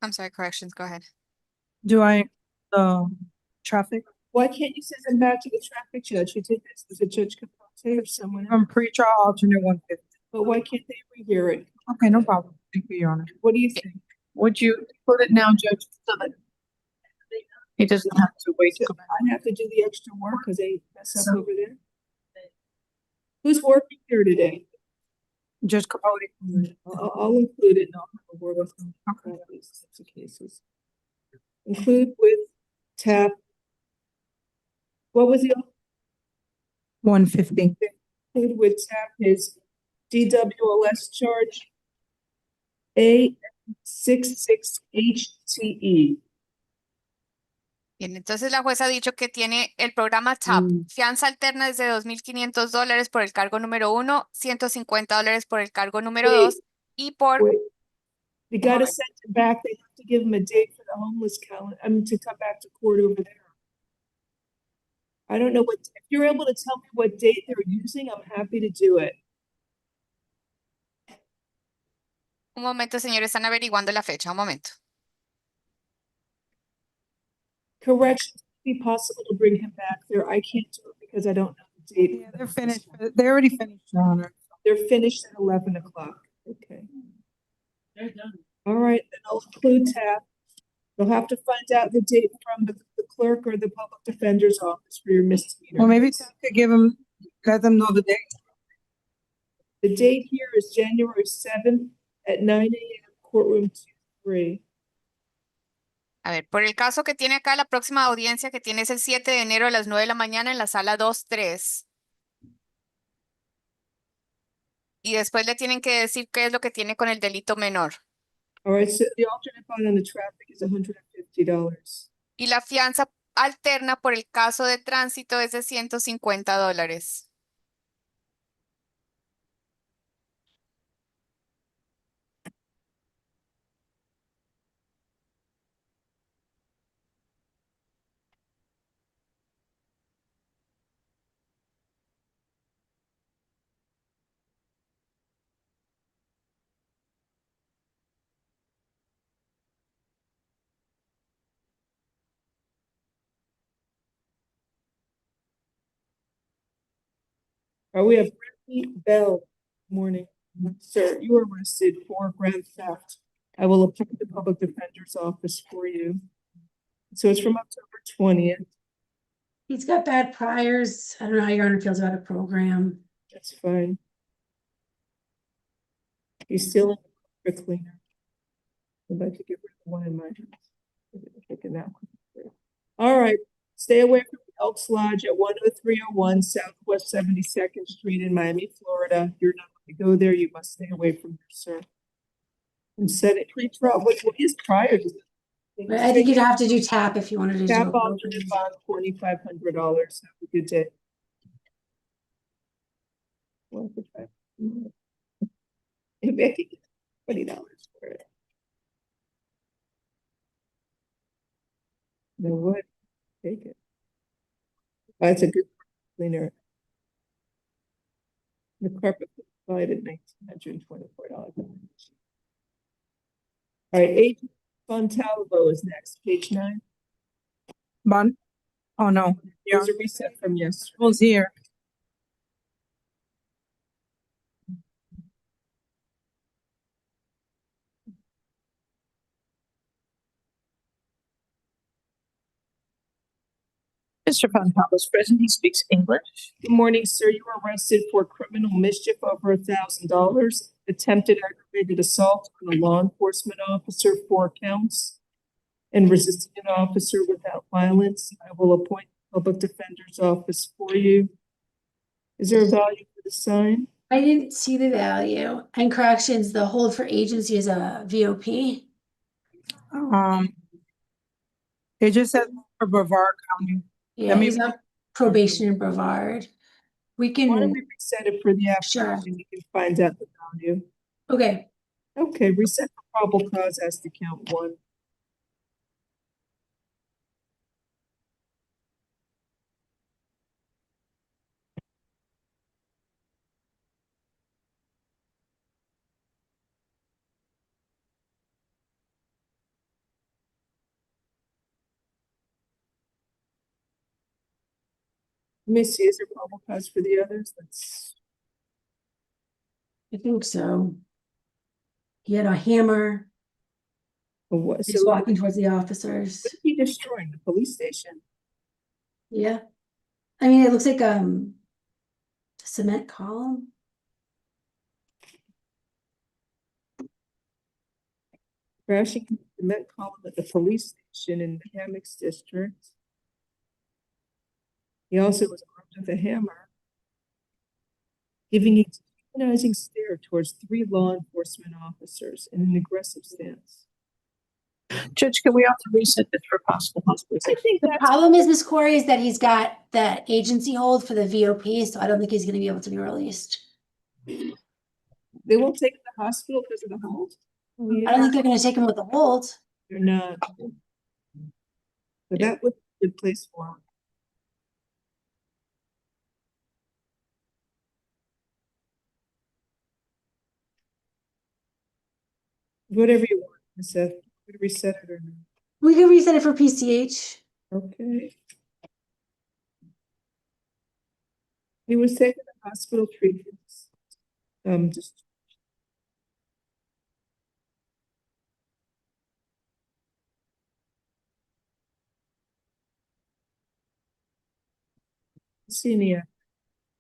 I'm sorry, corrections, go ahead. do I, traffic Why can't you send them back to the traffic judge? You did this, was it Judge Capote or someone else? from pretrial alternate 150? But why can't they rehear it? Okay, no problem. Thank you, Your Honor. What do you think? Would you put it now, Judge, so that he doesn't have to wait to come back? I have to do the extra work because they mess up over there. Who's working here today? Judge Capote. I'll include it and I'll have a word with them. Okay. These types of cases. Include with tap. What was the 150. include with tap his DWLS charge A66HTE. Bien, entonces la jueza ha dicho que tiene el programa TAP, fianza alterna es de $2,500 por el cargo número 1, $150 por el cargo número 2 y por... Wait. You gotta send him back. They have to give him a date for the homeless calendar. I mean, to come back to court over there. I don't know what, if you're able to tell me what date they're using, I'm happy to do it. Un momento, señor, están averiguando la fecha, un momento. Correction, be possible to bring him back there. I can't do it because I don't know the date. Yeah, they're finished. They already finished, Your Honor. They're finished at 11 o'clock. Okay. All right, then I'll include tap. You'll have to find out the date from the clerk or the public defender's office for your misdemeanor. Well, maybe Tap could give him, let them know the date. The date here is January 7th at 9 a.m. courtroom 2-3. A ver, por el caso que tiene acá, la próxima audiencia que tiene es el 7 de enero a las 9 de la mañana en la sala 2-3. Y después le tienen que decir qué es lo que tiene con el delito menor. All right, so the alternate bond on the traffic is $150. Y la fianza alterna por el caso de tránsito es de $150. We have Brittany Bell. Morning. Sir, you were arrested for grand theft. I will appoint the public defender's office for you. So it's from October 20th. He's got bad priors. I don't know how your honor feels about a program. That's fine. He's still in the cleaner. I'd like to get rid of the one in my house. Taking that one. All right, stay away from Elks Lodge at 10301 Southwest 72nd Street in Miami, Florida. You're not going to go there. You must stay away from there, sir. And set it pre-trial. What is prior to But I think you'd have to do TAP if you wanted to tap do a alternate bond $2,500. Have a good day. Maybe I could get $20 for it. No what? Take it. That's a good cleaner. The carpet was applied at $1,924. All right, Agent Fontalvo is next, page 9. Bond? Oh, no. Yeah, There's a reset from yesterday. was here. Mr. Fontalvo's present. He speaks English. Good morning, sir. You were arrested for criminal mischief over $1,000, attempted aggravated assault on a law enforcement officer, 4 counts, and resisting an officer without violence. I will appoint the public defender's office for you. Is there a value for the sign? I didn't see the value. And corrections, the hold for agency is a VOP. It just said for Brevard County. Yeah, he's on probation in Brevard. We Why don't can, we reset it for the sure. afternoon and we can find out the value? Okay. Okay, reset for probable cause as to count 1. Let me see, is there probable cause for the others? Let's, I think so. He had a hammer. what, He's so walking towards the officers. what is he destroying? The police station? Yeah. I mean, it looks like a cement column. Crashing the cement column at the police station in the Hammocks district. He also was armed with a hammer, giving a dehumanizing stare towards 3 law enforcement officers in an aggressive stance. Judge, can we also reset this for possible hospitalization? I think The that's problem is, Miss Corey, is that he's got that agency hold for the VOP, so I don't think he's gonna be able to be released. they won't take him to the hospital because of the hold. I don't think they're gonna take him with the hold. They're not. But that would be a good place for him. Whatever you want, Ms. Seth. Could reset it or not. We can reset it for PCH. Okay. He was taken to hospital treatments. Just see any,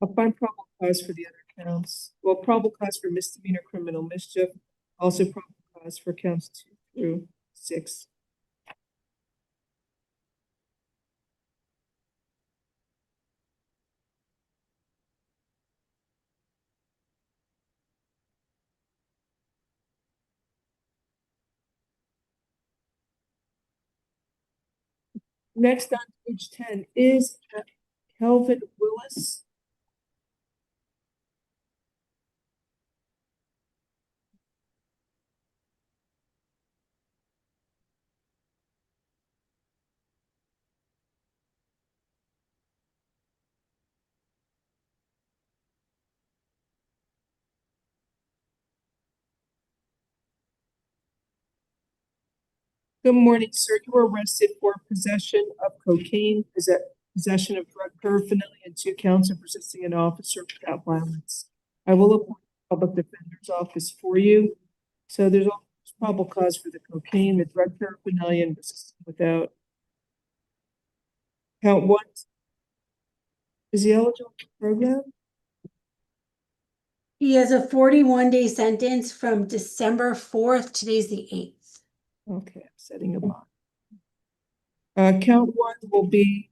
I'll find probable cause for the other counts. Well, probable cause for misdemeanor criminal mischief, also probable cause for counts 2 through 6. Next on page 10 is Kelvin Willis. Good morning, sir. You were arrested for possession of cocaine, possession of drug paraphernalia, and 2 counts of resisting an officer without violence. I will appoint the public defender's office for you. So there's probable cause for the cocaine, the drug paraphernalia, and resisting without. Count 1. Is he eligible for the program? He has a 41-day sentence from December 4th. Today's the 8th. Okay, I'm setting a bond. Count 1 will be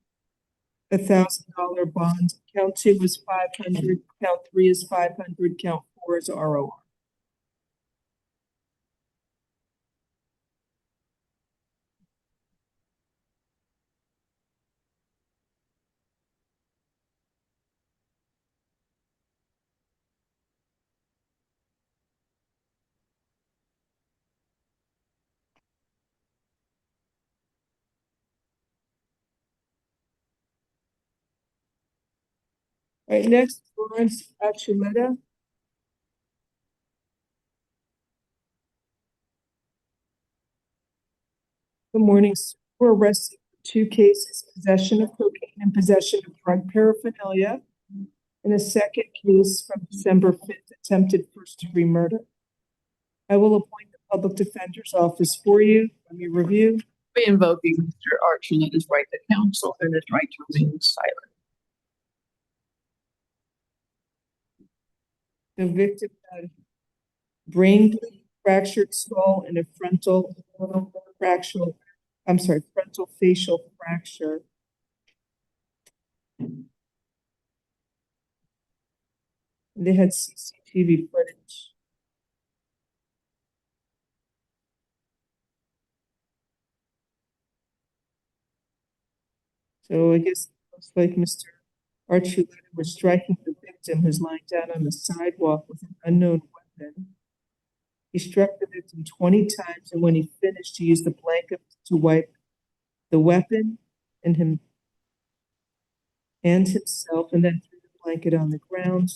$1,000 bond. Count 2 is 500. Count 3 is 500. Count 4 is ROR. All right, next, Lawrence Achuleta. Good morning, sir. We're arrested for 2 cases, possession of cocaine and possession of drug paraphernalia. In a second case from December 5th, attempted first-degree murder. I will appoint the public defender's office for you. Let me review. Be invoking Mr. Archuleta's right to counsel and his right to remain silent. The victim had brain bleed, fractured skull, and a frontal facial fracture. They had CCTV footage. So I guess it looks like Mr. Archuleta was striking the victim who's lying down on the sidewalk with an unknown weapon. He struck the victim 20 times, and when he finished, he used the blanket to wipe the weapon and himself, and then threw the blanket on the ground.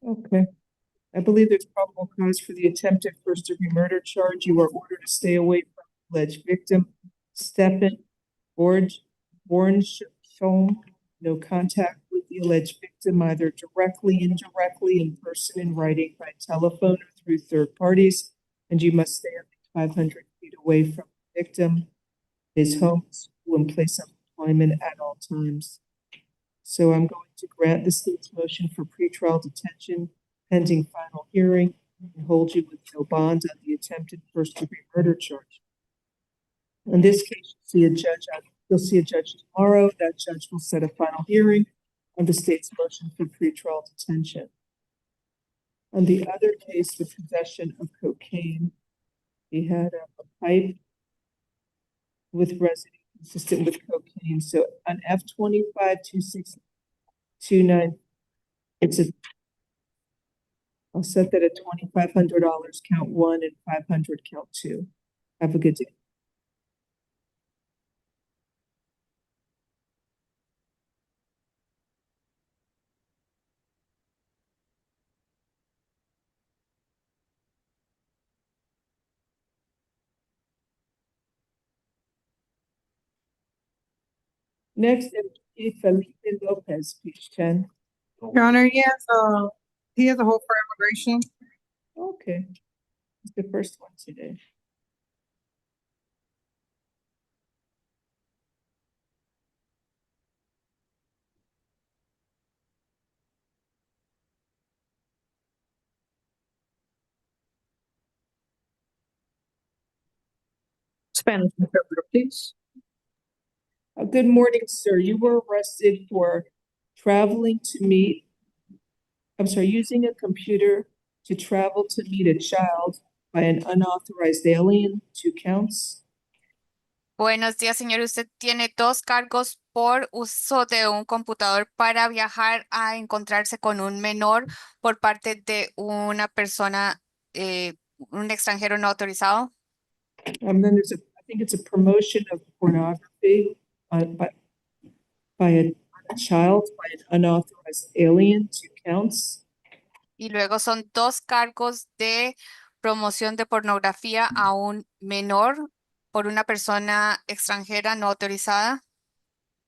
Okay. I believe there's probable cause for the attempted first-degree murder charge. You are ordered to stay away from the alleged victim, Stephen Bornstrom. No contact with the alleged victim, either directly, indirectly, in person, in writing, by telephone, or through third parties. And you must stay at least 500 feet away from the victim, his home, school, and place of employment at all times. So I'm going to grant the state's motion for pretrial detention pending final hearing and hold you with no bond on the attempted first-degree murder charge. In this case, you'll see a judge tomorrow. That judge will set a final hearing on the state's motion for pretrial detention. On the other case, the possession of cocaine, he had a pipe with residue consistent with cocaine. So on F252629, I'll set that at $2,500 count 1 and 500 count 2. Have a good day. Next, Felipe Lopez, page 10. Your Honor, he has a hold for immigration. Okay. It's the first one today. Spanish interpreter, please. Good morning, sir. You were arrested for using a computer to travel to meet a child by an unauthorized alien, 2 counts. Buenos días, señor. Usted tiene 2 cargos por uso de un computador para viajar a encontrarse con un menor por parte de una persona, un extranjero no autorizado. Then I think it's a promotion of pornography by a child, by an unauthorized alien, 2 counts. Y luego son 2 cargos de promoción de pornografía a un menor por una persona extranjera no autorizada.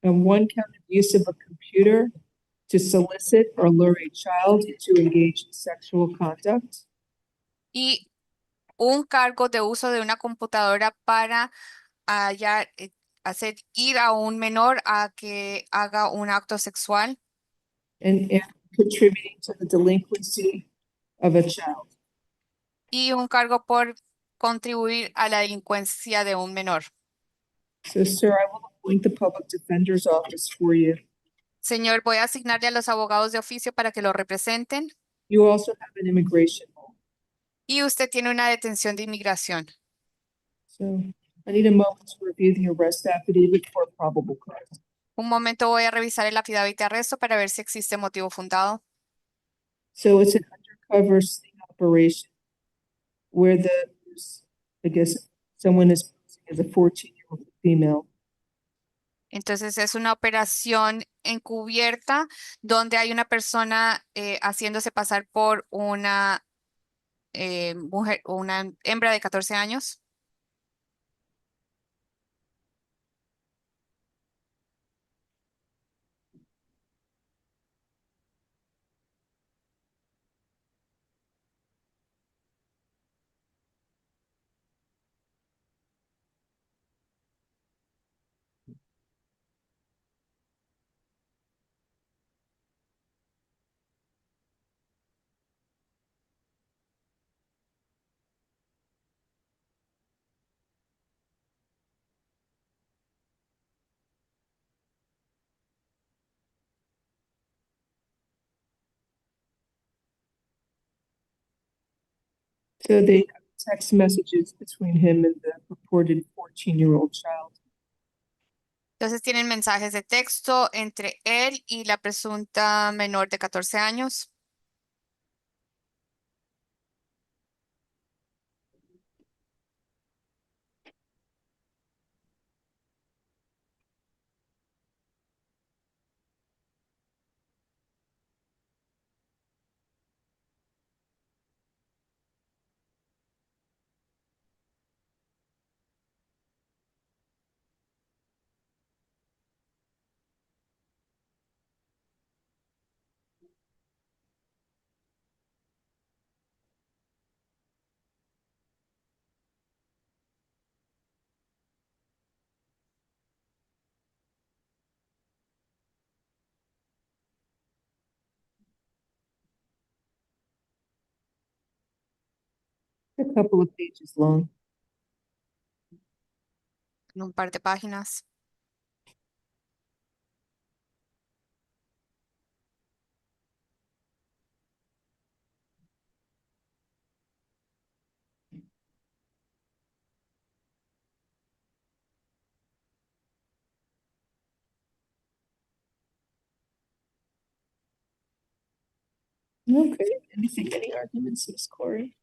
And 1 count of use of a computer to solicit or lure a child to engage in sexual conduct. Y un cargo de uso de una computadora para hacer ir a un menor a que haga un acto sexual. And contributing to the delinquency of a child. Y un cargo por contribuir a la delincuencia de un menor. So, sir, I will appoint the public defender's office for you. Señor, voy a asignarle a los abogados de oficio para que lo representen. You also have an immigration hold. Y usted tiene una detención de inmigración. So I need a moment to review the arrest affidavit for probable cause. Un momento, voy a revisar el affidavit de arresto para ver si existe motivo fundado. So it's an undercover sting operation where I guess someone is posing as a 14-year-old female. Entonces es una operación encubierta donde hay una persona haciéndose pasar por una mujer o una hembra de 14 años. So they have text messages between him and the reported 14-year-old child. Entonces tienen mensajes de texto entre él y la presunta menor de 14 años. A couple of pages long. En un par de páginas. Okay. Any arguments, Ms. Corey?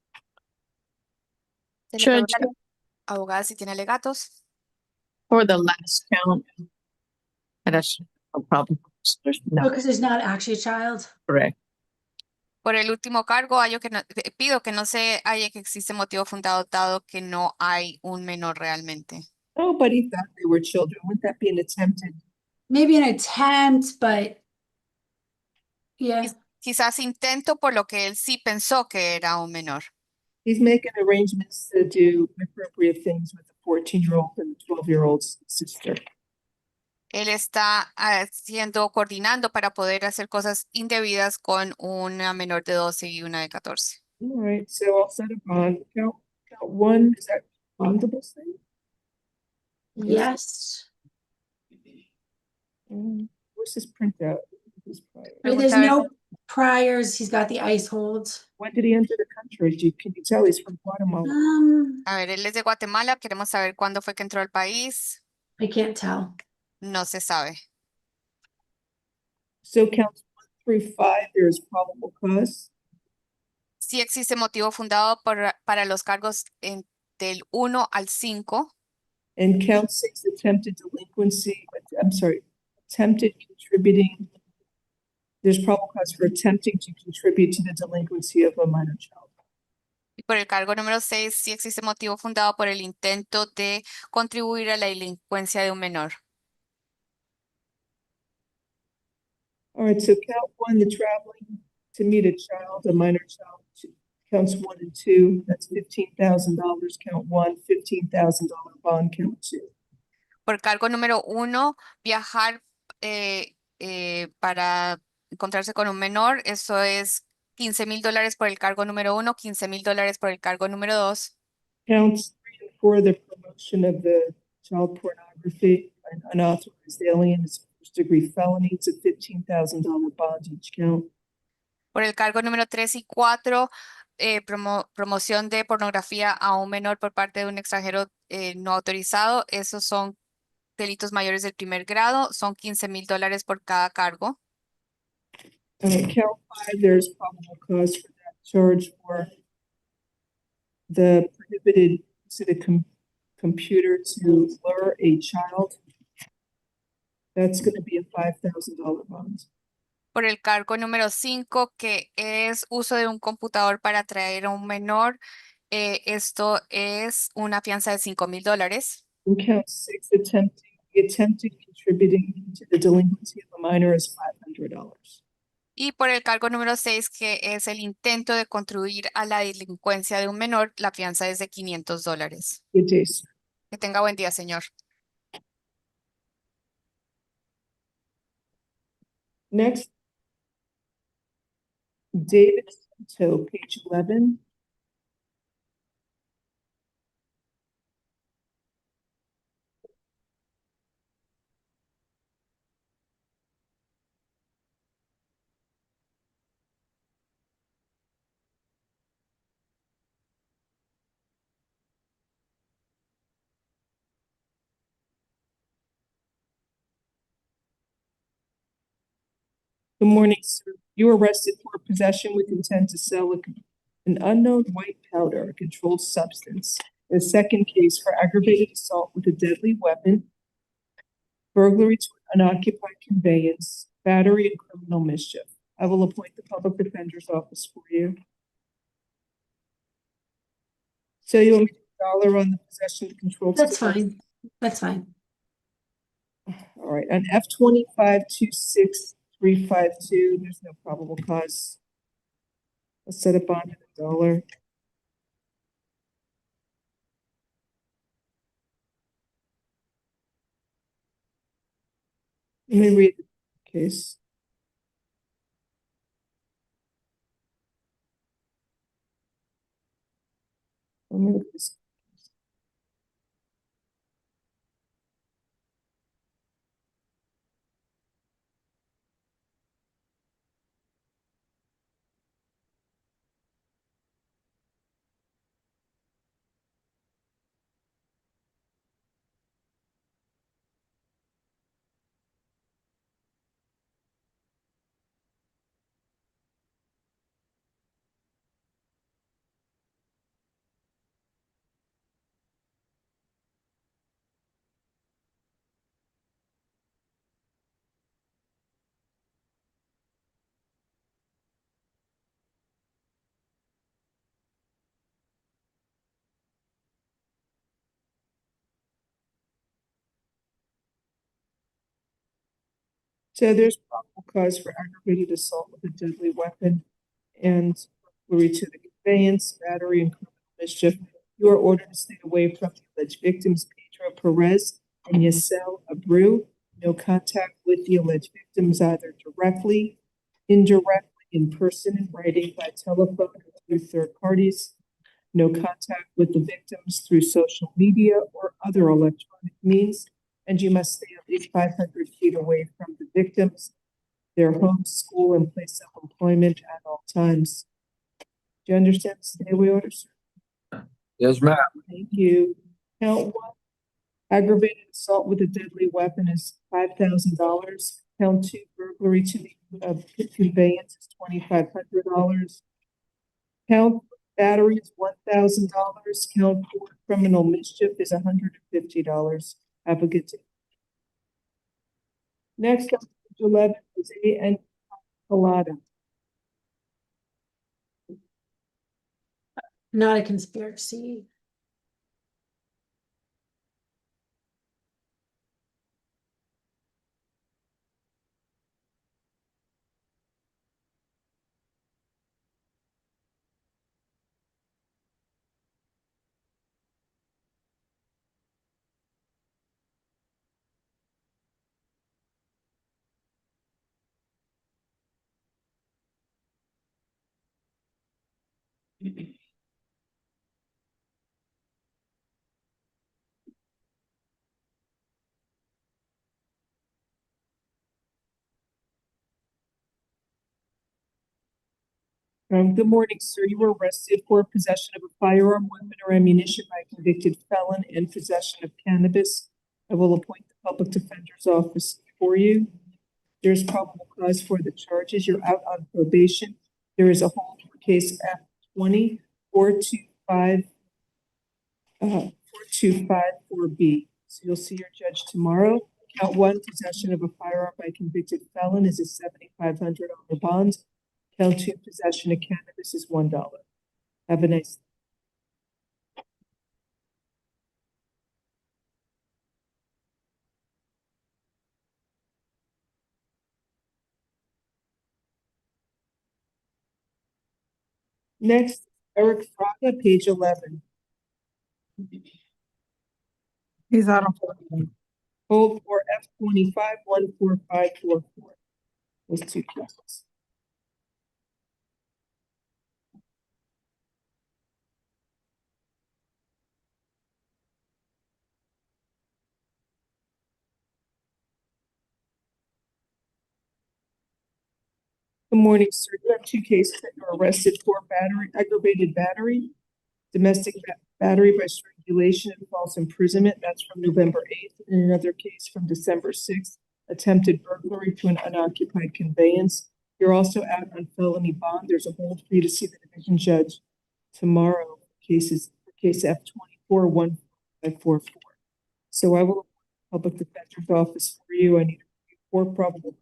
Se le pregunta Judge, a la abogada si tiene alegatos. for the last count, that's no problem. There's no, Because there's not actually a child. correct. Por el último cargo, pido que no se haya que existe motivo fundado dado que no hay un menor realmente. Nobody thought they were children. Wouldn't that be an attempted maybe an attempt, but yeah. Quizás intento por lo que él sí pensó que era un menor. He's making arrangements to do inappropriate things with the 14-year-old and the 12-year-old's sister. Él está coordinando para poder hacer cosas indebidas con una menor de 12 y una de 14. All right, so I'll set a bond. Count one, is that bondable thing? Yes. Where's this printout? This prior. I mean, there's Pregunta a ver, no priors. He's got the ice holds. When did he enter the country? Can you tell he's from Guatemala? él es de Guatemala, queremos saber cuándo fue que entró al país. I can't tell. No se sabe. So counts 1 through 5, there is probable cause. Sí existe motivo fundado para los cargos del 1 al 5. And count 6, attempted delinquency, attempted contributing. There's probable cause for attempting to contribute to the delinquency of a minor child. Y por el cargo número 6, sí existe motivo fundado por el intento de contribuir a la delincuencia de un menor. All right, so count 1, the traveling to meet a child, a minor child. Counts 1 and 2, that's $15,000. Count 1, $15,000 bond. Count 2. Por cargo número 1, viajar para encontrarse con un menor, eso es $15,000 por el cargo número 1, $15,000 por el cargo número 2. Counts 3 and 4, the promotion of the child pornography, an unauthorized alien is first-degree felony. It's a $15,000 bond each count. Por el cargo número 3 y 4, promoción de pornografía a un menor por parte de un extranjero no autorizado, esos son delitos mayores del primer grado, son $15,000 por cada cargo. Count 5, there's probable cause for that charge for the prohibited use of the computer to lure a child. That's going to be a $5,000 bond. Por el cargo número 5, que es uso de un computador para atraer a un menor, esto es una fianza de $5,000. And count 6, attempted contributing to the delinquency of a minor is $500. Y por el cargo número 6, que es el intento de contribuir a la delincuencia de un menor, la fianza es de $500. Good day, sir. Que tenga buen día, señor. Next, David Santo, page 11. Good morning, sir. You were arrested for possession with intent to sell an unknown white powder, a controlled substance. The second case for aggravated assault with a deadly weapon, burglary to an unoccupied conveyance, battery, and criminal mischief. I will appoint the public defender's office for you. So you want me to dollar on the possession of controlled That's substance? fine. That's fine. All right, on F-25-26352, there's no probable cause. Let's set a bond at $1. Let me read the case. Let me look at this. So there's probable cause for aggravated assault with a deadly weapon and burglary to the conveyance, battery, and criminal mischief. You are ordered to stay away from the alleged victims, Pedro Perez and Yasel Abreu. No contact with the alleged victims either directly, indirectly, in person, in writing, by telephone, or through third parties. No contact with the victims through social media or other electronic means. And you must stay at least 500 feet away from the victims, their home, school, and place of employment at all times. Do you understand the stay away order, sir? Yes, ma'am. Thank you. Count one, aggravated assault with a deadly weapon is $5,000. Count two, burglary to the conveyance is $2,500. Count battery is $1,000. Count four, criminal mischief is $150. Have a good day. Next on page 11 is A.N. Colada. Not a conspiracy. Good morning, sir. You were arrested for possession of a firearm, weapon, or ammunition by a convicted felon and possession of cannabis. I will appoint the public defender's office for you. There's probable cause for the charges. You're out on probation. There is a hold for case F 20-425, 4254B. So you'll see your judge tomorrow. Count one, possession of a firearm by a convicted felon is a $7,500 bond. Count two, possession of cannabis is $1. Have a nice. Next, Eric Fraga, page 11. He's out on. Hold for F 25-14544. Those two cases. Good morning, sir. You have two cases that you're arrested for: battery, aggravated battery, domestic battery by strangulation, and false imprisonment. That's from November 8th. And another case from December 6th, attempted burglary to an unoccupied conveyance. You're also out on felony bond. There's a hold for you to see the division judge tomorrow. Case F 24-14544. So I will public defender's office for you. I need four probable cause.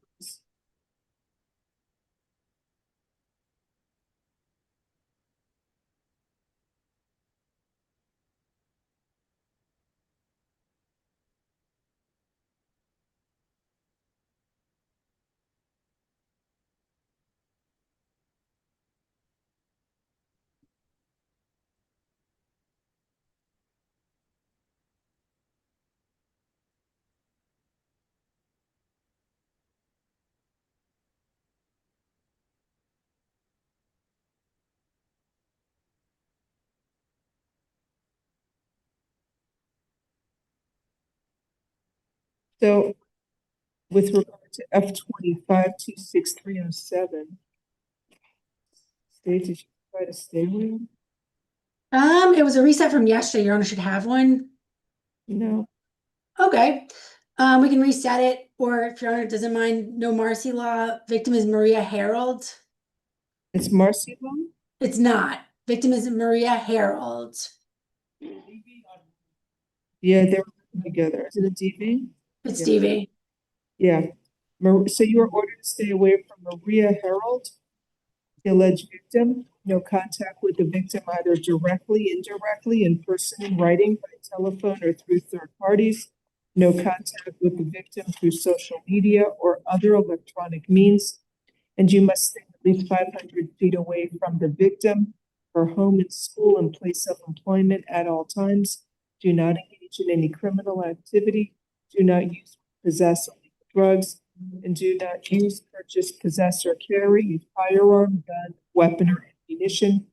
So with regard to F 25-26307, State, did you try to stay with? It was a reset from yesterday. Your Honor should have one. No. Okay. We can reset it, or if Your Honor doesn't mind, no Marcy law. Victim is Maria Harold. It's Marcy law? It's not. Victim is Maria Harold. Yeah, they were together. Is it a DV? It's Yeah. DV. Yeah. So you are ordered to stay away from Maria Harold, the alleged victim. No contact with the victim either directly, indirectly, in person, in writing, by telephone, or through third parties. no contact with the victim through social media or other electronic means, and you must stay at least 500 feet away from the victim, her home and school and place of employment at all times. Do not engage in any criminal activity. Do not use, possess illegal drugs, and do not use, purchase, possess, or carry a firearm, gun, weapon, or ammunition.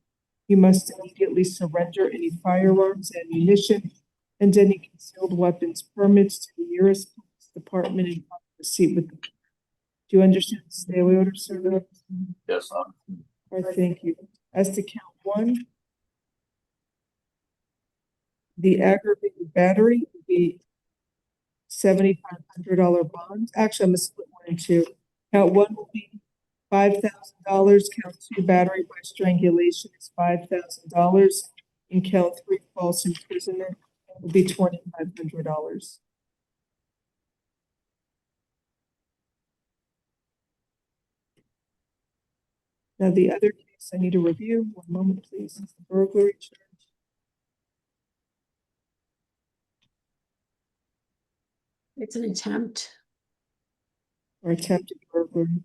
You must immediately surrender any firearms, ammunition, and any concealed weapons permits to the nearest police department and proceed with the. Do you understand the stay away order, sir? Yes, All right, thank you. As to count one, the aggravated battery would be $7,500 bond. Actually, I'm gonna split one and two. Count one will be $5,000. Count two, battery by strangulation is $5,000. And count three, false imprisonment will be $2,500. Now, the other case I need to review, one moment, please, is the burglary charge. It's an attempt. Or attempted burglary.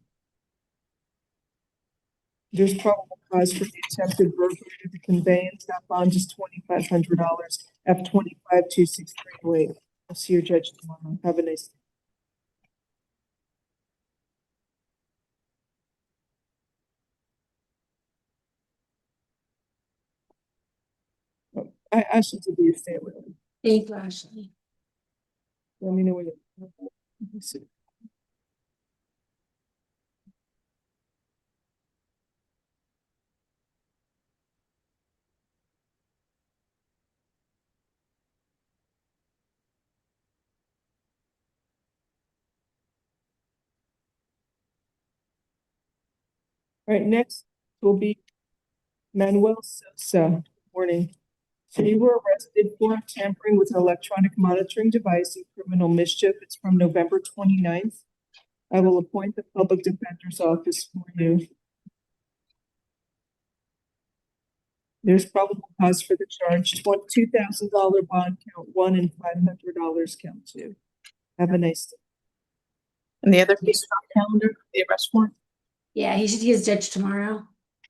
There's probable cause for the attempted burglary. The conveyance, that bond is $2,500, F-25-26308. I'll see your judge tomorrow. Have a nice day. Oh, I asked you to be a stay away. Thank you, Ashley. Let me know when you. All right, next will be Manuel Sosa. Warning. So you were arrested for tampering with an electronic monitoring device and criminal mischief. It's from November 29th. I will appoint the public defender's office for you. There's probable cause for the charge, $2,000 bond count one and $500 count two. Have a nice day. And the other piece on calendar, the arrest warrant. Yeah, he should see his judge tomorrow.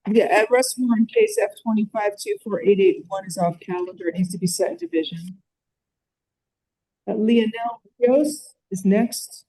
Yeah, arrest warrant case F-25-24881 is off calendar. It needs to be set in division. Leonel Rios is next.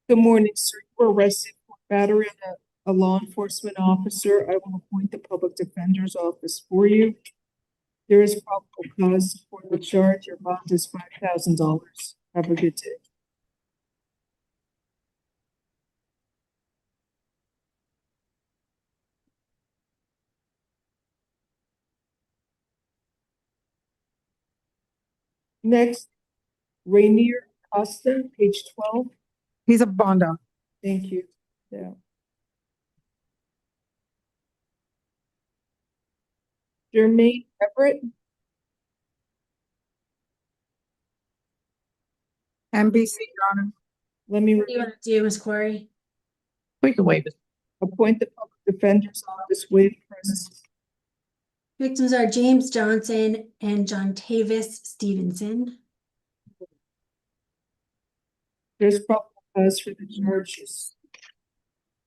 Good morning, sir. You were arrested for battery on a law enforcement officer. I will appoint the public defender's office for you. There is probable cause for the charge. Your bond is $5,000. Have a good day. Next, Rainier Costa, page 12. He's a bonder. Thank you. Yeah. Jermaine Everett. NBC, Your Honor. Let me What do you want to do, Ms. Corey? We can waive it. appoint the public defender's office, waive presence. Victims are James Johnson and John Tavis Stevenson. There's probable cause for the charges.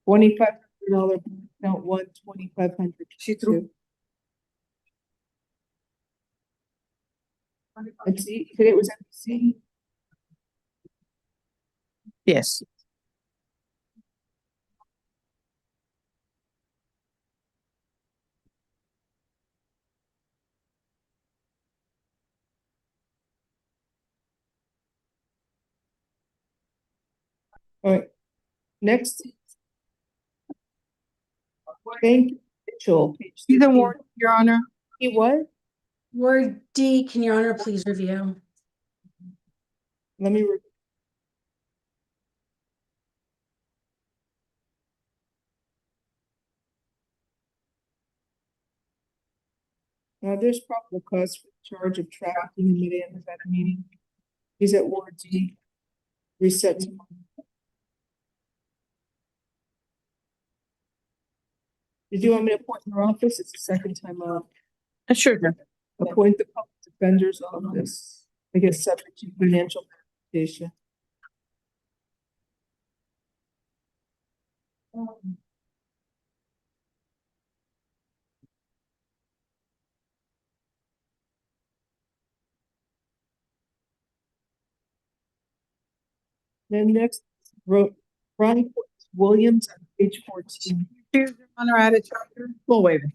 $2,500 count one, $2,500. She threw. Let's see, you said it was NBC? Yes. All right, next. Thank you, Mitchell. Page He's a 13. warrant, Your Honor. He what? Word D, can Your Honor please review? Let me Now, there's probable cause for the charge of trafficking in mid-end of that meeting. He's at Ward D. Reset. Did you want me to appoint your office? It's the second time up. Sure. Appoint the public defender's office. I guess subject to financial verification. Then next, Ron Williams on page 14. Refuse, Your Honor, added charger. We'll waive it.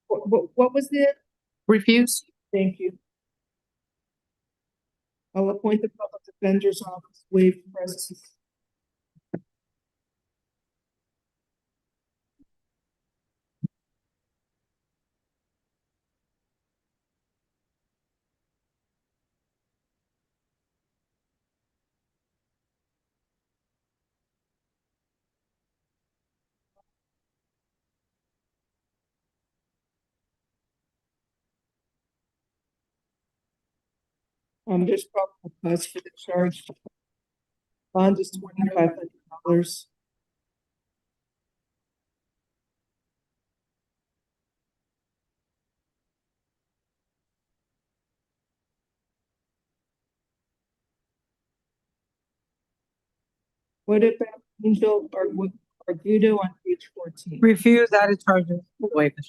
What was it? Refuse. Thank you. I'll appoint the public defender's office, waive presence. There's probable cause for the charge. Bond is $2,500. What about Angel Argudo on page 14? Refuse, added charges. We'll waive it.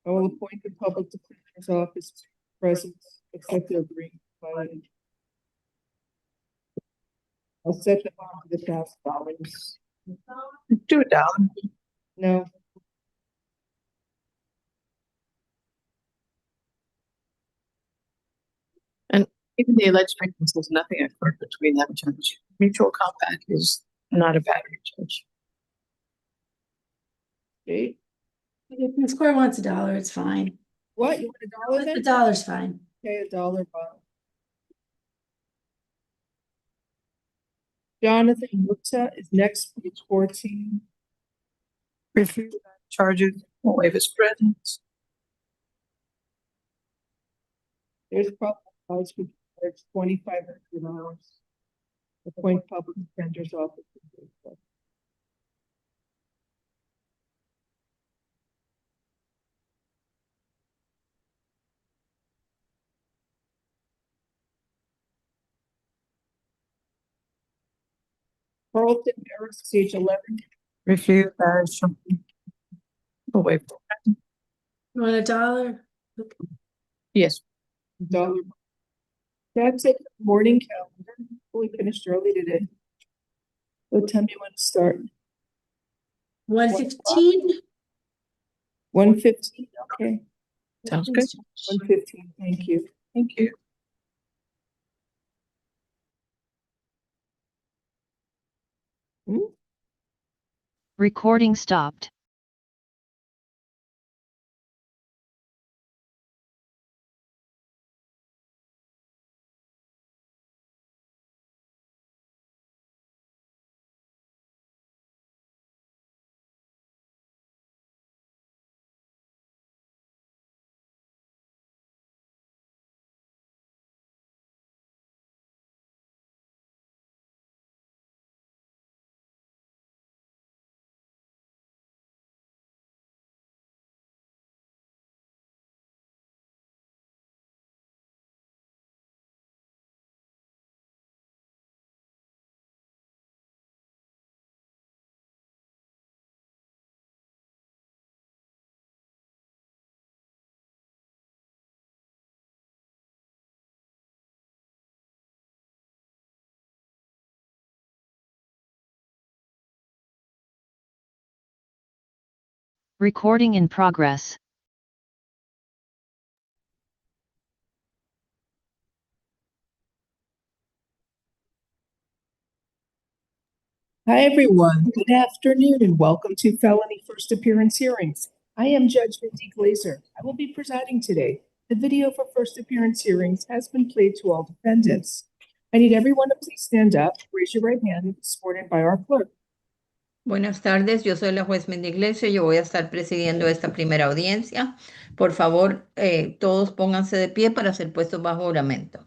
I will appoint the public defender's office presence, except to agree. I'll set the bond to the $1,000. $2. No. And even the alleged victim says nothing occurred between them, Judge. Mutual compact is not a battery, Judge. Okay. If the square wants $1, it's fine. What? You want $1 then? $1's fine. Okay, $1 bond. Jonathan Gupta is next, page 14. Refuse, added charges. We'll waive his presence. There's probable cause for $2,500. Appoint public defender's office. Carlton Harris, page 11. Refuse, added charges. We'll waive it. You want $1? Yes. $1. That's it. Morning calendar. We finished early today. What time do you want to start? 1:15? 1:15. Okay. Sounds good. 1:15. Thank you. Thank you. Recording stopped. Recording in progress. Hi, everyone. Good afternoon and welcome to Felony First Appearance Hearings. I am Judge MINDY GLAZER. I will be presiding today. The video for first appearance hearings has been played to all defendants. I need everyone to please stand up, raise your right hand, and be sworn in by our clerk. Buenas tardes, yo soy la juez Mindy GLAZER, yo voy a estar presidiendo esta primera audiencia. Por favor, todos pónganse de pie para ser puestos bajo juramento.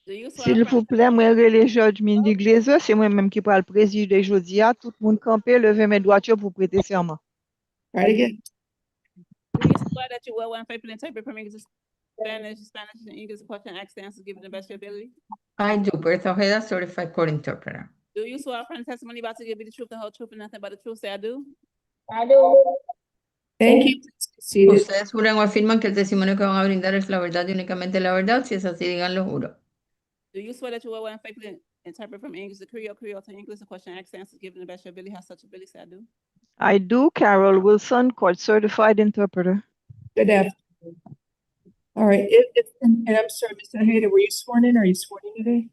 S'il vous plaît, moi relais George Mindy GLAZER, c'est moi-même qui pral présider jodi a. Tout le monde camper, lever mes droitures pour prêter serment. Right again. Do you swear that you will and faithfully interpret from English to Spanish, Spanish to English, question, ask, answers, given the best of your ability? I do, Bertha Ojeda, certified court interpreter. Do you swear upon the testimony about to give you the truth, the whole truth, and nothing but the truth? Say I do. I do. Thank you. Please be seated. Ustedes juran o afirman que el testimonio que van a brindar es la verdad y únicamente la verdad. Si es así, díganlo, juro. Do you swear that you will and faithfully interpret from English to Creole, Creole to English, the question, ask, answers, given the best of your ability? How such ability? Say I do. I do, Carol Wilson, court certified interpreter. Good afternoon. All right, and I'm sorry, Mr. Ojeda, were you sworn in? Are you sworn in today?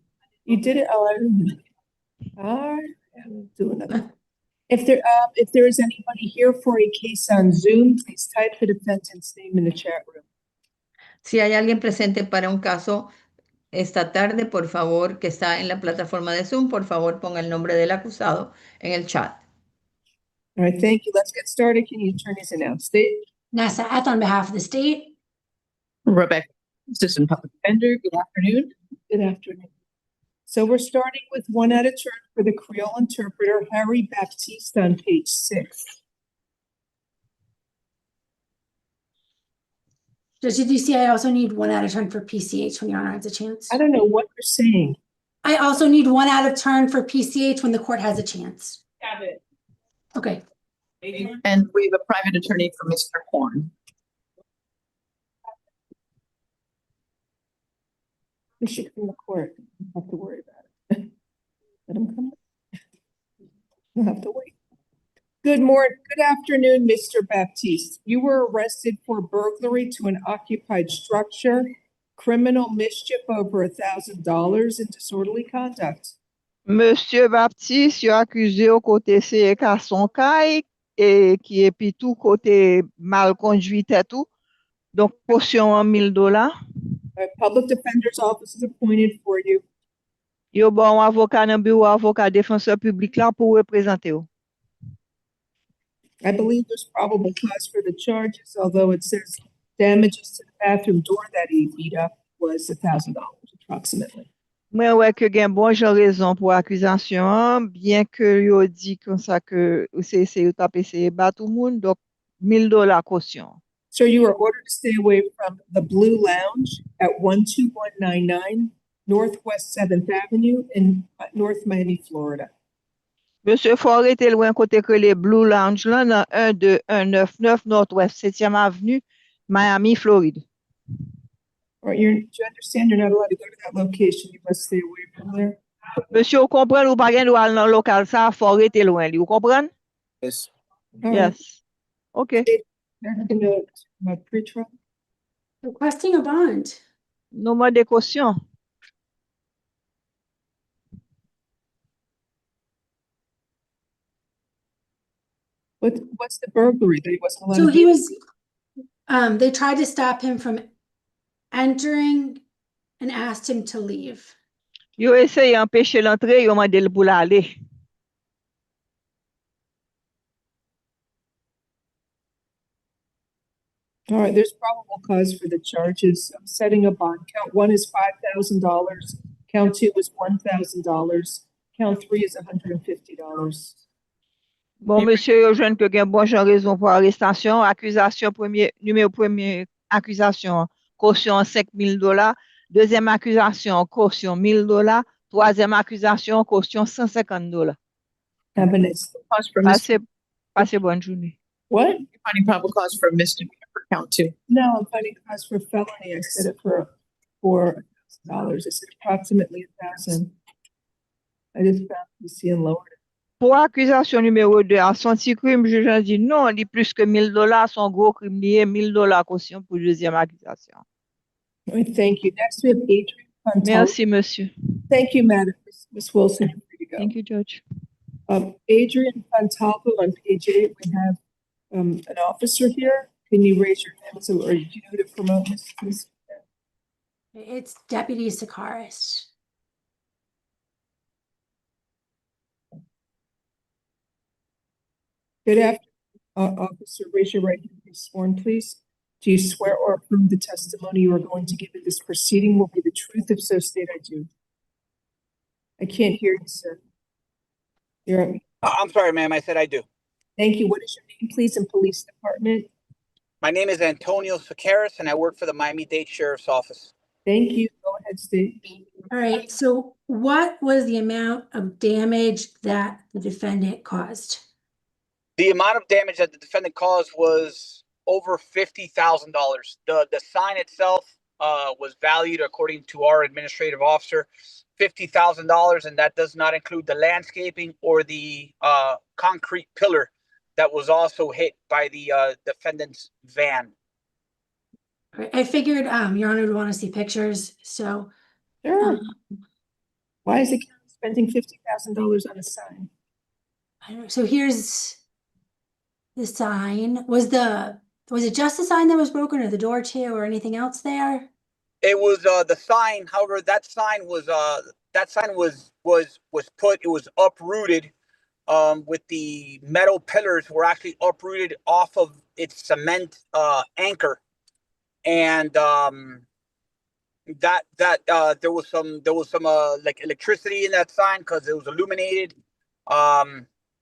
You did it? Oh, I didn't know. All right, I'll do another. If there is anybody here for a case on Zoom, please type the defendant's name in the chat room. Si hay alguien presente para un caso esta tarde, por favor, que está en la plataforma de Zoom, por favor, ponga el nombre del acusado en el chat. All right, thank you. Let's get started. Can you attorneys announce state? Nasa Ath on behalf of the state. Rebecca, Assistant Public Defender, good afternoon. Good afternoon. So we're starting with one at a turn for the Creole interpreter, Harry Baptiste, on page 6. Judge, did you see I also need one out of turn for PCH when Your Honor has a chance? I don't know what you're saying. I also need one out of turn for PCH when the court has a chance. Have it. Okay. And we have a private attorney for Mr. Horn. We should come to court. Don't have to worry about it. Let him come. You'll have to wait. Good morning. Good afternoon, Mr. Baptiste. You were arrested for burglary to an occupied structure, criminal mischief over $1,000, and disorderly conduct. Monsieur Baptiste, yo accusé au côté c'est ka son kay et qui est puis tout côté mal conduit et tout. Donc caution $1,000. Public defender's office is appointed for you. Yo bon avocat nan bureau avocat défenseur public là pour représenter ou. I believe there's probable cause for the charges, although it says damages to the bathroom door that he beat up was $1,000 approximately. Moi ouais que gen bon jan raison pour accusation, bien que yo dit comme ça que c'est yo t'a essayé battre tout monde, donc $1,000 caution. So you were ordered to stay away from the Blue Lounge at 12199 Northwest 7th Avenue in North Miami, Florida. Monsieur faut arrêter loin côté que les Blue Lounge là dans 12199 Northwest 7e Avenue, Miami, Floride. Or do you understand you're not allowed to go to that location? You must stay away from there. Monsieur, vous comprenez ou pas gen droit dans local ça, faut arrêter loin li, vous comprenez? Yes. Yes. Okay. Pre-trial. Requesting a bond. Nombre de caution. What's the burglary that he wasn't allowed So to he do? was, they tried to stop him from entering and asked him to leave. Yo essaye empêcher l'entrée, yo mandé pour l'aller. All right, there's probable cause for the charges. I'm setting a bond. Count 1 is $5,000. Count 2 is $1,000. Count 3 is $150. Bon, monsieur, yo jwenn que gen bon jan raison pour arrestation, accusation numéro premier accusation, caution $5,000, deuxième accusation, caution $1,000, troisième accusation, caution $150. Have a nice Cause for misdemeanor. Passez bonne journée. What? You're finding probable cause for misdemeanor for count 2. No, I'm finding cause for felony. I said it for $1,000. I said approximately 1,000. I just found PC and lowered it. Pour accusation numéro 2, à son petit crime, juge a dit non, il plus que $1,000, son gros crime lié, $1,000 caution pour deuxième accusation. All right, thank you. Next, we have Adrian Fontalvo. Merci, monsieur. Thank you, Madam. Ms. Wilson, you're free to go. Thank you, Judge. Adrian Fontalvo, on page 8, we have an officer here. Can you raise your hand? So, are you new to promote Ms.? It's Deputy Sakaris. Good afternoon, officer. Raise your right hand and be sworn, please. Do you swear or approve the testimony you are going to give in this proceeding will be the truth? If so, state I do. I can't hear you, sir. You're, I'm sorry, ma'am. I said I do. thank you. What is your name, please, and police department? My name is Antonio Sequeras, and I work for the Miami-Dade Sheriff's Office. Thank you. Go ahead, state. All right, so what was the amount of damage that the defendant caused? The amount of damage that the defendant caused was over $50,000. The sign itself was valued, according to our administrative officer, $50,000, and that does not include the landscaping or the concrete pillar that was also hit by the defendant's van. All right, I figured Your Honor would want to see pictures, so. Sure. Why is the county spending $50,000 on a sign? I don't know. So here's the sign. Was it just the sign that was broken, or the door too, or anything else there? It was the sign. However, that sign was put. It was uprooted. With the metal pillars were actually uprooted off of its cement anchor, and there was some like electricity in that sign because it was illuminated.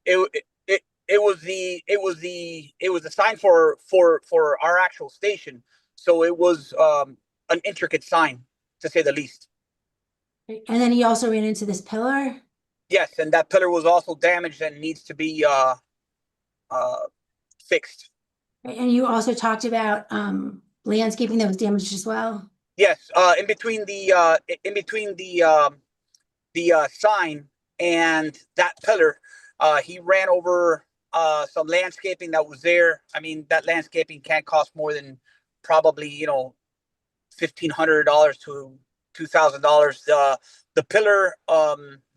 It was the sign for our actual station, so it was an intricate sign, to say the least. And then he also ran into this pillar? Yes, and that pillar was also damaged and needs to be fixed. And you also talked about landscaping that was damaged as well? Yes, in between the sign and that pillar, he ran over some landscaping that was there. I mean, that landscaping can't cost more than probably $1,500 to $2,000. The pillar,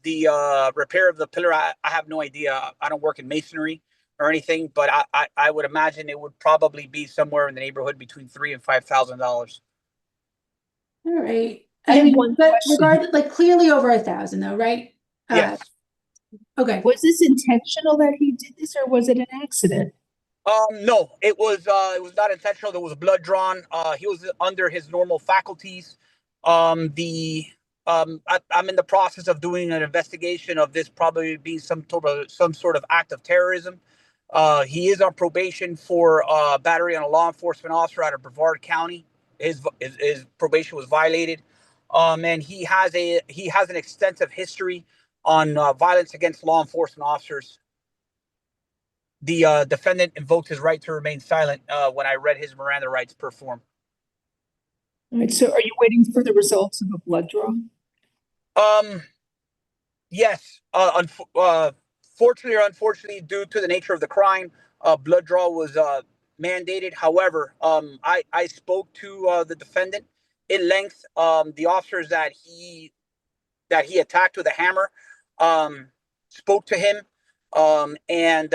the repair of the pillar, I have no idea. I don't work in masonry or anything, but I would imagine it would probably be somewhere in the neighborhood between $3,000 and $5,000. All right. I have one question. Like clearly over 1,000 though, right? Yes. Okay. Was this intentional that he did this, or was it an accident? No, it was not intentional. There was blood drawn. He was under his normal faculties. I'm in the process of doing an investigation of this probably being some sort of act of terrorism. He is on probation for battery on a law enforcement officer out of Brevard County. His probation was violated, and he has an extensive history on violence against law enforcement officers. The defendant invoked his right to remain silent when I read his Miranda rights per form. All right, so are you waiting for the results of a blood draw? Yes. Fortunately or unfortunately, due to the nature of the crime, blood draw was mandated. However, I spoke to the defendant in length. The officers that he attacked with a hammer spoke to him, and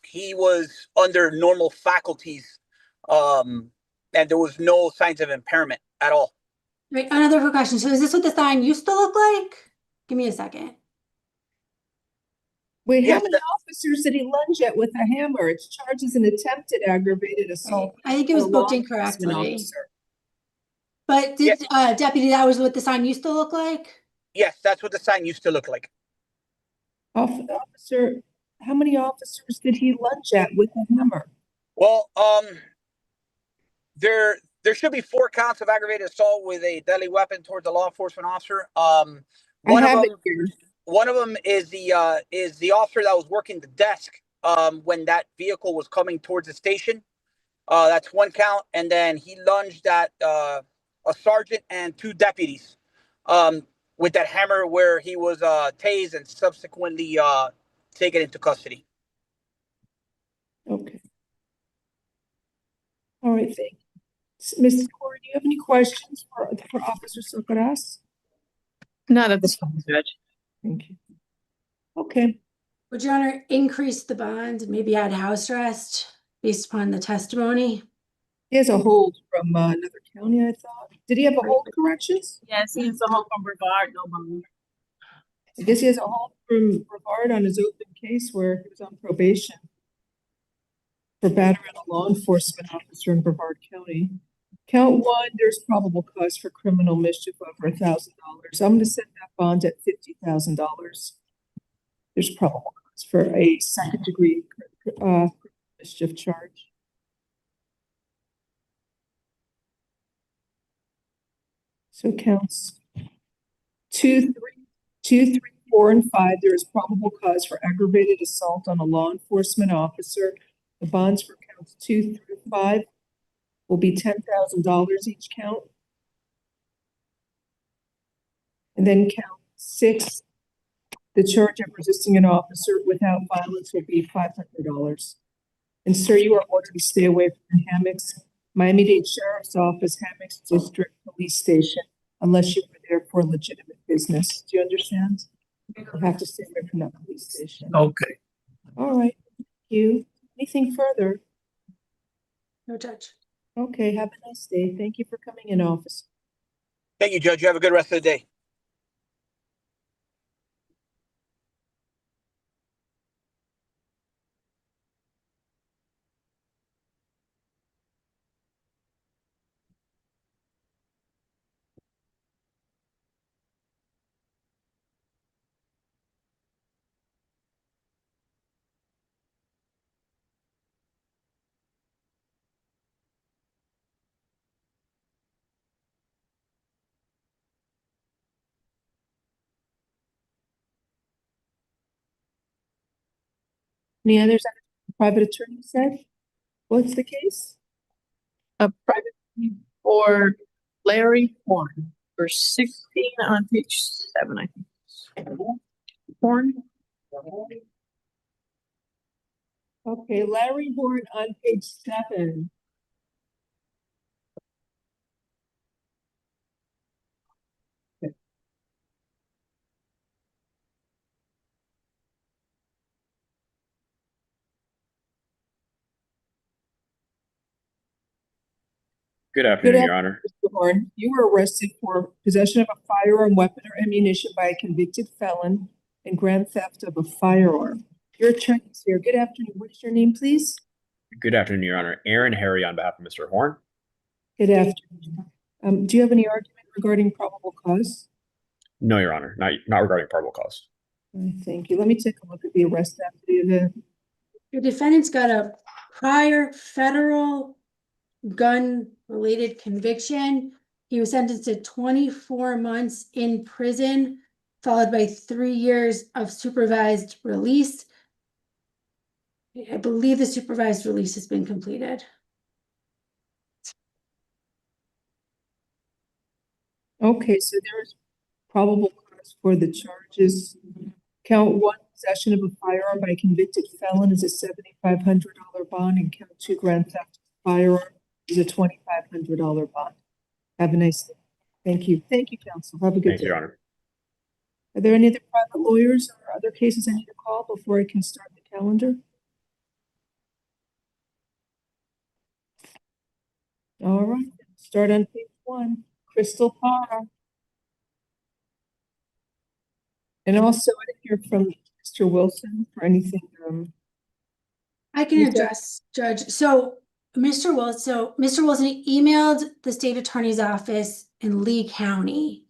he was under normal faculties, and there was no signs of impairment at all. Right. Another quick question. So is this what the sign used to look like? Give me a second. Wait, Yes, how many officers did he lunge at with a hammer? It's charged as an attempted aggravated assault. I think it was on a law booked enforcement incorrectly. officer. But did Deputy, that was what the sign used to look like? Yes, that's what the sign used to look like. Officer, how many officers did he lunge at with a hammer? Well, there should be 4 counts of aggravated assault with a deadly weapon towards a law enforcement officer. One of them is the officer that was working the desk when that vehicle was coming towards the station. That's 1 count, and then he lunged at a sergeant and 2 deputies with that hammer, where he was tased and subsequently taken into custody. Okay. All right, thank you. Mrs. Corey, do you have any questions for Officer Socaras? Not at this point, Judge. Thank you. Okay. Would Your Honor increase the bond and maybe add house arrest based upon the testimony? He has a hold from another county, I thought. Did he have a hold, corrections? Yes, he has a hold from Brevard, no bond. I guess he has a hold from Brevard on his open case where he was on probation for battering a law enforcement officer in Brevard County. Count one, there's probable cause for criminal mischief over $1,000. I'm going to set that bond at $50,000. There's probable cause for a second degree mischief charge. So counts 2, 3, 4, and 5. There is probable cause for aggravated assault on a law enforcement officer. The bonds for counts 2 through 5 will be $10,000 each count. And then count 6, the charge of resisting an officer without violence will be $500. And sir, you are ordered to stay away from the hammocks, Miami-Dade Sheriff's Office, Hammocks District Police Station, unless you were there for legitimate business. Do you understand? You have to stay away from that police station. Okay. All right. Thank you. Anything further? No, Judge. Okay. Have a nice day. Thank you for coming in, officer. Thank you, Judge. You have a good rest of the day. Any others? Private attorney said? What's the case? A private for Larry Horn for 16 on page 7, I think. Horn. Okay, Larry Horn on page 7. Good afternoon, Your Honor. Mr. Horn. You were arrested for possession of a firearm, weapon, or ammunition by a convicted felon and grand theft of a firearm. Your attorney is here. Good afternoon. What is your name, please? Good afternoon, Your Honor. Aaron Harry on behalf of Mr. Horn. Good afternoon. Do you have any argument regarding probable cause? No, Your Honor, not regarding probable cause. Thank you. Let me take a look at the arrest affidavit. Your defendant's got a prior federal gun-related conviction. He was sentenced to 24 months in prison, followed by 3 years of supervised release. I believe the supervised release has been completed. Okay, so there is probable cause for the charges. Count 1, possession of a firearm by a convicted felon is a $7,500 bond, and count 2, grand theft of a firearm is a $2,500 bond. Have a nice day. Thank you. Thank you, counsel. Have a good Thank day. you, Your Honor. Are there any other private lawyers or other cases I need to call before I can start the calendar? All right, start on page 1, Crystal Parra. And also, I didn't hear from Mr. Wilson for anything. I can You said- address, Judge. So Mr. Wilson emailed the state attorney's office in Lee County.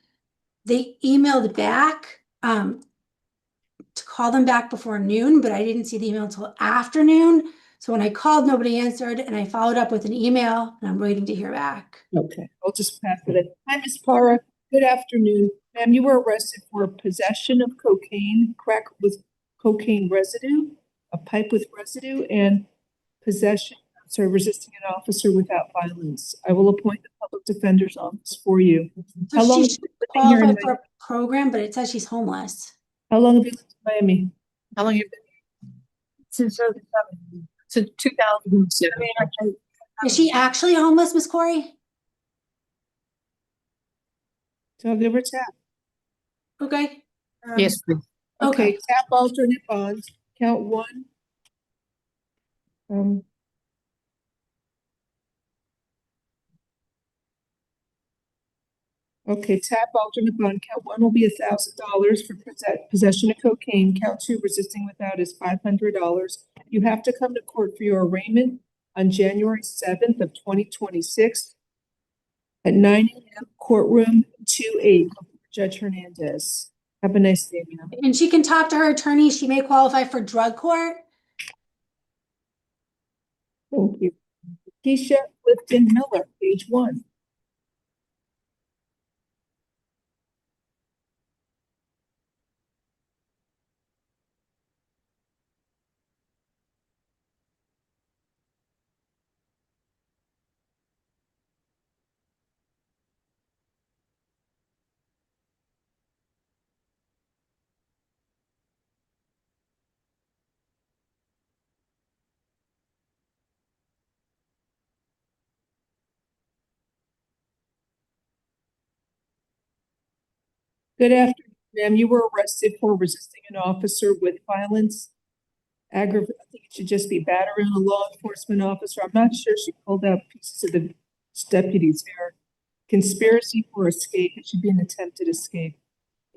They emailed back to call them back before noon, but I didn't see the email until afternoon. So when I called, nobody answered, and I followed up with an email, and I'm waiting to hear back. Okay, I'll just pass it in. Hi, Ms. Parra. Good afternoon. Ma'am, you were arrested for possession of cocaine, crack with cocaine residue, a pipe with residue, and resisting an officer without violence. I will appoint the public defender's office for you. So How long she's have you been here in qualified for a program, but it says she's homeless. How long have you lived in Miami? How long have you been here? Since 2007. Is she actually homeless, Miss Corey? So I'll give her a tap. Okay. Yes, please. Okay, tap alternate bonds. Count 1. Okay, tap alternate bond. Count one will be $1,000 for possession of cocaine. Count two, resisting without, is $500. You have to come to court for your arraignment on January 7th of 2026 at 9 a.m. courtroom 2-8. Judge Hernandez. Have a nice day, ma'am. And she can talk to her attorney. She may qualify for drug court. Thank you. Keisha Clifton Miller, page 1. Good afternoon, ma'am. You were arrested for resisting an officer with violence. I think it should just be battering a law enforcement officer. I'm not sure she pulled out pieces of the deputy's hair. Conspiracy for escape. It should be an attempted escape.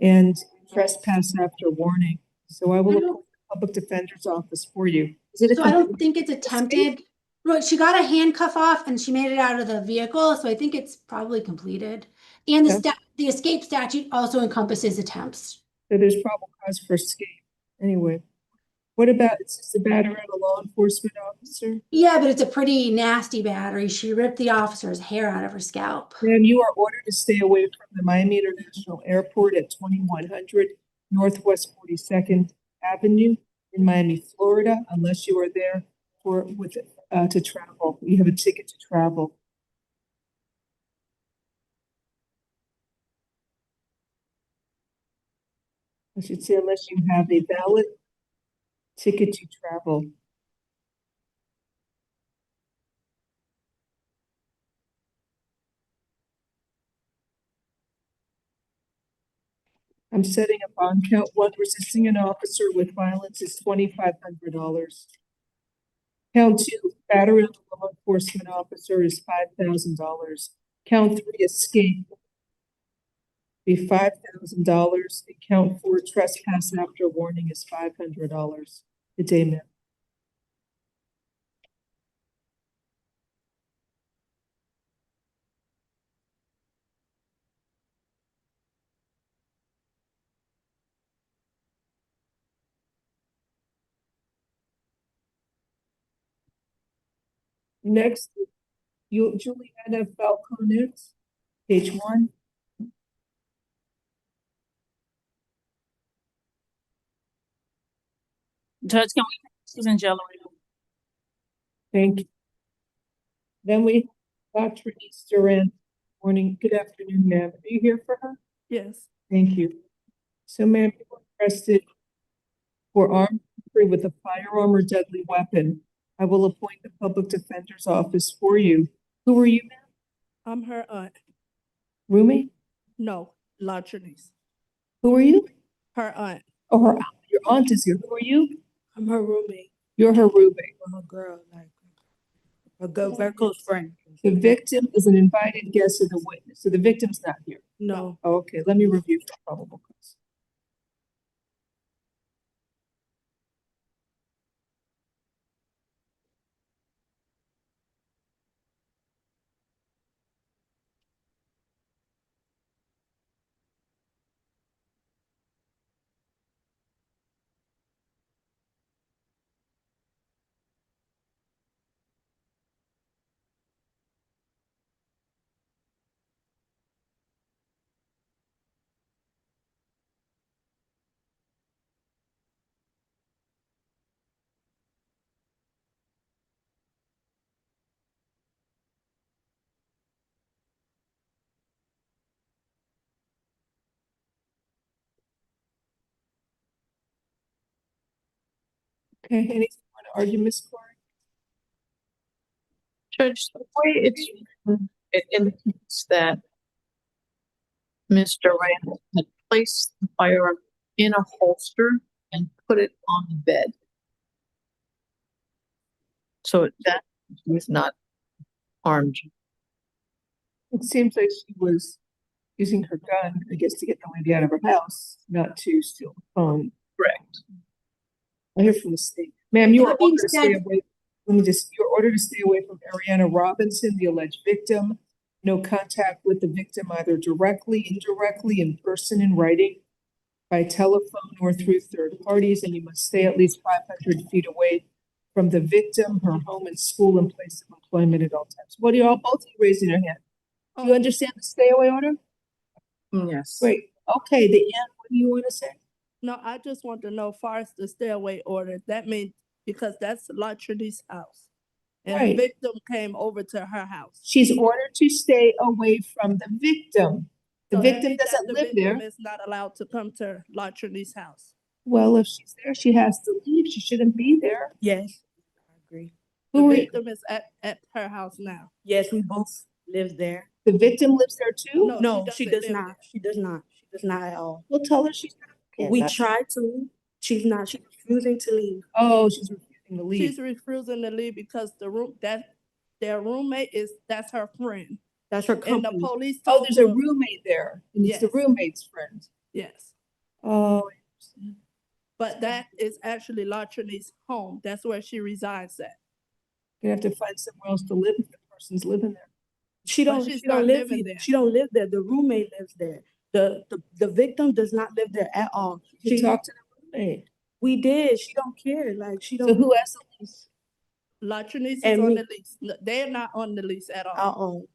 And trespass after warning. So I will appoint the public defender's office for you. Is it So I don't think it's attempted. Look, she got a handcuff off and she made it out of the vehicle, so I think it's probably completed. And the escape statute also encompasses attempts. So there's probable cause for escape. Anyway, what about, it's just a batter at a law enforcement officer? Yeah, but it's a pretty nasty battery. She ripped the officer's hair out of her scalp. Ma'am, you are ordered to stay away from the Miami International Airport at 2100 Northwest 42nd Avenue in Miami, Florida, unless you are there to travel. You have a ticket to travel. I should say unless you have a valid ticket to travel. I'm setting a bond count. One, resisting an officer with violence is $2,500. Count two, battery on a law enforcement officer is $5,000. Count three, escape, be $5,000. And count four, trespass after warning is $500. Good day, ma'am. Next, Juliana Falconet, page 1. Judge, can we, she's in jail right now. Thank you. Then we have Dr. Durant. Morning. Good afternoon, ma'am. Are you here for her? Yes. Thank you. So, ma'am, you were arrested for armed robbery with a firearm or deadly weapon. I will appoint the public defender's office for you. Who are you, ma'am? I'm her aunt. Roommate? No, Latrinice. Who are you? Her aunt. Oh, her, your aunt is here. Who are you? I'm her roommate. You're her roommate. I'm a girl, like a good, very close friend. The victim is an invited guest of the witness. So the victim's not here. No. Oh, okay, let me review for probable cause. Okay, anything you want to argue, Ms. Corey? Judge, the way it's written, it indicates that Mr. Randall had placed the firearm in a holster and put it on the bed. So that he was not armed. It seems like she was using her gun, I guess, to get the lady out of her house, not to steal the phone. Correct. I hear from the state. Ma'am, you are That being ordered to stay said- away. You're ordered to stay away from Ariana Robinson, the alleged victim. No contact with the victim either directly, indirectly, in person, in writing, by telephone, or through third parties, and you must stay at least 500 feet away from the victim, her home and school and place of employment at all times. What are you all, both of you raising your hand? Do you understand the stay away order? Yes. Great. Okay, the end, what do you want to say? No, I just want to know, far as the stay away order, that means, because that's LaTrini's house. And Right. the victim came over to her house. She's ordered to stay away from the victim. The So that victim means that doesn't the live there. victim is not allowed to come to LaTrini's house. Well, if she's there, she has to leave. She shouldn't be there. Yes, I agree. Who The are- victim is at her house now. Yes, we both live there. The victim lives there too? No, No, she doesn't does live not. there. She does not. She does not at all. Well, tell her she's not. We tried to. She's not. She's refusing to leave. Oh, she's refusing to leave. She's refusing to leave because their roommate that's her friend. That's her And the company. police Oh, told there's a her- roommate there, and it's the Yes. roommate's friend. Yes, Oh, but that is actually LaTrini's home. That's where she resides at. you have to find somewhere else to live if the person's living there. She But don't. she's She don't not live living there. there. She don't live there. The roommate lives there. The victim does not live there at all. You talk to the roommate. We did. She don't care. Like she So don't. who has the lease? LaTrini's is And on me. the lease. No, they're not on the lease at all. Uh-oh.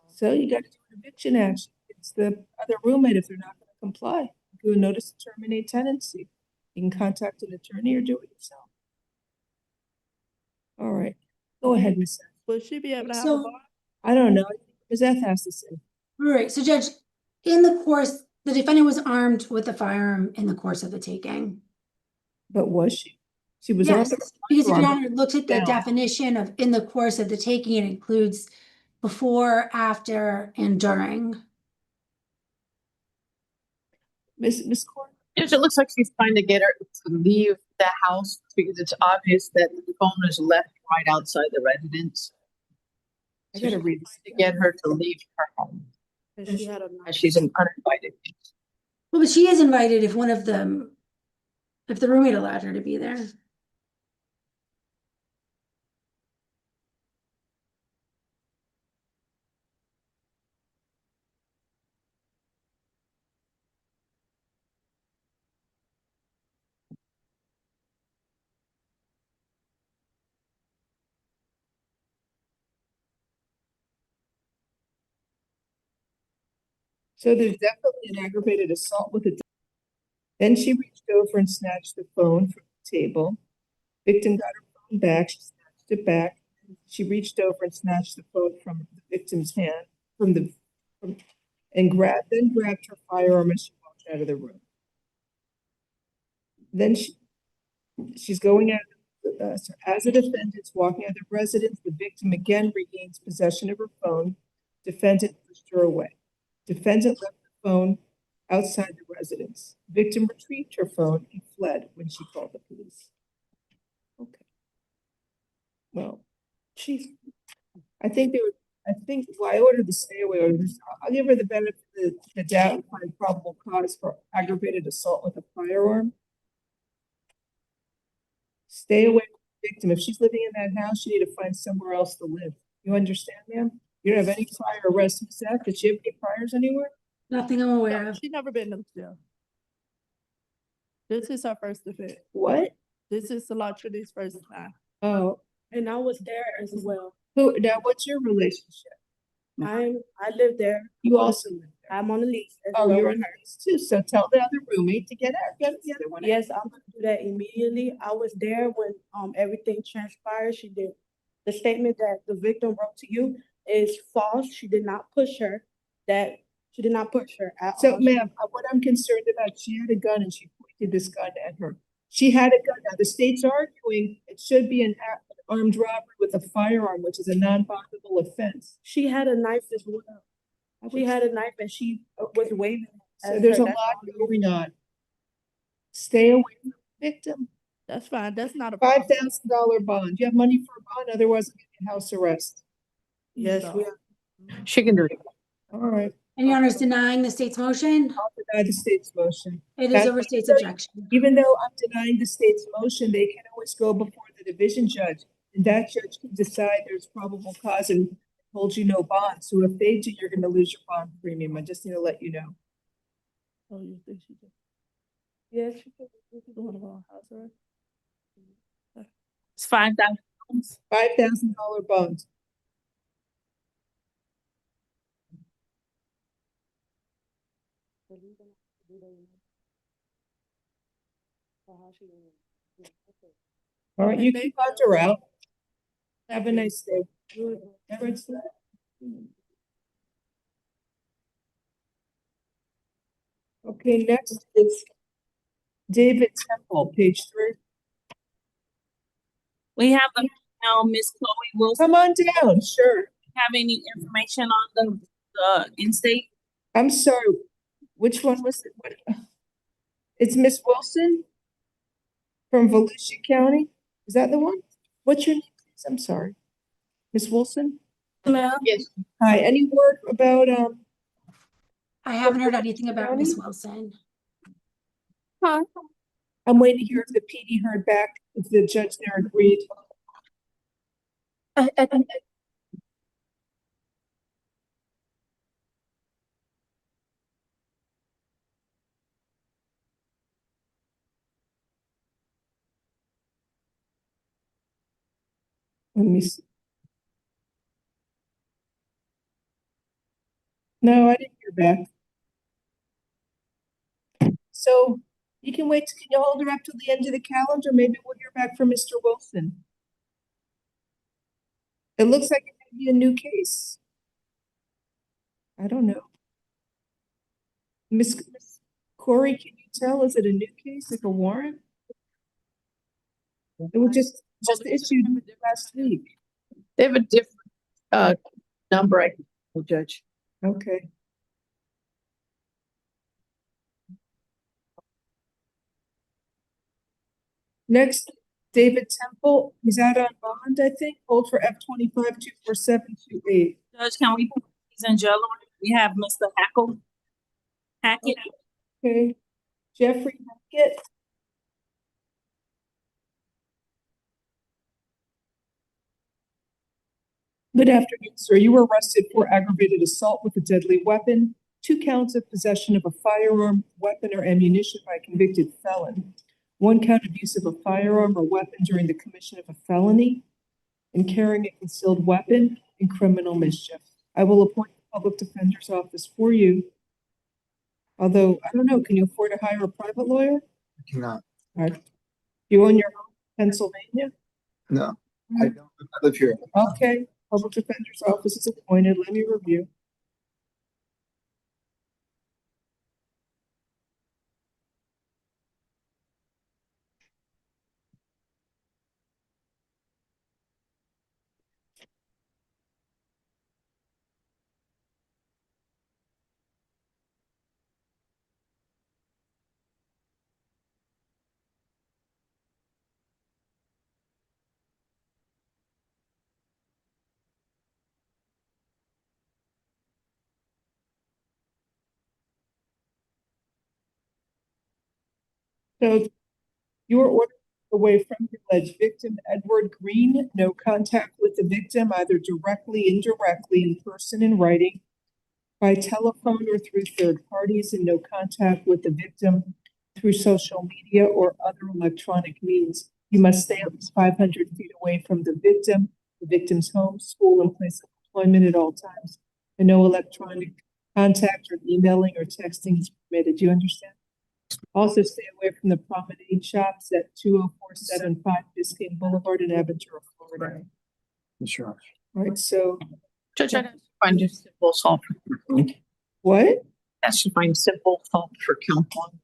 So you got to do an eviction action. It's the other roommate if they're not going to comply. Do a notice to terminate tenancy. You can contact an attorney or do it yourself. All right, go ahead, Ms. Seth. Will she be able to have a So- bond? I don't know. Ms. Seth has to say. All right, so Judge, in the course, the defendant was armed with a firearm in the course of the taking. But was she? She was Yes, on because if your firearm. honor looks at the Down. definition of in the course of the taking, it includes before, after, and during. Miss Court. Yes, it looks like she's trying to get her to leave the house because it's obvious that the phone is left right outside the residence. I gotta read this. To get her to leave her home. And she had a. As she's an uninvited guest. Well, but she is invited if one of them, if the roommate allowed her to be there. So there's definitely an aggravated assault with a. Then she reached over and snatched the phone from the table. Victim got her phone back. She snatched it back. She reached over and snatched the phone from the victim's hand, and grabbed her firearm as she walked out of the room. Then she's going out, as the defendant's walking out of the residence, the victim again regains possession of her phone. Defendant pushed her away. Defendant left the phone outside the residence. Victim retrieved her phone and fled when she called the police. Okay. Well, I ordered the stay away order. I'll give her the benefit of the doubt and find probable cause for aggravated assault with a firearm. Stay away from the victim. If she's living in that house, you need to find somewhere else to live. You understand, ma'am? You don't have any prior arrests, Ms. F? Did she ever get priors anywhere? Nothing I'm aware No, of. she's never been to jail. This is her first offense. What? This is LaTrini's first time. Oh, And I was there as well. now what's your relationship? I live there. You also live there. I'm on the lease. as Oh, well you're with on her. the list too. So tell the other roommate to get the other one out. Yes, I'm gonna do that immediately. I was there when everything transpired. She did. The statement that the victim wrote to you is false. She did not push her. She did not push her at So, all. ma'am, what I'm concerned about, she had a gun and she pointed this gun at her. She had a gun. Now, the state's arguing it should be an armed robbery with a firearm, which is a non-bondable offense. She had a knife as well. She had a knife and she was waving. So at there's her. a That's lot all. going on. Stay away from the victim. That's fine. That's not a problem. $5,000 bond. You have money for a bond, otherwise you get house arrest. Yes, So- we. She can do it. All right. And Your Honor is denying the state's motion? I'll deny the state's motion. It is That's over state's because objection. even though I'm denying the state's motion, they can always go before the division judge. And that judge can decide there's probable cause and hold you no bond. So if they do, you're gonna lose your bond premium. I just need to let you know. Oh, you think she did? Yeah, she could. We could do one of our house arrest. It's $5,000. $5,000 bond. All right, you can conjure out. Have a nice day. Okay, next is David Temple, page 3. We have now Miss Chloe Wilson. Come on down, sure. Have any information on the in-state? I'm sorry, which one was it? What? It's Miss Wilson from Volusia County. Is that the one? What's your name, please? I'm sorry. Miss Wilson? Ma'am? Yes. Hi, any word about, I haven't heard anything about Miss Wilson. Huh? I'm waiting to hear if the PD heard back, if the judge there agreed. Let me see. No, I didn't hear back. So you can wait, can you hold her up to the end of the calendar? Maybe we'll hear back from Mr. Wilson. It looks like it might be a new case. I don't know. Miss Corey, can you tell, is it a new case, like a warrant? It was just issued last week. They have a different number, I can judge. Okay. Next, David Temple, he's out on bond, I think, hold for F25-24728. Judge, can we put these in jail? We have Mr. Hackett. Okay, Jeffrey Hackett. Good afternoon, sir. You were arrested for aggravated assault with a deadly weapon, 2 counts of possession of a firearm, weapon, or ammunition by a convicted felon, 1 count of use of a firearm or weapon during the commission of a felony, and carrying a concealed weapon in criminal mischief. I will appoint the public defender's office for you. Although, I don't know, can you afford to hire a private lawyer? I cannot. All right. You own your home in Pennsylvania? No, I don't. I live here. Okay, public defender's office is appointed. Let me review. So you were ordered away from the alleged victim, Edward Green, no contact with the victim, either directly, indirectly, in person, in writing, by telephone or through third parties, and no contact with the victim through social media or other electronic means. You must stay at least 500 feet away from the victim's home, school, and place of employment at all times. And no electronic contact or emailing or texting is permitted. Do you understand? Also, stay away from the promenade shops at 20475 Biscayne Boulevard in Aventura, Florida. Sure. All right, so. Judge, I find just simple solve for count one. What? That should find simple solve for count one.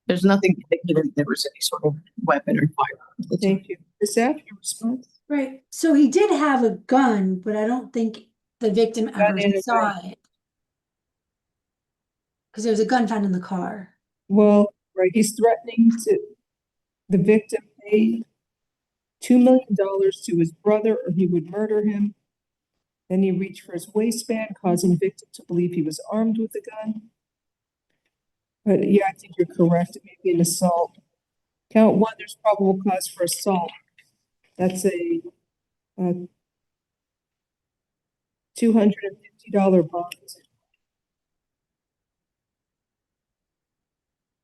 There's nothing indicative there was any sort of weapon or firearm. Thank you. Is that your response? Right. So he did have a gun, but I don't think the victim ever saw it. Because there was a gun found in the car. Well, right, he's threatening the victim pay $2 million to his brother or he would murder him. Then he reached for his waistband, causing victim to believe he was armed with a gun. But yeah, I think you're correct. It may be an assault. Count one, there's probable cause for assault. That's a $250 bond.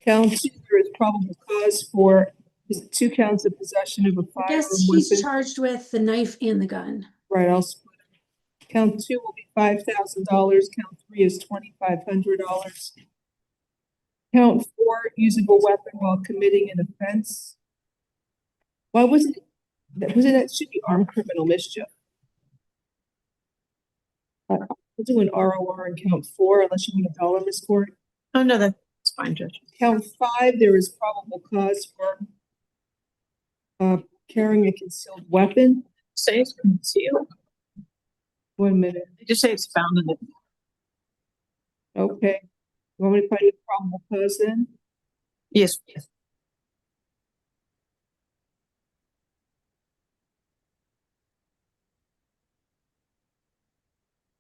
Count two, there is probable cause for 2 counts of possession of a I firearm guess he's weapon. charged with the knife and the gun. Right, I'll split it. Count two will be $5,000. Count three is $2,500. Count four, using a weapon while committing an offense. Why wasn't that should be armed criminal mischief? We'll do an ROR in count four unless you want a dollar, Ms. Court. Oh, no, that's fine, Judge. Count five, there is probable cause for carrying a concealed weapon. Say it's concealed. 1 minute. They just say it's found in the. Okay. You want me to find the probable cause then? Yes.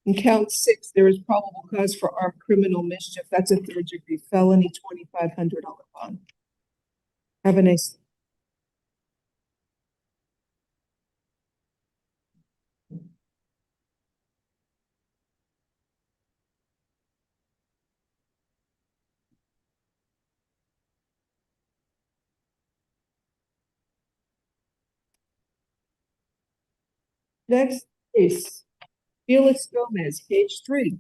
In count six, there is probable cause for armed criminal mischief. That's a third-degree felony, $2,500 bond. Have a nice day. Next is Felix Gomez, page 3.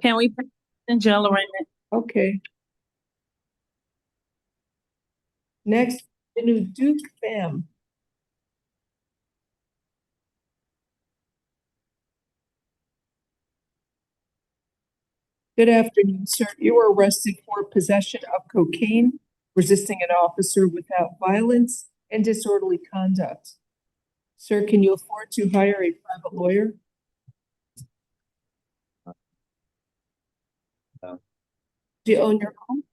Can we put in jail arraignment? Okay. Next, the new Duke fam. Good afternoon, sir. You were arrested for possession of cocaine, resisting an officer without violence, and disorderly conduct. Sir, can you afford to hire a private lawyer? No. Do you own your home?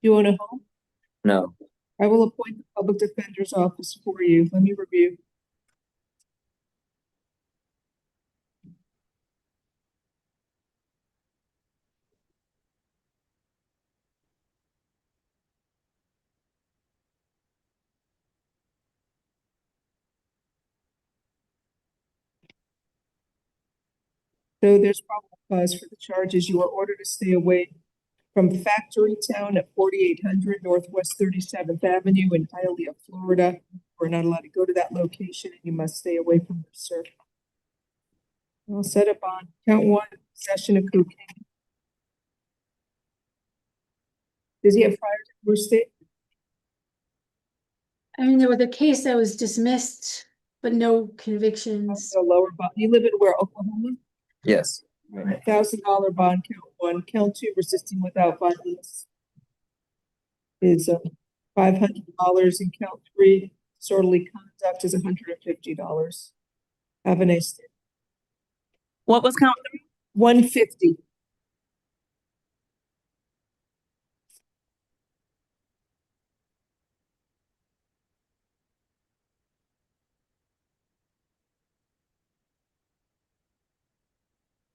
Do you own a home? No. I will appoint the public defender's office for you. Let me review. So there's probable cause for the charges. You are ordered to stay away from Factory Town at 4800 Northwest 37th Avenue in Hialeah, Florida. We're not allowed to go to that location and you must stay away from it, sir. I'll set up on count one, possession of cocaine. Does he have prior to your state? I mean, there was a case that was dismissed, but no convictions. A lower bond. You live in where, Oklahoma? Yes. $1,000 bond, count one. Count two, resisting without violence is $500, and count three, disorderly conduct is $150. Have a nice day. What was count three? 150.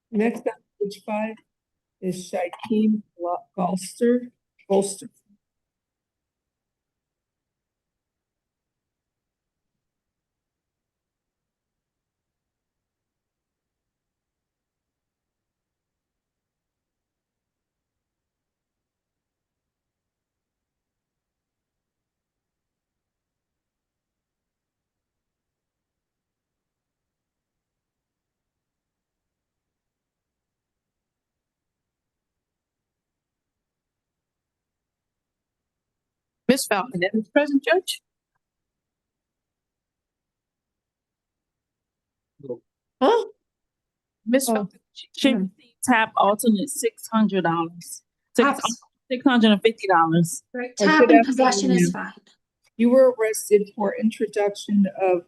Next up, page 5 is Shakeem Bolster. Miss Falcon, is present, Judge? Huh? Miss Falcon, she received tap alternate $600. $650. Right, Oh, tap good and possession is afternoon. fine. You were arrested for introduction of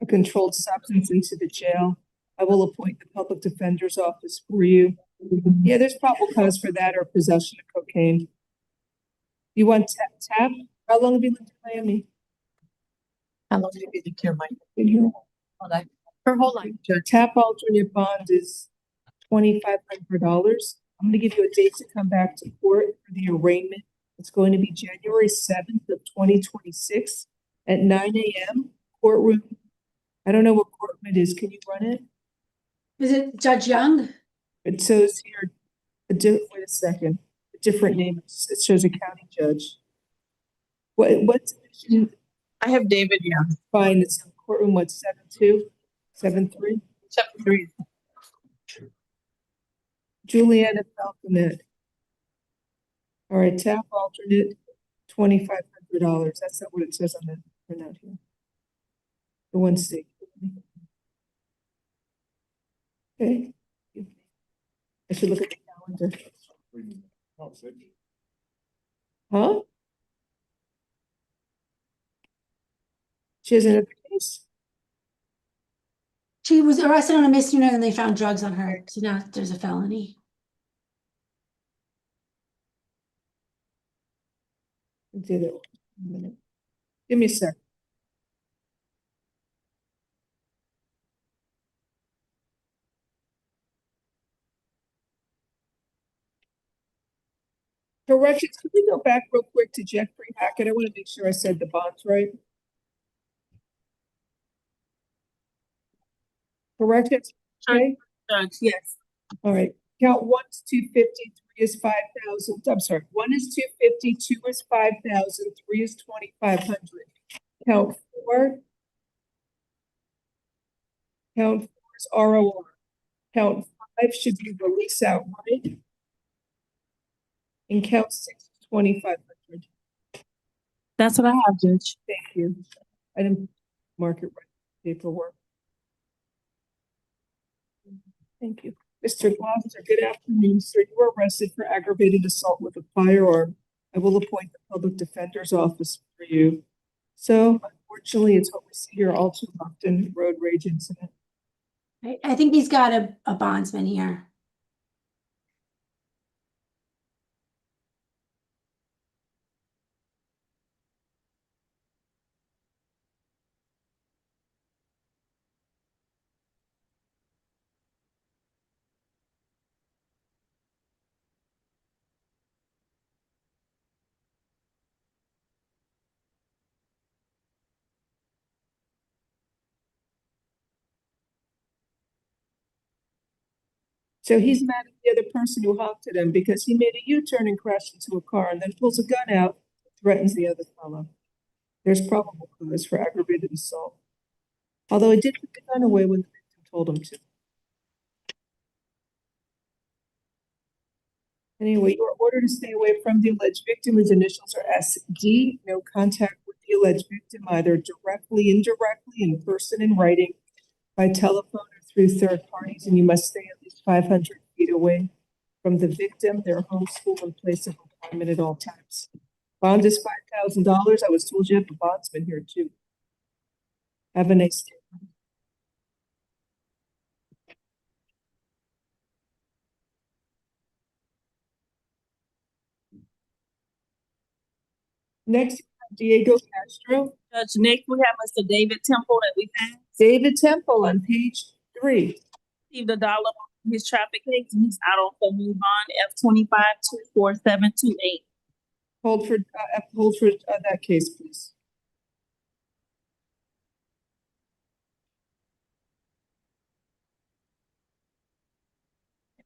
a controlled substance into the jail. I will appoint the public defender's office for you. Yeah, there's probable cause for that or possession of cocaine. You want tap? How long have you lived in Miami? How long have you been here, Mike? Been here All life. Her whole life. The TAP alternate bond is $2,500. I'm gonna give you a date to come back to court for the arraignment. It's going to be January 7th of 2026 at 9 a.m. Courtroom. I don't know what courtroom it is. Can you run it? Is it Judge Young? It says here, wait a second, a different name. It shows a county judge. What division? I have David Young. Fine, it's in courtroom, what, 7-2, 7-3? 7-3. Juliana Falconet. All right, TAP alternate, $2,500. That's not what it says on the printout here. The one state. Okay. I should look at the calendar. Huh? She has another case? She was arrested on a misdemeanor and they found drugs on her. So now there's a felony. Do that one in a minute. Give me a sec. Corrections, can we go back real quick to Jeffrey Hackett? I want to make sure I said the bonds right. Corrections, okay? Yes. All right, count 1 is 250, 3 is 5,000. I'm sorry, 1 is 250, 2 is 5,000, 3 is 2,500. Count 4. Count 4 is ROR. Count 5 should be release outright. And count 6 is 2,500. That's what I have, Judge. Thank you. I didn't mark it right. Paperwork. Thank you. Mr. Glazer, good afternoon, sir. You were arrested for aggravated assault with a firearm. I will appoint the public defender's office for you. So unfortunately, it's what we see here all too often, road rage incident. I think he's got a bondsman here. So he's mad at the other person who honked at him because he made a U-turn and crashed into a car and then pulls a gun out, threatens the other fellow. There's probable cause for aggravated assault. Although he did put the gun away when the victim told him to. Anyway, you are ordered to stay away from the alleged victim, whose initials are SD. No contact with the alleged victim, either directly, indirectly, in person, in writing, by telephone, or through third parties, and you must stay at least 500 feet away from the victim, their home, school, and place of employment at all times. Bond is $5,000. I was told you have a bondsman here too. Have a nice day. Next, Diego Castro. Judge Nick, we have Mr. David Temple that we have. David Temple on page 3. Received $1 on his traffic case and he's out on felony bond F25-24728. Hold for that case, please.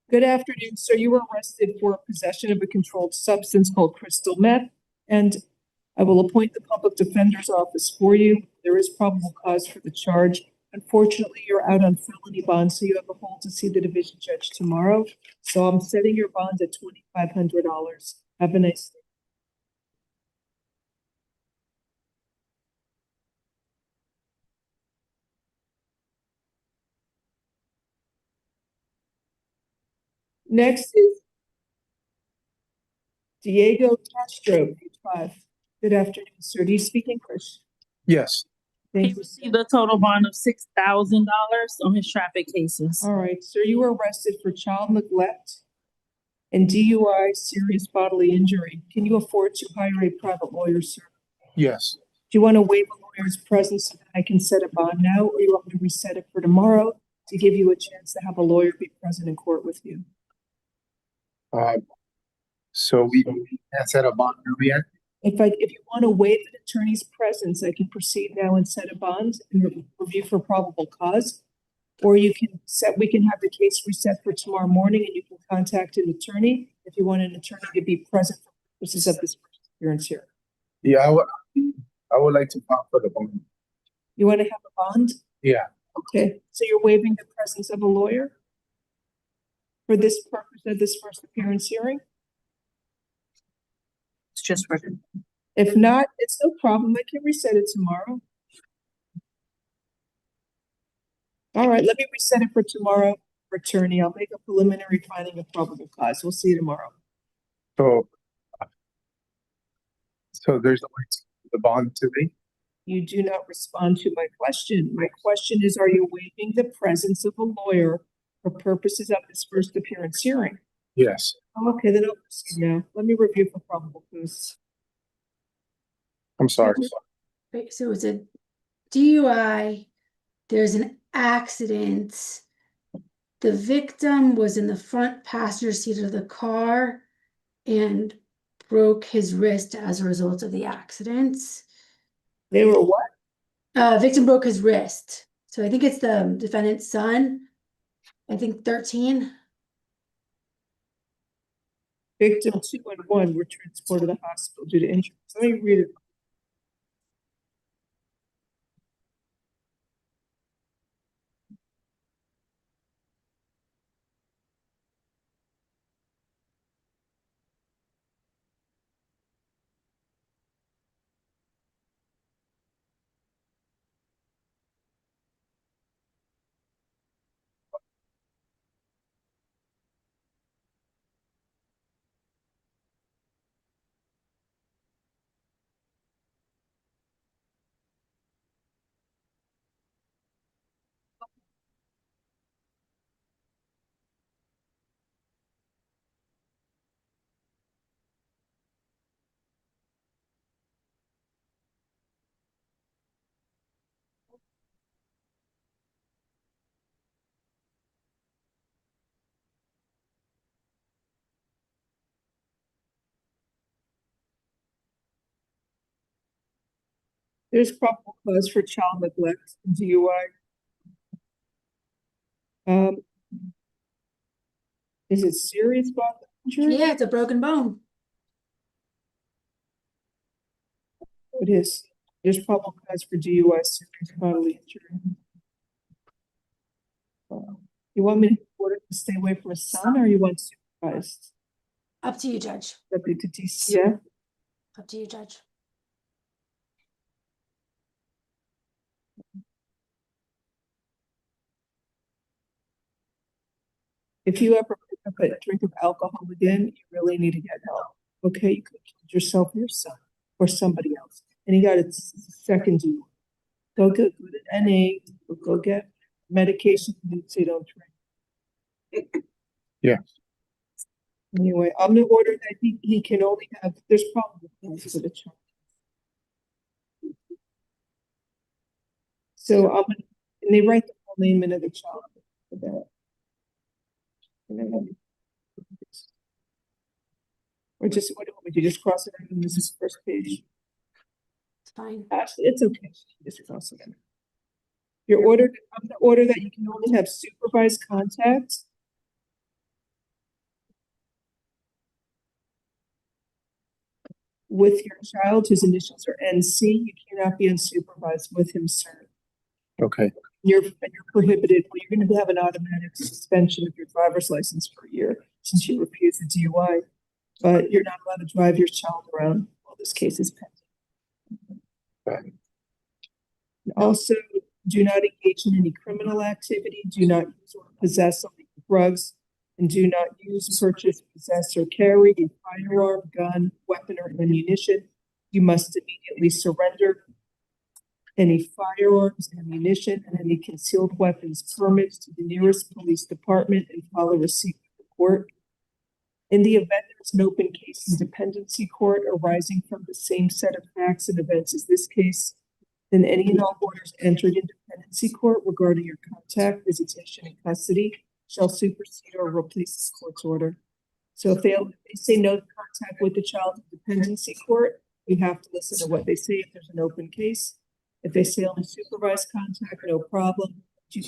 Good afternoon, sir. You were arrested for possession of a controlled substance called crystal meth, and I will appoint the public defender's office for you. There is probable cause for the charge. Unfortunately, you're out on felony bond, so you have a hold to see the division judge tomorrow. So I'm setting your bond at $2,500. Have a nice day. Next is Diego Castro, page 5. Good afternoon, sir. Do you speak English? Yes. Thank He received a total bond of $6,000 on his traffic cases. All right, sir, you were arrested for child neglect and DUI, serious bodily injury. Can you afford to hire a private lawyer, sir? Yes. Do you want to waive a mayor's presence so that I can set a bond now, or you want me to reset it for tomorrow to give you a chance to have a lawyer be present in court with you? So we can't set a bond yet? If you want to waive an attorney's presence, I can proceed now and set a bond and review for probable cause. Or we can have the case reset for tomorrow morning and you can contact an attorney if you want an attorney to be present for purposes of this appearance here. Yeah, I would like to file for the bond. You want to have a bond? Yeah. Okay, so you're waiving the presence of a lawyer for this purpose of this first appearance hearing? It's just for. If not, it's no problem. I can reset it tomorrow. All right, let me reset it for tomorrow for attorney. I'll make a preliminary finding of probable cause. We'll see you tomorrow. So there's no way to the bond today? You do not respond to my question. My question is, are you waiving the presence of a lawyer for purposes of this first appearance hearing? Yes. Okay, then I'll proceed now. Let me review for probable cause. I'm sorry. Right, so it's a DUI, there's an accident. The victim was in the front passenger seat of the car and broke his wrist as a result of the accident. They were what? Victim broke his wrist. So I think it's the defendant's son. I think 13. Victim 2 and 1 were transported to the hospital due to injuries. Let me read it. There's probable cause for child neglect and DUI. Is it serious bodily injury? Yeah, it's a broken bone. It is. There's probable cause for DUI, serious bodily injury. You want me to order to stay away from his son, or you want supervised? Up to you, Judge. Deputy DCF? Up to you, Judge. If you ever pick up a drink of alcohol again, you really need to get help. Okay, you could kill yourself or your son or somebody else. And you got a second DUI. Go get an NA, go get medication so you don't drink. Yeah. Anyway, I'm gonna order that he can only have, there's probable cause for the child. So I'm gonna, and they write the full name into the child for that. Or just, what do you want me to do? Just cross it out and this is the first page? It's fine. Actually, it's okay. Just cross it out. You're ordered, I'm gonna order that you can only have supervised contact with your child whose initials are NC. You cannot be unsupervised with him, sir. Okay. You're prohibited. Well, you're going to have an automatic suspension of your driver's license for a year since you refused the DUI, but you're not allowed to drive your child around while this case is pending. Right. Also, do not engage in any criminal activity. Do not use or possess illegal drugs, and do not use, purchase, possess, or carry a firearm, gun, weapon, or ammunition. You must immediately surrender any firearms, ammunition, and any concealed weapons permits to the nearest police department and file a receipt with the court. In the event there's an open case in dependency court arising from the same set of facts and events as this case, then any and all orders entered in dependency court regarding your contact, visitation, and custody shall supersede or replace this court's order. So if they say no contact with the child in dependency court, you have to listen to what they say if there's an open case. If they say only supervised contact, no problem.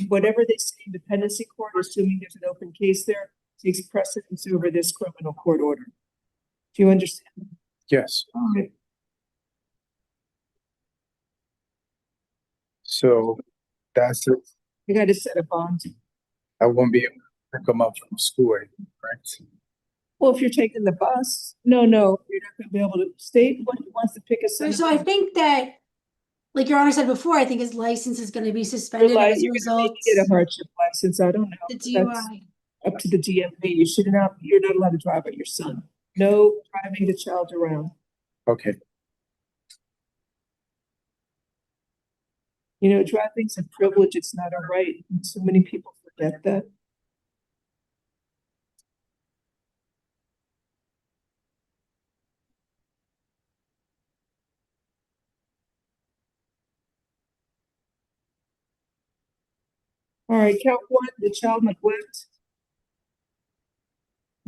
Whatever they say in dependency court, assuming there's an open case there, takes precedence over this criminal court order. Do you understand? Yes. All right. So that's it. You got to set a bond. I won't be able to pick them up from school, right? Well, if you're taking the bus, no, you're not going to be able to. State what he wants to pick a. So I think that, like Your Honor said before, I think his license is going to be You're suspended as a gonna result. maybe get a hardship license. I don't know. The That's DUI. up to the DMV. You're not allowed to drive with your son. No driving the child around. Okay. You know, driving's a privilege. It's not a right. And so many people forget that. All right, count one, the child neglect.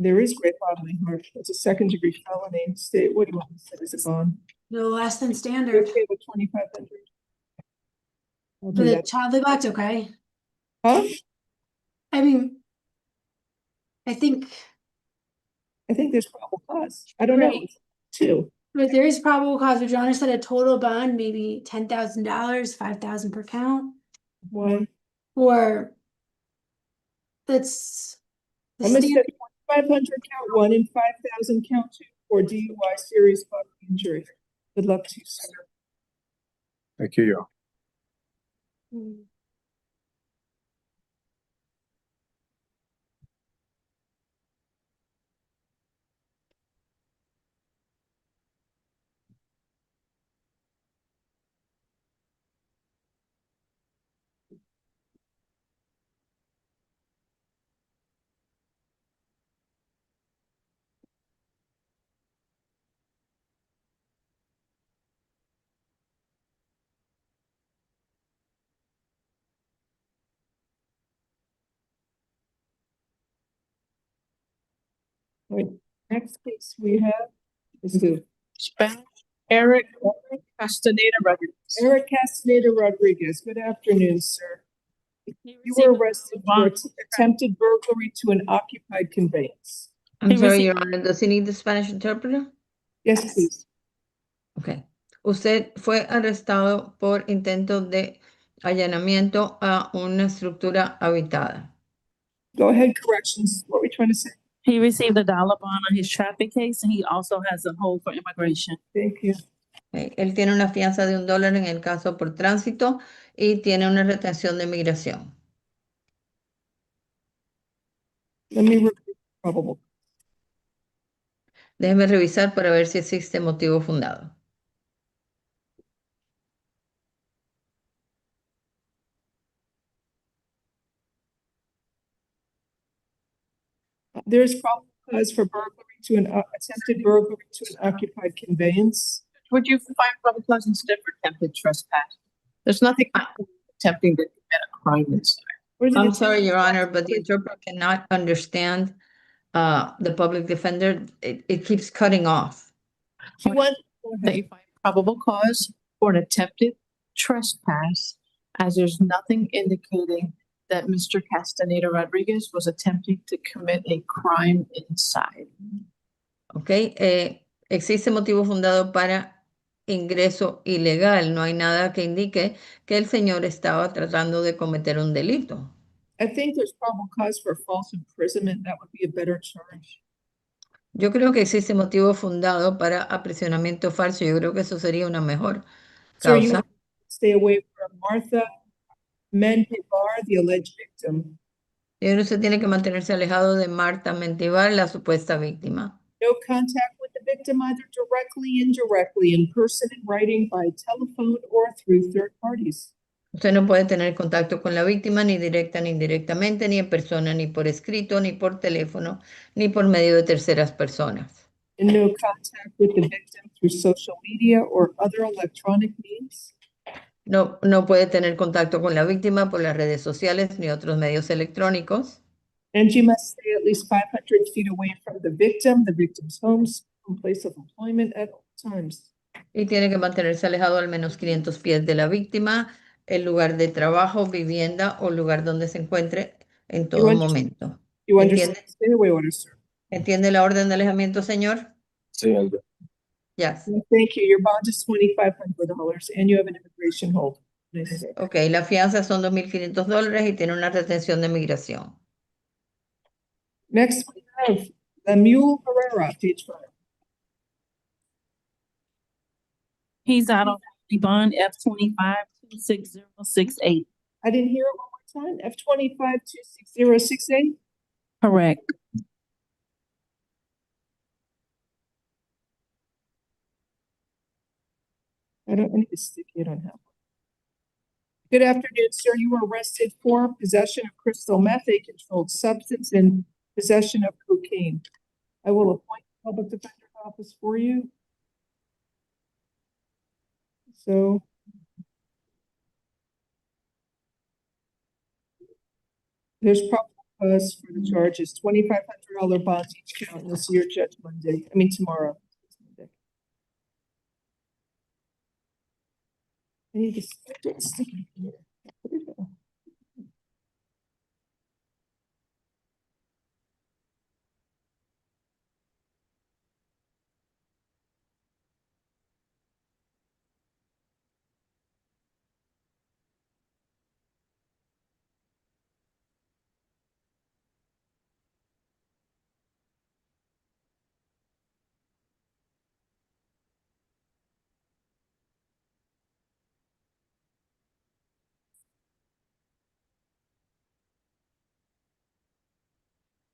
There is great bodily harm. It's a second-degree felony. State, what do you want to set as a bond? No less than standard. Okay, with 2,500. I'll For do the that. child neglect, okay? Huh? I mean, I think there's probable cause. I don't know. Right. Two. But there is probable cause, but Your Honor said a total bond, maybe $10,000, 5,000 per count. Why? Or that's the I'm gonna standard. set 2,500 count one and 5,000 count two for DUI serious bodily injury. Good luck to you, sir. Thank you. All right. Next case we have is who? Eric Castaneda Rodriguez. Eric Castaneda Rodriguez. Good afternoon, sir. You were arrested for attempted burglary to an occupied conveyance. I'm sorry, Your Honor, does he need the Spanish interpreter? Yes, please. Okay. Usted fue arrestado por intento de allanamiento a una estructura habitada. Go ahead, corrections. What are we trying to say? He received a dollar bond on his traffic case, and he also has a hold for immigration. Thank you. Él tiene una fianza de $1 en el caso por tránsito y tiene una retención de migración. Let me review probable. Déjeme revisar para ver si existe motivo fundado. There is probable cause for burglary to an attempted burglary to an occupied conveyance. Would you find probable cause instead for attempted trespass? There's nothing attempting to commit a crime inside. I'm sorry, Your Honor, but the interpreter cannot understand the public defender. It keeps cutting off. You want that you find probable cause for an attempted trespass, as there's nothing indicating that Mr. Castaneda Rodriguez was attempting to commit a crime inside. Ok, existe motivo fundado para ingreso ilegal. No hay nada que indique que el señor estaba tratando de cometer un delito. I think there's probable cause for false imprisonment. That would be a better charge. Yo creo que existe motivo fundado para aprisionamiento falso. Yo creo que eso sería una mejor Sir, you causa. stay away from Martha Mendjivar, the alleged victim. Y usted tiene que mantenerse alejado de Marta Mendjivar, la supuesta víctima. No contact with the victim either directly, indirectly, in person, in writing, by telephone, or through third parties. Usted no puede tener contacto con la víctima ni directa ni indirectamente, ni en persona, ni por escrito, ni por teléfono, ni por medio de terceras personas. And no contact with the victim through social media or other electronic means. No, no puede tener contacto con la víctima por las redes sociales ni otros medios electrónicos. And you must stay at least 500 feet away from the victim's homes, and place of employment at all times. Y tiene que mantenerse alejado al menos 500 pies de la víctima, el lugar de trabajo, vivienda o lugar donde se encuentre en todo momento. You ¿Entiende? understand the stay away order, sir? ¿Entiende la orden de alejamiento, señor? Sí, Aldo. Yes. Thank you. Your bond is $2,500 and you have an immigration hold. Nice. Ok, la fianza son $2,500 y tiene una retención de migración. Next, we have Lemuel Herrera, page 5. He's out on the bond F-25-26068. I didn't hear it one more time. F-25-26068. Correct. I need to stick it on him. Good afternoon, sir. You were arrested for possession of crystal meth, a controlled substance, and possession of cocaine. I will appoint the public defender's office for you. So. There's probable cause for the charges, $2,500 bonds each count, and this year, Judge tomorrow. I need to stick it here. Where'd it go?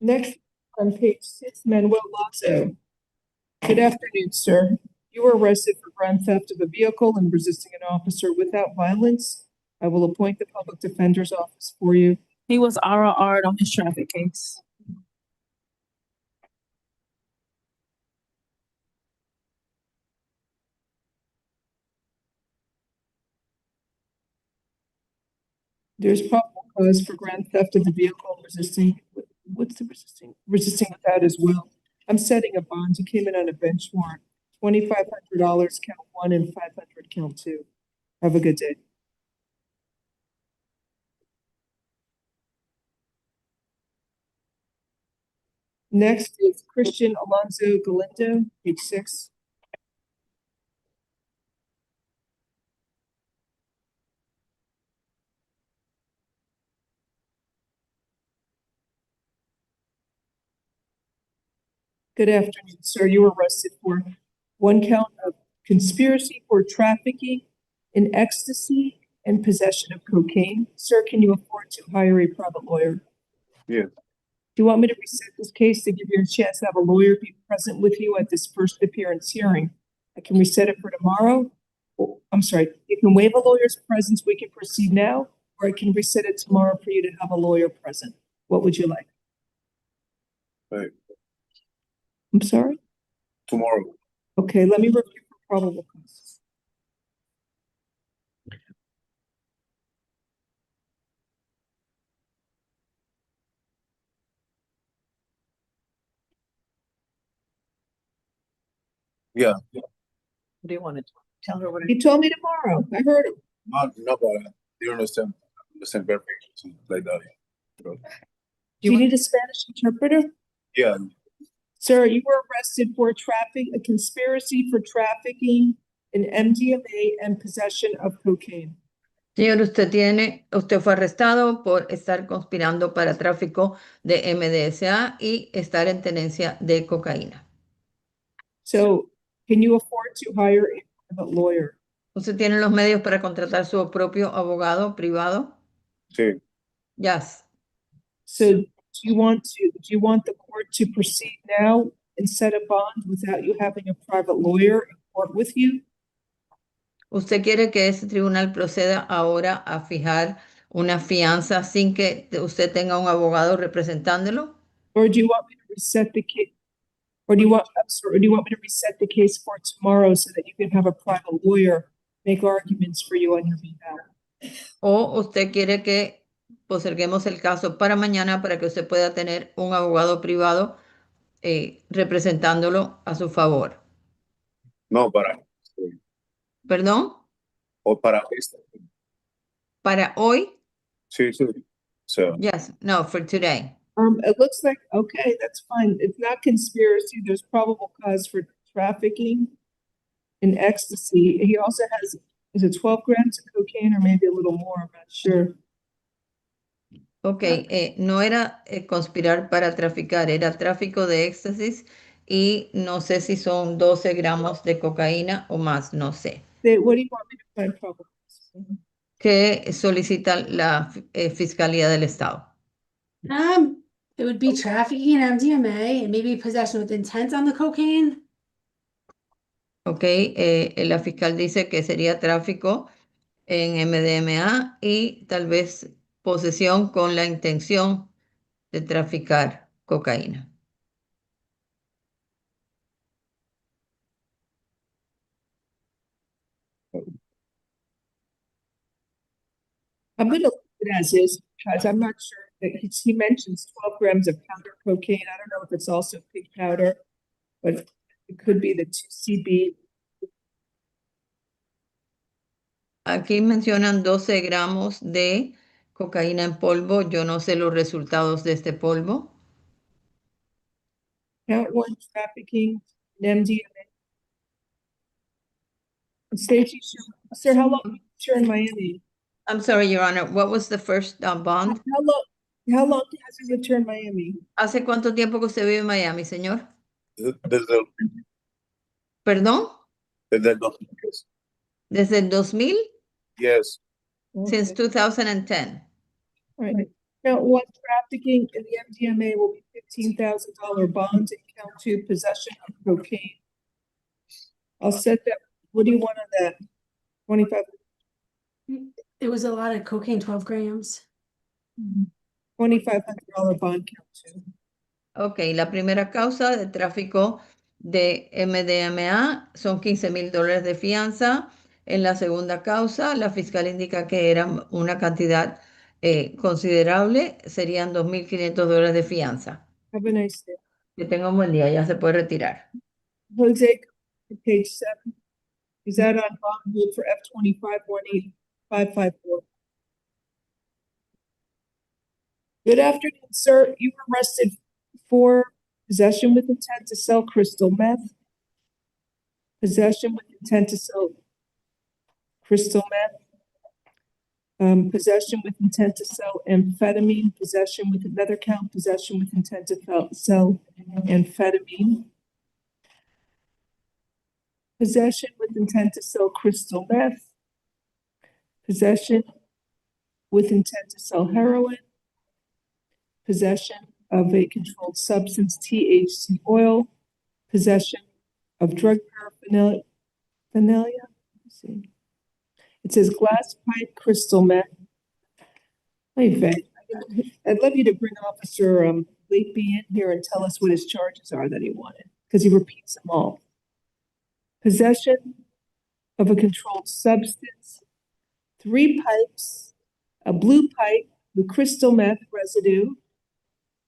Next, on page 6, Manuel Lazo. Good afternoon, sir. You were arrested for grand theft of a vehicle and resisting an officer without violence. I will appoint the public defender's office for you. He was RR'd on his traffic case. There's probable cause for grand theft of the vehicle and resisting. What's the resisting? Resisting without as well. I'm setting a bond. You came in on a bench warrant. $2,500 count 1 and $500 count 2. Have a good day. Next is Christian Alonso Galindo, page 6. Good afternoon, sir. You were arrested for 1 count of conspiracy for trafficking in ecstasy and possession of cocaine. Sir, can you afford to hire a private lawyer? Yeah. Do you want me to reset this case to give you a chance to have a lawyer be present with you at this first appearance hearing? I can reset it for tomorrow. Oh, I'm sorry. You can waive a lawyer's presence. We can proceed now, or I can reset it tomorrow for you to have a lawyer present. What would you like? Right. I'm sorry? Tomorrow. Okay, let me review for probable cause. Yeah. What do you want to tell her what? He told me tomorrow. I heard him. No, but they don't understand perfect like that. Do you need a Spanish interpreter? Yeah. Sir, you were arrested for a conspiracy for trafficking in MDMA and possession of cocaine. Señor, usted fue arrestado por estar conspirando para tráfico de MDSA y estar en tenencia de cocaína. So, can you afford to hire a private lawyer? ¿Usted tiene los medios para contratar su propio abogado privado? Sí. Yes. So, do you want the court to proceed now and set a bond without you having a private lawyer in court with you? ¿Usted quiere que ese tribunal proceda ahora a fijar una fianza sin que usted tenga un abogado representándolo? Or do you want me to reset the case? Or do you want me to reset the case for tomorrow so that you can have a private lawyer make arguments for you on your behalf. ¿O usted quiere que posterguemos el caso para mañana para que usted pueda tener un abogado privado representándolo a su favor? No, para, ¿Perdón? o para esta. ¿Para hoy? Sí, sí. So, Yes, no, for today. It looks like, okay, that's fine. It's not conspiracy. There's probable cause for trafficking in ecstasy. He also has, is it 12 grams of cocaine or maybe a little more? I'm not sure. Ok, no era conspirar para traficar, era tráfico de éxtasis y no sé si son 12 gramos de cocaína o más, no sé. What do you want me to find probable cause? ¿Qué solicita la Fiscalía del Estado? It would be trafficking in MDMA and maybe possession with intent on the cocaine. Ok, la fiscal dice que sería tráfico en MDMA y tal vez posesión con la intención de traficar cocaína. I'm going to look at it as is because I'm not sure that he mentions 12 grams of powder cocaine. I don't know if it's also pig powder, but it could be the 2CB. Aquí mencionan 12 gramos de cocaína en polvo. Yo no sé los resultados de este polvo. Count one, trafficking in MDMA. Stacey, sir, how long have you been in Miami? I'm sorry, Your Honor. What was the first bond? How long has he returned Miami? ¿Hace cuánto tiempo que usted vive en Miami, señor? desde el, ¿Perdón? desde el 2010. ¿Desde el 2000? Yes. Since 2010. All right. Count one, trafficking in the MDMA will be $15,000 bond, and count two, possession of cocaine. I'll set that. What do you want on that? 25. It was a lot of cocaine, 12 grams. $2,500 bond count two. Ok, la primera causa de tráfico de MDMA son $15,000 de fianza. En la segunda causa, la fiscal indica que era una cantidad considerable, serían $2,500 de fianza. Have a nice day. Que tenga un buen día, ya se puede retirar. Jose, page 7. Is that on bond hold for F25-18554? Good afternoon, sir. You were arrested for possession with intent to sell crystal meth, possession with intent to sell crystal meth, possession with intent to sell amphetamine, possession with another count, possession with intent to sell amphetamine, possession with intent to sell crystal meth, possession with intent to sell heroin, possession of a controlled substance, THC oil, possession of drug paraphernalia. Let's see. It says glass pipe crystal meth. Hey, Faye, I'd love you to bring Officer Lakeby in here and tell us what his charges are that he wanted, because he repeats them all. Possession of a controlled substance, 3 pipes, a blue pipe with crystal meth residue,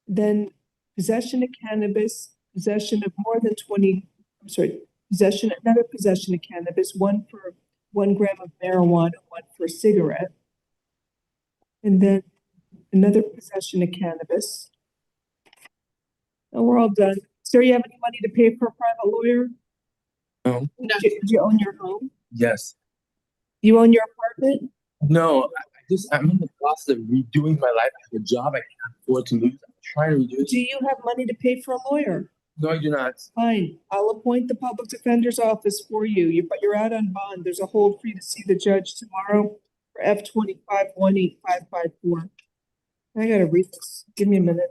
then possession of cannabis, possession of more than 20, I'm sorry, another possession of cannabis, 1 for 1 gram of marijuana, 1 for a cigarette, and then another possession of cannabis. And we're all done. Sir, you have any money to pay for a private lawyer? No. Do you own your home? Yes. You own your apartment? No, I'm in the process of redoing my life. I have a job I can't afford to lose. I'm trying to redo it. Do you have money to pay for a lawyer? No, I do not. Fine, I'll appoint the public defender's office for you, but you're out on bond. There's a hold for you to see the judge tomorrow for F25-18554. I gotta read this. Give me a minute.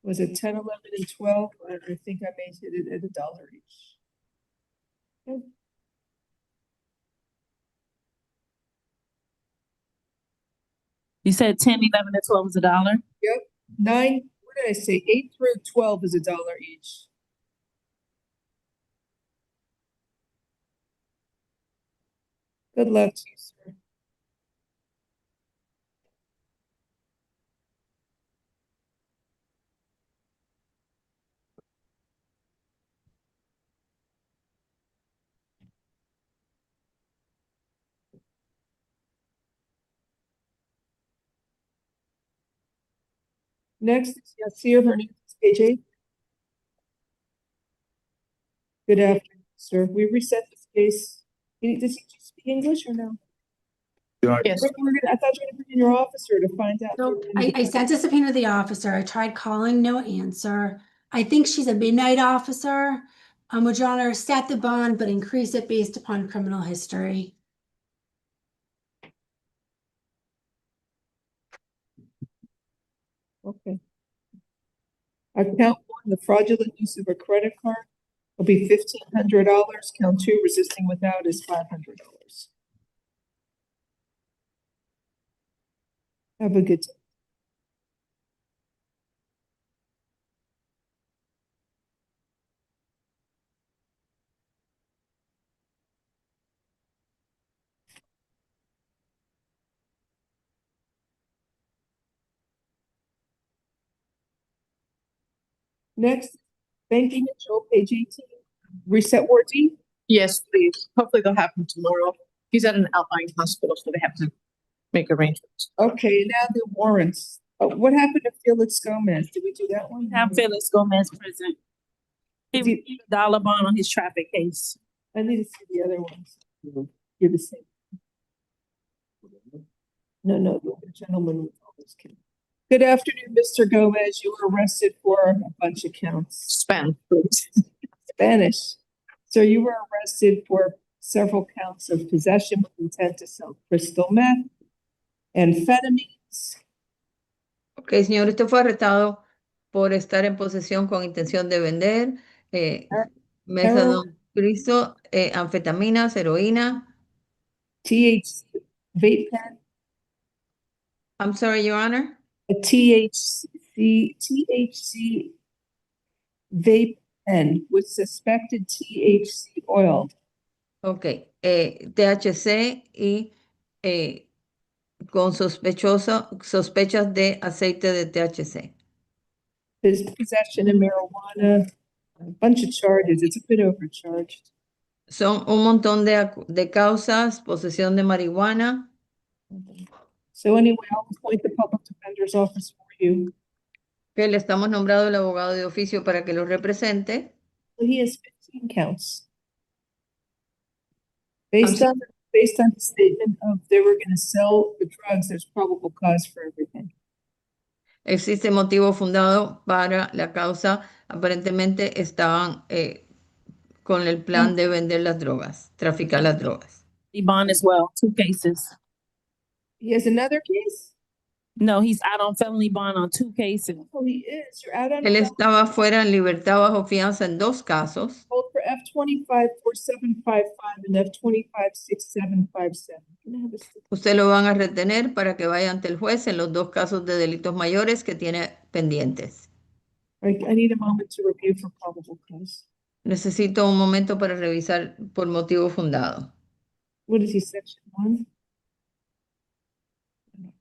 Was it 10, 11, and 12? I think I made it at $1 each. Okay. You said 10, 11, and 12 is $1? Yep. 9, what did I say? 8 through 12 is $1 each. Good luck to you, sir. Next is Yasir Hernandez, page 8. Good afternoon, sir. We reset this case. Does he speak English or no? Yes. I thought you were gonna bring in your officer to find out. So I sent a subpoena to the officer. I tried calling, no answer. I think she's a midnight officer. Would Your Honor set the bond, but increase it based upon criminal history? Okay. Count 1, the fraudulent use of a credit card will be $1,500. Count 2, resisting without is $500. Have a good day. Next, banking and Joe, page 18. Reset Ward D. Yes, please. Hopefully they'll happen tomorrow. He's at an outlying hospital, so they have to make arrangements. Okay, now the warrants. What happened to Felix Gomez? Did we do that one? Have Felix Gomez present. He received a $1 bond on his traffic case. I need to see the other ones. You're the same. No, the gentleman with all those kids. Good afternoon, Mr. Gomez. You were arrested for a bunch of counts. Spanish, please. Spanish. So you were arrested for several counts of possession with intent to sell crystal meth, amphetamines. Ok, señor, usted fue arrestado por estar en posesión con intención de vender Cristo, anfetaminas, heroína. THC, vape pen. I'm sorry, Your Honor. A THC vape pen with suspected THC oil. Ok, THC y con sospechas de aceite de THC. His possession of marijuana, a bunch of charges. It's a bit overcharged. Son un montón de causas, posesión de marihuana. So anyway, I'll appoint the public defender's office for you. Que le estamos nombrado el abogado de oficio para que lo represente. So he has 15 counts. Based on the statement of they were going to sell the drugs, there's probable cause for everything. Existe motivo fundado para la causa. Aparentemente estaban con el plan de vender las drogas, traficar las drogas. He bond as well, 2 cases. He has another case? No, he's out on felony bond on 2 cases. Oh, he is. You're out on Él estaba fuera en libertad bajo fianza en 2 casos. hold for F25-4755 and F25-6757. Can I have a stick? Usted lo van a retener para que vaya ante el juez en los 2 casos de delitos mayores que tiene pendientes. I need a moment to review for probable cause. Necesito un momento para revisar por motivo fundado. What is he, section 1?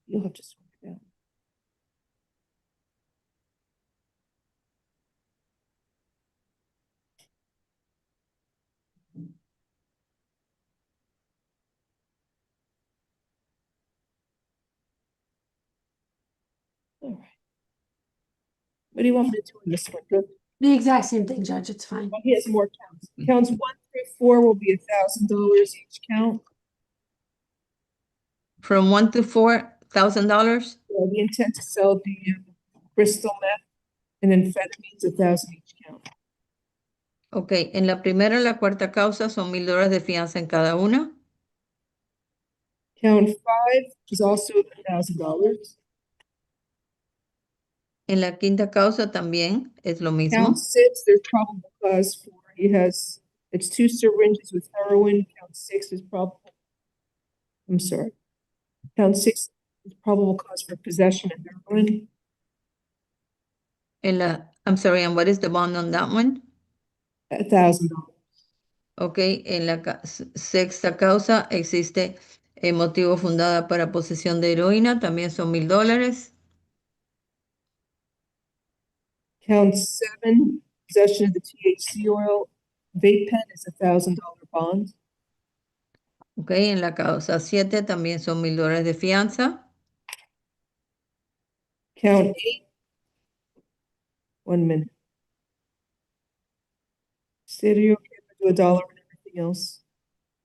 You'll have to swear it down. All right. What do you want me to do in this one? Good. The exact same thing, Judge. It's fine. Well, he has more counts. Counts 1 through 4 will be $1,000 each count. From 1 to $4,000. The intent to sell the crystal meth and amphetamines, $1,000 each count. Ok, en la primera y la cuarta causa son $1,000 de fianza en cada una. Count 5 is also $1,000. En la quinta causa también es lo mismo. Count 6, there's probable cause for, it's 2 syringes with heroin. Count 6 is probable. I'm sorry. Count 6 is probable cause for possession of heroin. I'm sorry, and what is the bond on that one? $1,000. Ok, en la sexta causa existe motivo fundada para posesión de heroína, también son $1,000. Count 7, possession of the THC oil. Vape pen is $1,000 bond. Ok, en la causa 7 también son $1,000 de fianza. Count 8. 1 minute. Stereo camera to $1 and everything else.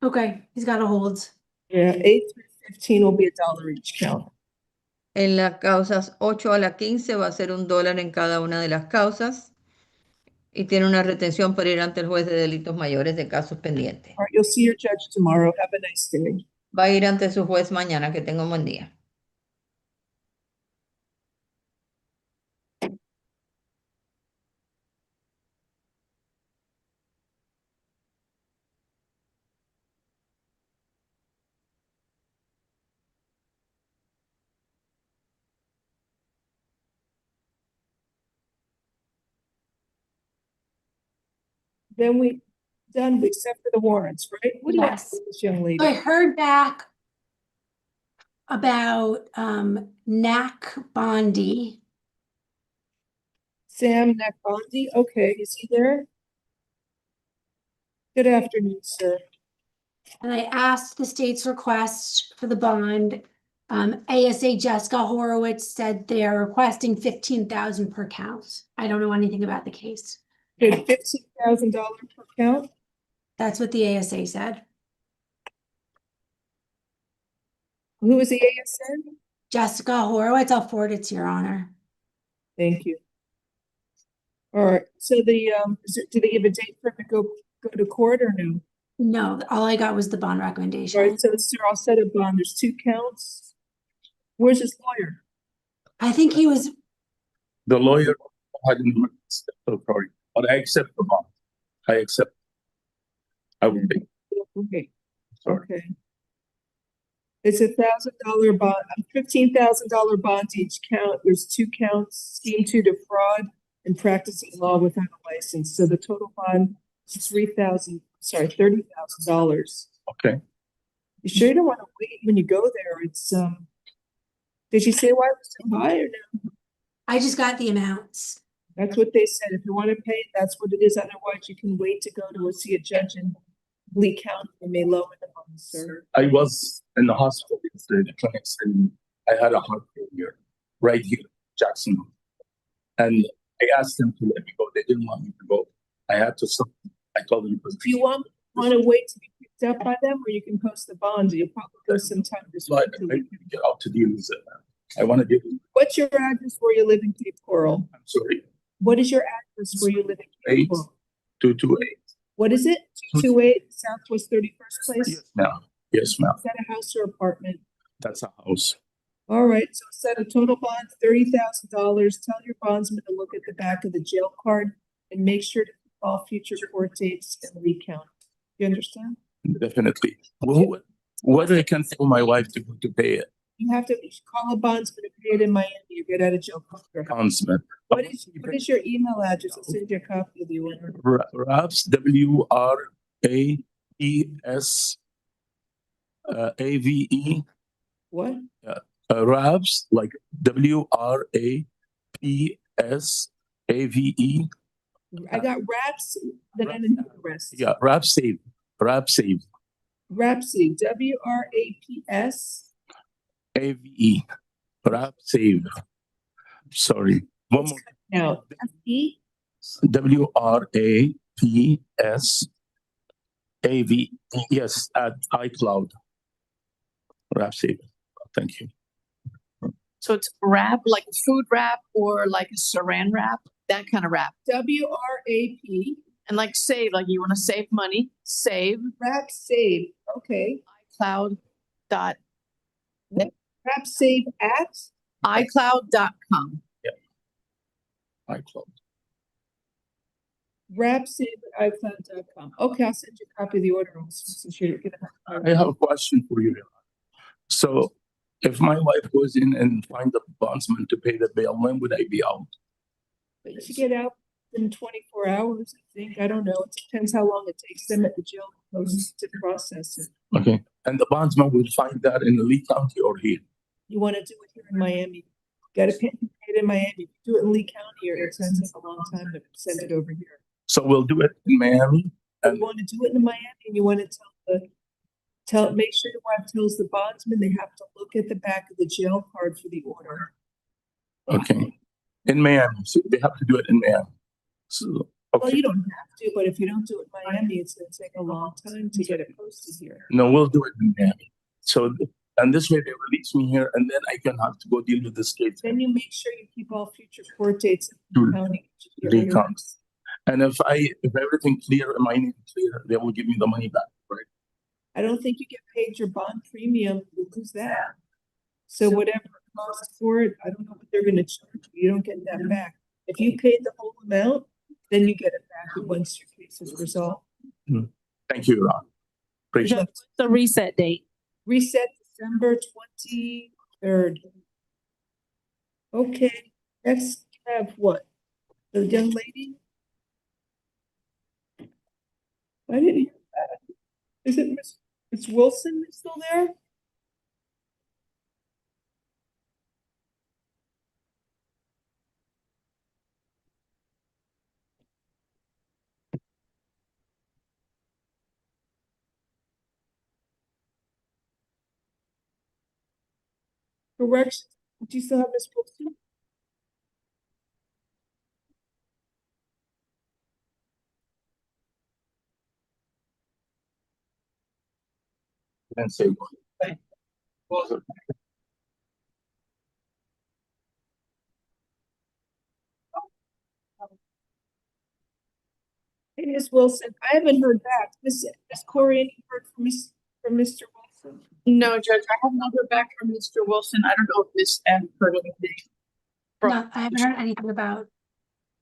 Okay, he's got a hold. Yeah, 8 through 15 will be $1 each count. En las causas 8 a la 15 va a ser $1 en cada una de las causas. Y tiene una retención para ir ante el juez de delitos mayores de casos pendientes. All right, you'll see your judge tomorrow. Have a nice day. Va a ir ante su juez mañana. Que tenga un buen día. Then we done except for the warrants, right? What do you Yes. want this young lady? I heard back about Knack Bondi. Sam Nakbondi. Okay, is he there? Good afternoon, sir. And I asked the state's request for the bond. ASA Jessica Horowitz said they're requesting 15,000 per count. I don't know anything about the case. Good, $15,000 per count. That's what the ASA said. Who is the ASN? Jessica Horowitz, I'll forward it to your honor. Thank you. All right, so the, do they give a date for it to go to court or no? No, all I got was the bond recommendation. All right, so sir, I'll set a bond. There's 2 counts. Where's his lawyer? I think he was, The lawyer, I didn't know, so sorry, but I accept the bond. I accept. I will pay. Okay. Sorry. Okay. It's $1,000 bond, $15,000 bonds each count. There's 2 counts, scheme to defraud and practicing law without a license. So the total bond is $30,000. Okay. You sure you don't want to wait when you go there? It's did you say why it was so high or no? I just got the amounts. That's what they said. If you want to pay it, that's what it is. Otherwise, you can wait to go to see a judge in Lee County. They may lower the bond, sir. I was in the hospital yesterday, the clinics, and I had a heart failure right here, Jackson. And I asked them to let me go. They didn't want me to go. I had to stop. I told them. If you want to wait to be picked up by them, or you can post the bonds. You'll probably go sometime this So I week. get out to deal with it. I want to give you. What's your address where you live in Cape Coral? I'm sorry. What is your address where you live in Cape Coral? 228. What is it? 228 Southwest 31st Place? Yes, ma'am. Yes, ma'am. Is that a house or apartment? That's a house. All right, so set a total bond, $30,000. Tell your bondsman to look at the back of the jail card and make sure to call future court dates and recount. You understand? Definitely. What I can tell my wife to pay it? You have to call a bondsman and pay it in Miami. You get out of jail quicker. Bondsman. What is your email address? I'll send you a copy of the order. Raps, WRAPS, AVE. What? Raps, like WRAPS, AVE. I got raps, then I didn't know the rest. Yeah, Rap Save. Rap Save. Rapsy, WRAPS. AVE. Rap Save. Sorry. One more. Now, F-E? WRAPS, AVE. Yes, at iCloud. Rap Save. Thank you. So it's wrap, like a food wrap or like a saran wrap, that kind of wrap. WRAP. And like save, like you want to save money, save. Rap save. Okay. iCloud.net. Rap save at iCloud.com. Yeah. iCloud. rapsave@icloud.com. Okay, I'll send you a copy of the order since you're gonna. I have a question for you, Your Honor. So if my wife goes in and find the bondsman to pay the bail, when would I be out? But you should get out in 24 hours, I think. I don't know. It depends how long it takes them at the jail to process it. Okay, and the bondsman will find that in Lee County or here? You want to do it here in Miami. Got to pay it in Miami. If you do it in Lee County, or it's going to take a long time to send it over here. So we'll do it in Miami. You want to do it in Miami, and you want to make sure your wife tells the bondsman they have to look at the back of the jail card for the order. Okay, in Miami, so they have to do it in Miami. So, Well, you don't have to, but if you don't do it in Miami, it's going to take a long time to get it posted here. no, we'll do it in Miami. So, and this way they release me here, and then I can have to go deal with this case. Then you make sure you keep all future court dates in To Lee County. Lee County. And if everything clear, my name clear, they will give me the money back, right? I don't think you get paid your bond premium. You lose that. So whatever it costs for it, I don't know what they're going to charge you. You don't get that back. If you paid the whole amount, then you get it back once your case is resolved. Thank you, Ron. Appreciate it. What's the reset date? Reset December 23rd. Okay, next we have what? The young lady? I didn't hear that. Is it Miss Wilson is still there? Correction. Do you still have Miss Wilson? And say, Hey, Miss Wilson, I haven't heard back. Miss Corey, any heard from Mr. Wilson? No, Judge, I have not heard back from Mr. Wilson. I don't know if Miss F heard anything. No, I haven't heard anything about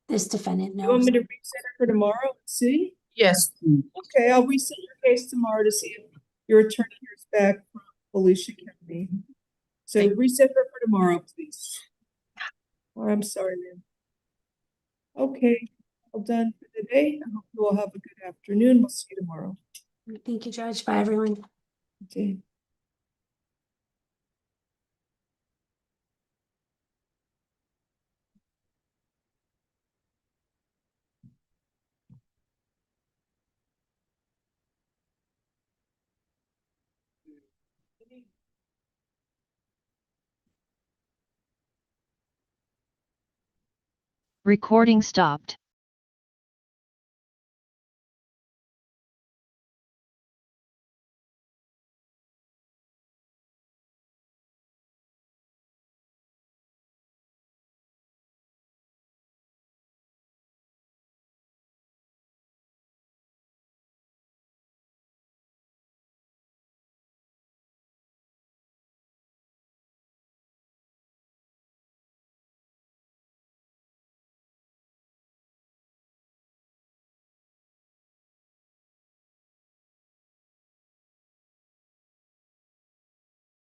this defendant, You no. want me to reset it for tomorrow and see? Yes. Okay, I'll reset your case tomorrow to see if your attorney hears back from Volusia County. So reset her for tomorrow, please. Or I'm sorry, ma'am. Okay, all done for the day. I hope you all have a good afternoon. We'll see you tomorrow. Thank you, Judge. Bye, everyone. Okay. Recording stopped.